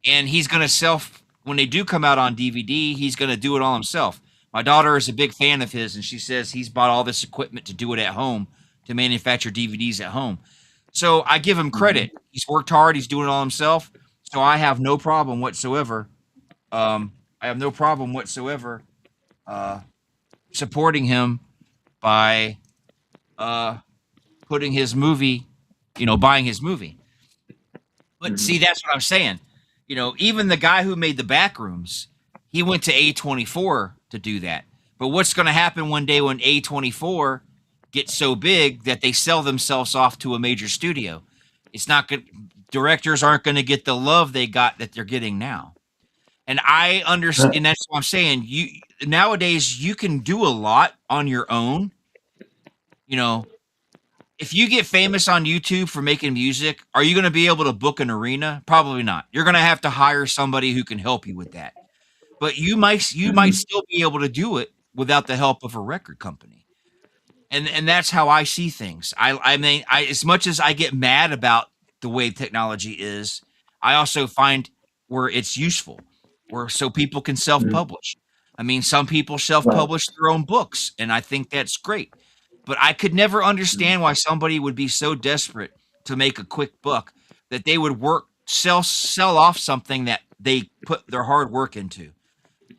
And he's going to when they do come out on DVD, he's going to do it all himself. My daughter is a big fan of his, and she says he's bought all this equipment to do it at home, to manufacture DVDs at home. So I give him Mhm. credit. He's worked hard. He's doing it all himself. So I have no problem whatsoever. I have no problem whatsoever uh, supporting him by uh, putting his movie, buying his movie. But see, Mhm. that's what I'm saying. Even the guy who made the Backrooms, he went to A24 to do that. But what's going to happen one day when A24 gets so big that they sell themselves off to a major studio? It's not good. Directors aren't going to get the love they got that they're getting now. And I understand. That's what I'm saying. You nowadays you can do a lot on your own. You know, if you get famous on YouTube for making music, are you going to be able to book an arena? Probably not. You're going to have to hire somebody who can help you with that. But you might Mhm. still be able to do it without the help of a record company. And that's how I see things. I as much as I get mad about the way technology is, I also find where it's useful, where so people can Mhm. self-publish. I mean, some people Right. self-publish their own books, and I think that's great. But I could never Mhm. understand why somebody would be so desperate to make a quick buck that they would sell off something that they put their hard work into.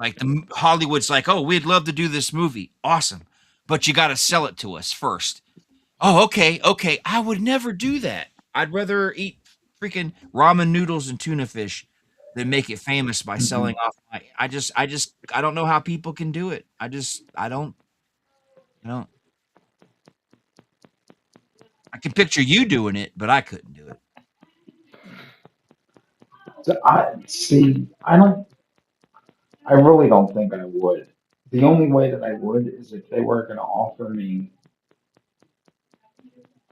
Like Hollywood's like, "Oh, we'd love to do this movie. Awesome. But you got to sell it to us first." Oh, okay, okay. I would never do that. I'd rather eat freaking ramen noodles and tuna fish than make it famous by selling Mhm. off my I don't know how people can do it. I don't I can picture you doing it, but I couldn't do it. So I see. I really don't think I would. The only way that I would is if they were going to offer me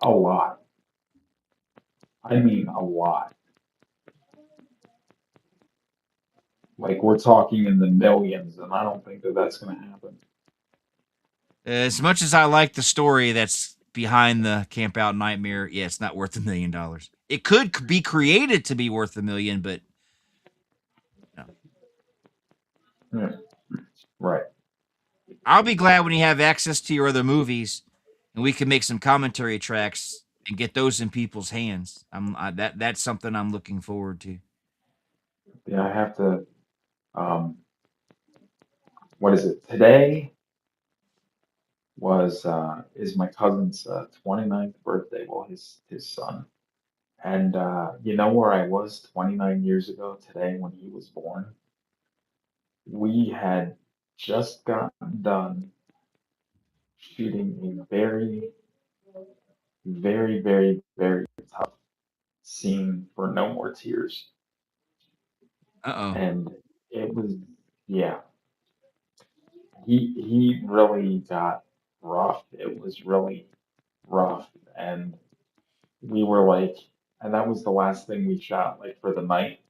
a lot. I mean, a lot. Like we're talking in the millions, and I don't think that that's going to happen. As much as I like the story that's behind the Camp Out Nightmare, yeah, it's not worth $1 million. It could be created to be worth $1 million, but no. Yeah. Right. I'll be glad when you have access to your other movies, and we can make some commentary tracks and get those in people's hands. That's something I'm looking forward to. Yeah, I have to. Um, what is it? Today is my cousin's 29th birthday. Well, his son. And you know where I was 29 years ago today when he was born? We had just gotten done shooting a very, very, very, very tough scene for No More Tears. Uh-oh. And it was, yeah, he really got rough. It was really rough. And we were like, and that was the last thing we shot, like for the night.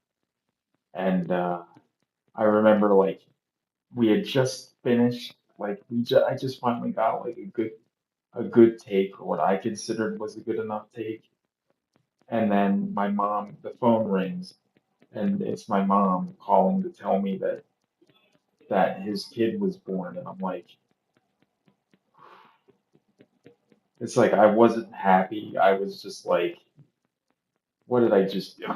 And I remember like we had just finished, like I just finally got like a good take, or what I considered was a good enough take. And then the phone rings, and it's my mom calling to tell me that his kid was born, and I'm like, it's like I wasn't happy. I was just like, what did I just do?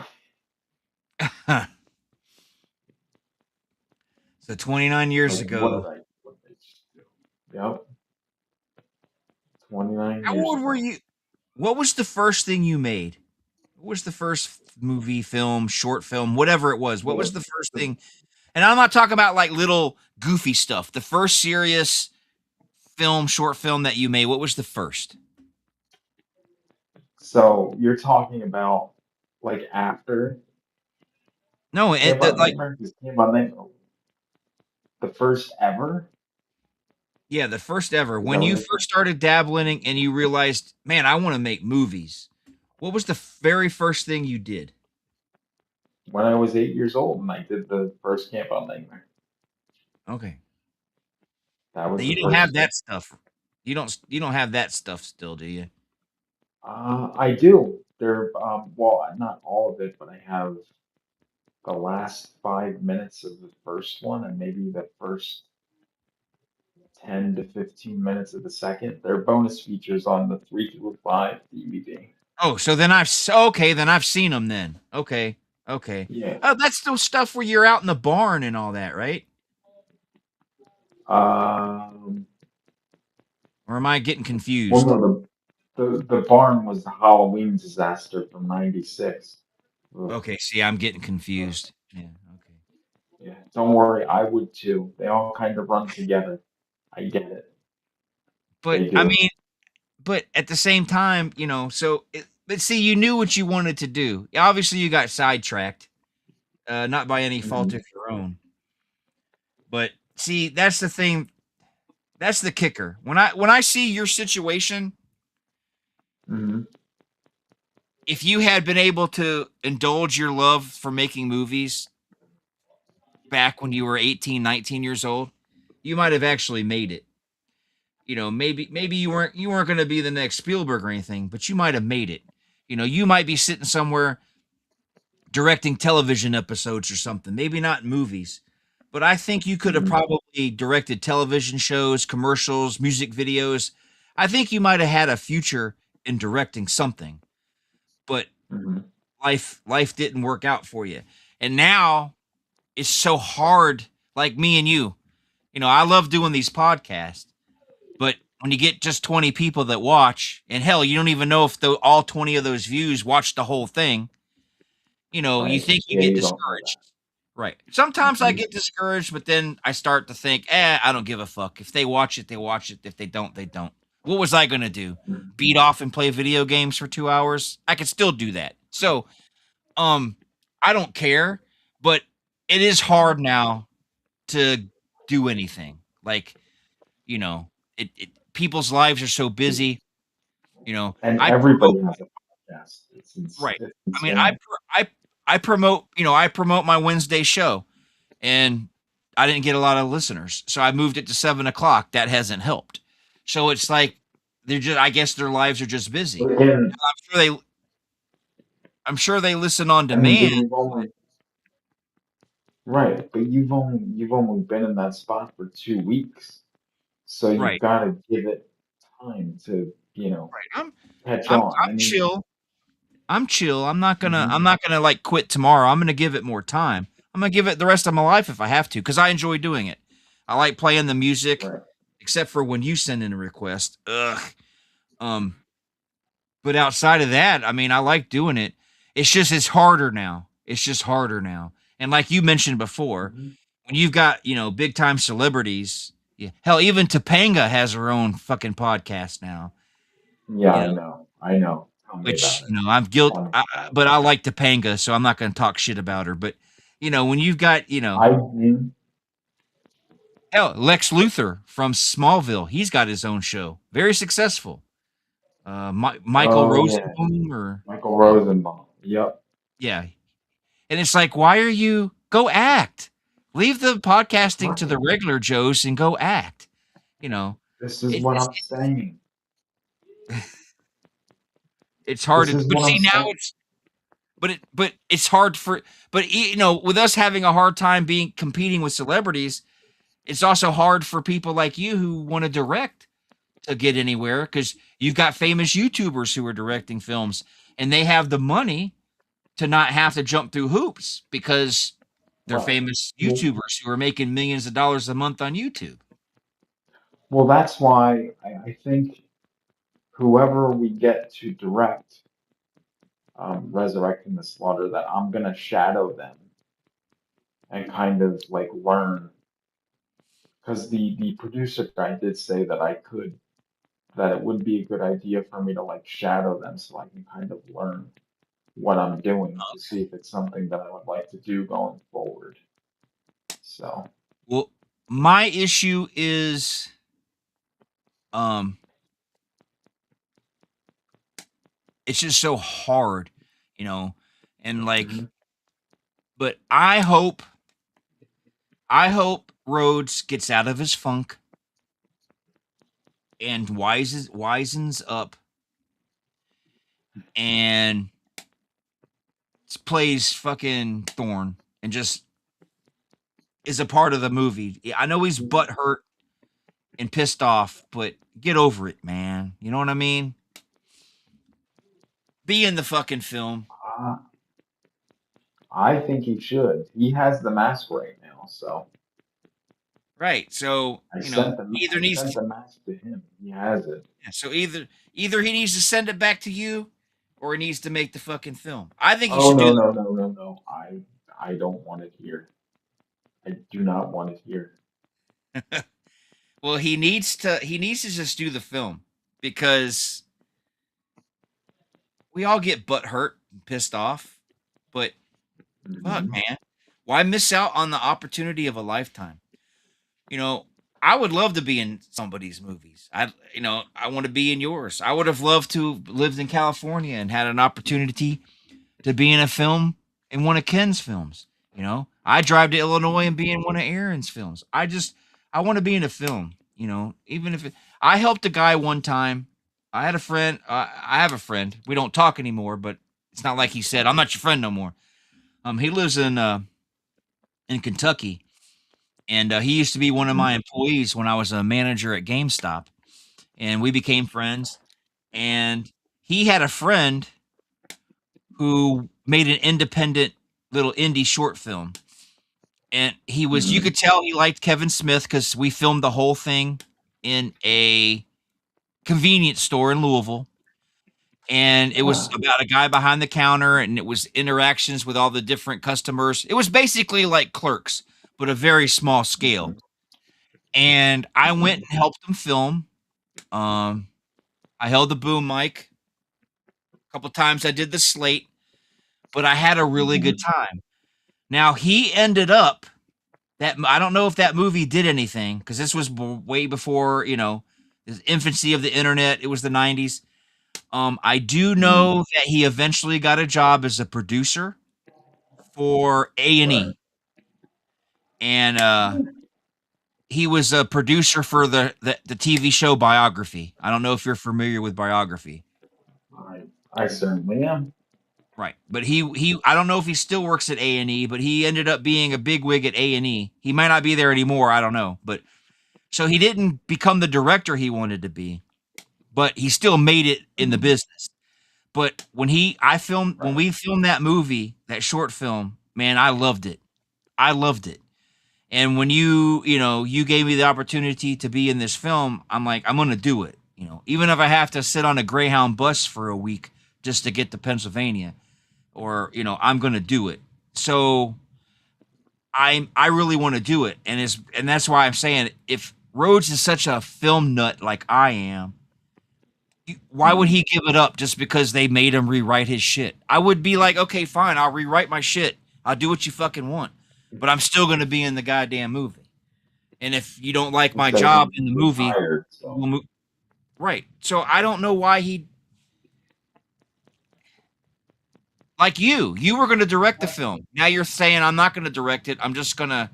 So 29 years Like, ago. what did I just do? Yep, 29 How years old were ago. you? What was the first thing you made? What was the first movie, film, short film, whatever it was? What was The, the first the, thing? And I'm not talking about like little goofy stuff. The first serious film, short film that you made, what was the first? so you're talking about like after No, Camp the, Out like Nightmare? Because Camp Out Nightmare, the first ever? yeah, the first ever. Is that When what you you're saying? first started dabbling and you realized, man, I want to make movies. What was the very first thing you did? When I was 8 years old and I did the first Camp Out Nightmare. Okay. That was You the don't have first thing. that stuff. You don't have that stuff still, do you? I do. Well, not all of it, but I have the last 5 minutes of the first one and maybe the first 10 to 15 minutes of the second. They're bonus features on the 3 through 5 DVD. Oh, so then I've seen them then. Okay. Okay. Yeah. Oh, that's the stuff where you're out in the barn and all that, right? Um, Or am I getting well, confused? no, the barn was the Halloween disaster from '96. Ugh, Okay, see, I'm getting confused. Yeah, okay. yeah. Don't worry, I would too. They all kind of run together. I get it. But They I do. mean, but at the same time, but see, you knew what you wanted to do. Obviously, you got sidetracked, not by any fault Hmm. of your own. But see, that's the thing. That's the kicker. When I see your situation, Hmm. if you had been able to indulge your love for making movies back when you were 18, 19 years old, you might have actually made it. Maybe you weren't going to be the next Spielberg or anything, but you might have made it. You might be sitting somewhere directing television episodes or something. Maybe not movies, but I think you could have Hmm. probably directed television shows, commercials, music videos. I think you might have had a future in directing something, but Hmm. life didn't work out for you. And now it's so hard, like me and you. I love doing these podcasts, but when you get just 20 people that watch, and hell, you don't even know if all 20 of those views watch the whole thing, you Right. think you Yeah, get you don't know discouraged. Right. Sometimes I that. get discouraged, but then I start to think, I don't give a fuck. If they watch it, they watch it. If they don't, they don't. What was I going to do? Hmm. Beat off and play video games for 2 hours? I could still do that. So, um, I don't care, but it is hard now to do anything. Like, you know, people's lives are so busy. And I promote everybody has a podcast. right. It's I mean, I insane. pr- I promote my Wednesday show, and I didn't get a lot of listeners, so I moved it to 7 o'clock. That hasn't helped. So it's like I guess their lives are just busy. But again, I'm sure they I'm sure they listen on I mean, demand. you've only right, but you've only been in that spot for 2 weeks, so you've Right. got to give it time to Right. I'm catch I'm on. I'm I mean, chill. I'm chill. mhm, I'm not gonna like quit tomorrow. I'm gonna give it more time. I'm gonna give it the rest of my life if I have to, because I enjoy doing it. I like playing the music, right. except for when you send in a request. Ugh. Um, but outside of that, I mean, I like doing it. It's just it's harder now. It's just harder now. And like you mentioned before, Mhm. when you've got, big time celebrities, yeah, hell, even Topanga has her own fucking podcast now. Yeah, You I know, know. I know. Tell me which about it. I'm It's guilt, funny. but I like Topanga, so I'm not going to talk shit about her. But when you've got, I mhm. hell, Lex Luthor from Smallville, he's got his own show, very successful. Michael Oh yeah, Rosenbaum, or Michael Rosenbaum. Yep. yeah, and it's like, why are you go act? Leave the podcasting to Right. the regular Joes and go act. You know, This is it, what it's I'm saying. it's hard This to, is but what I'm see now saying. but it's hard for, but with us having a hard time being competing with celebrities, it's also hard for people like you who want to direct to get anywhere, because you've got famous YouTubers who are directing films and they have the money to not have to jump through hoops because they're Right. famous Well, YouTubers who are making millions of dollars a month on YouTube. well, that's why I think whoever we get to direct Resurrecting the Slaughter, that I'm gonna shadow them and kind of like learn, because the producer guy did say that that it would be a good idea for me to like shadow them so I can kind of learn what I'm doing to see if it's something that I would like to do going forward. So, Well, my issue is, um it's just so hard, you know, and like, mhm, but I hope Rhodes gets out of his funk and wisens up and plays fucking Thorn and just is a part of the movie. I know he's butthurt and pissed off, but get over it, man. You know what I mean? Be in the fucking film. uh, I think he should. He has the mask right now, so Right. So, either I needs sent to, the mask to him. He has it. yeah, so either he needs to send it back to you or he needs to make the fucking film. I think he Oh should do no no no no no! I don't want it here. I do not want it here. well, he needs to just do the film, because we all get butt hurt and pissed off, but fuck, Mhm. man. Why miss out on the opportunity of a lifetime? You know, I would love to be in somebody's movies. I want to be in yours. I would have loved to have lived in California and had an opportunity to be in a film in one of Ken's films. I drive to Illinois and be in one of Aaron's films. I want to be in a film. Even if I helped a guy one time. I had a friend. I have a friend. We don't talk anymore, but it's not like he said, "I'm not your friend no more." He lives in Kentucky, and he used to be one of my Mhm. employees when I was a manager at GameStop, and we became friends. And he had a friend who made an independent little indie short film, and you Mhm. could tell he liked Kevin Smith because we filmed the whole thing in a convenience store in Louisville. And it was Ah, about a guy behind the counter, and it was interactions with all the different customers. It was basically like Clerks, but a very small scale. mhm. And I went Mhm. and helped him film. Um, I held the boom mic a couple times. I did the slate, but I had a really good Mhm. time. Now he ended up that I don't know if that movie did anything, because this was way before the infancy of the internet. It was the '90s. I do Mhm. know that he eventually got a job as a producer for Right. A&E, and he was a producer for the TV show Biography. I don't know if you're familiar with Biography. I certainly am. Right. But he I don't know if he still works at A&E, but he ended up being a bigwig at A&E. He might not be there anymore, I don't know. But so he didn't become the director he wanted to be, but he still made it in the Mhm. business. But when Right. we filmed that movie, that short film, man, I loved it. I loved it. And when you gave me the opportunity to be in this film, I'm like, I'm going to do it. Even if I have to sit on a Greyhound bus for a week just to get to Pennsylvania, or I'm going to do it. So I really want to do it, and that's why I'm saying, if Rhodes is such a film nut like I am, why would Mhm. he give it up just because they made him rewrite his shit? I would be like, okay, fine, I'll rewrite my shit. I'll do what you fucking want, but I'm still going to be in the goddamn movie. And if you don't like He my says job he's in the movie, retired, so we'll move. Right. So I don't know why he, like you were going to direct the film. Now you're saying I'm not going to direct it. I'm just gonna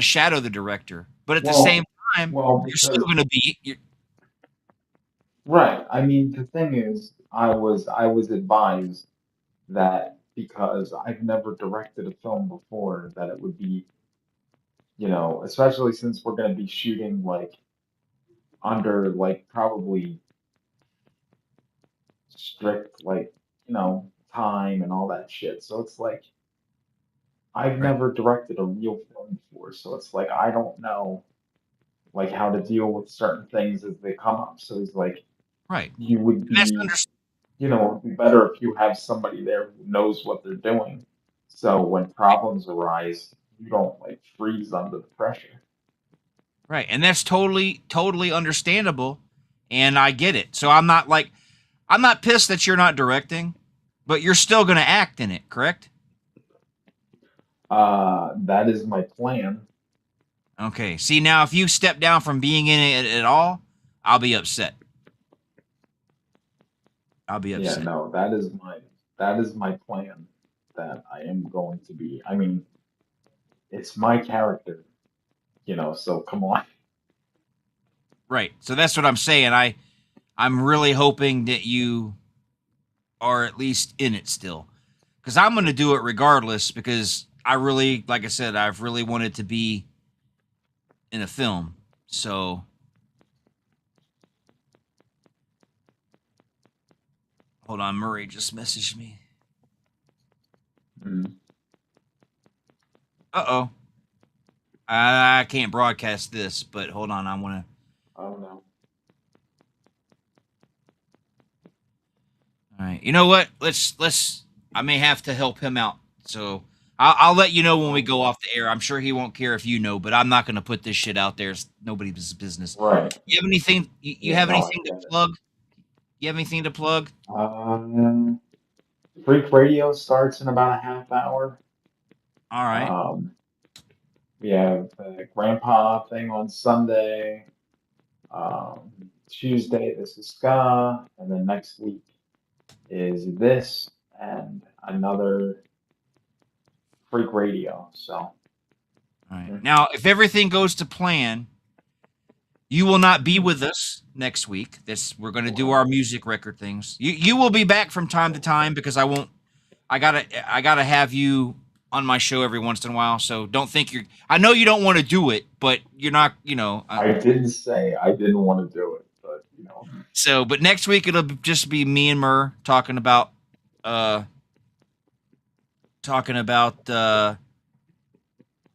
shadow the director. But at the same well, time, well, you're still because gonna be right. I mean, the thing is, I was advised that because I've never directed a film before, that it would be, especially since we're going to be shooting like under like probably strict like, time and all that shit. So it's like I've right. never directed a real film before, so it's like I don't know like how to deal with certain things as they come up. So it's like Right. you would And that's be, it'd be better if you have somebody there who knows what they're doing. So when problems arise, you don't like freeze under the pressure. right. And that's totally understandable. And I get it. So I'm not pissed that you're not directing, but you're still gonna act in it, correct? That is my plan. Okay. See, now if you step down from being in it at all, I'll be upset. I'll be Yeah, upset. no, that is my plan that I am going to be. I mean, it's my character, so come on. Right. So that's what I'm saying. I'm really hoping that you are at least in it still. Because I'm going to do it regardless. Because I really, like I said, I've really wanted to be in a film. So hold on, Murray just messaged me. Mm. Uh oh, I can't broadcast this, but hold on, I want to. Oh no. All right, you know what? Let's. I may have to help him out. So I'll let you know when we go Okay. off the air. I'm sure he won't care if you know, but I'm not going to put this shit out there. It's nobody's business. Right. You have anything? You Yeah, have no, I anything to get it. plug? You have anything to plug? Um, Freak Radio starts in about a half hour. All right. Um, we have the Grandpa thing on Sunday. Tuesday, this is Ska, and then next week is this and another Freak Radio. So, All right. mm, Now, if everything goes to plan, you will not be with us next week. We're going to do okay. our music record things. You will be back from time to time because I won't. I gotta have you on my show every once in a while. So don't think you're. I know you don't want to do it, but you're not. I didn't say I didn't want to do it, but So, but next week it'll just be me and Mur uh, talking about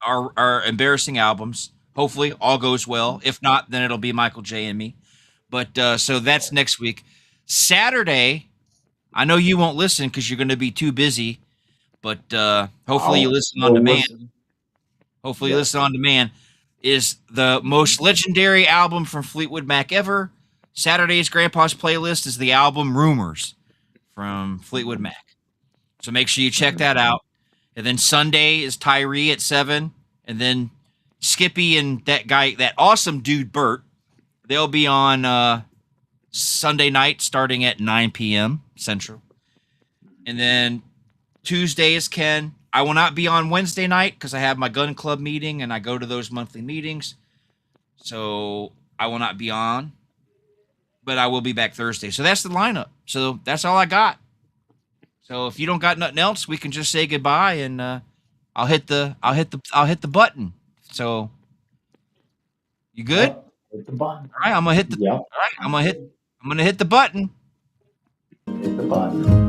our embarrassing albums. Hopefully, all goes well. If not, then it'll be Michael J and me. But so that's next week. Saturday, I know you won't listen because you're going to be too busy. But hopefully you I'll listen on still demand. listen. Hopefully you listen Yes. on demand. Is the most legendary album from Fleetwood Mac ever. Saturday's Grandpa's playlist is the album Rumors from Fleetwood Mhm. Mac. So make sure you check Mhm. that out. And then Sunday is Tyree at 7. And then Skippy and that guy, that awesome dude, Bert, they'll be on Sunday night starting at 9 p.m. Central. And then Tuesday is Ken. I will not be on Wednesday night because I have my gun club meeting and I go to those monthly meetings. So I will not be on, but I will be back Thursday. So that's the lineup. So that's all I got. So if you don't got nothing else, we can just say goodbye, and I'll hit the button. So you good? Yep, hit the button. All right, I'm gonna hit the. Yep. All right, I'm gonna hit the button. Hit the button.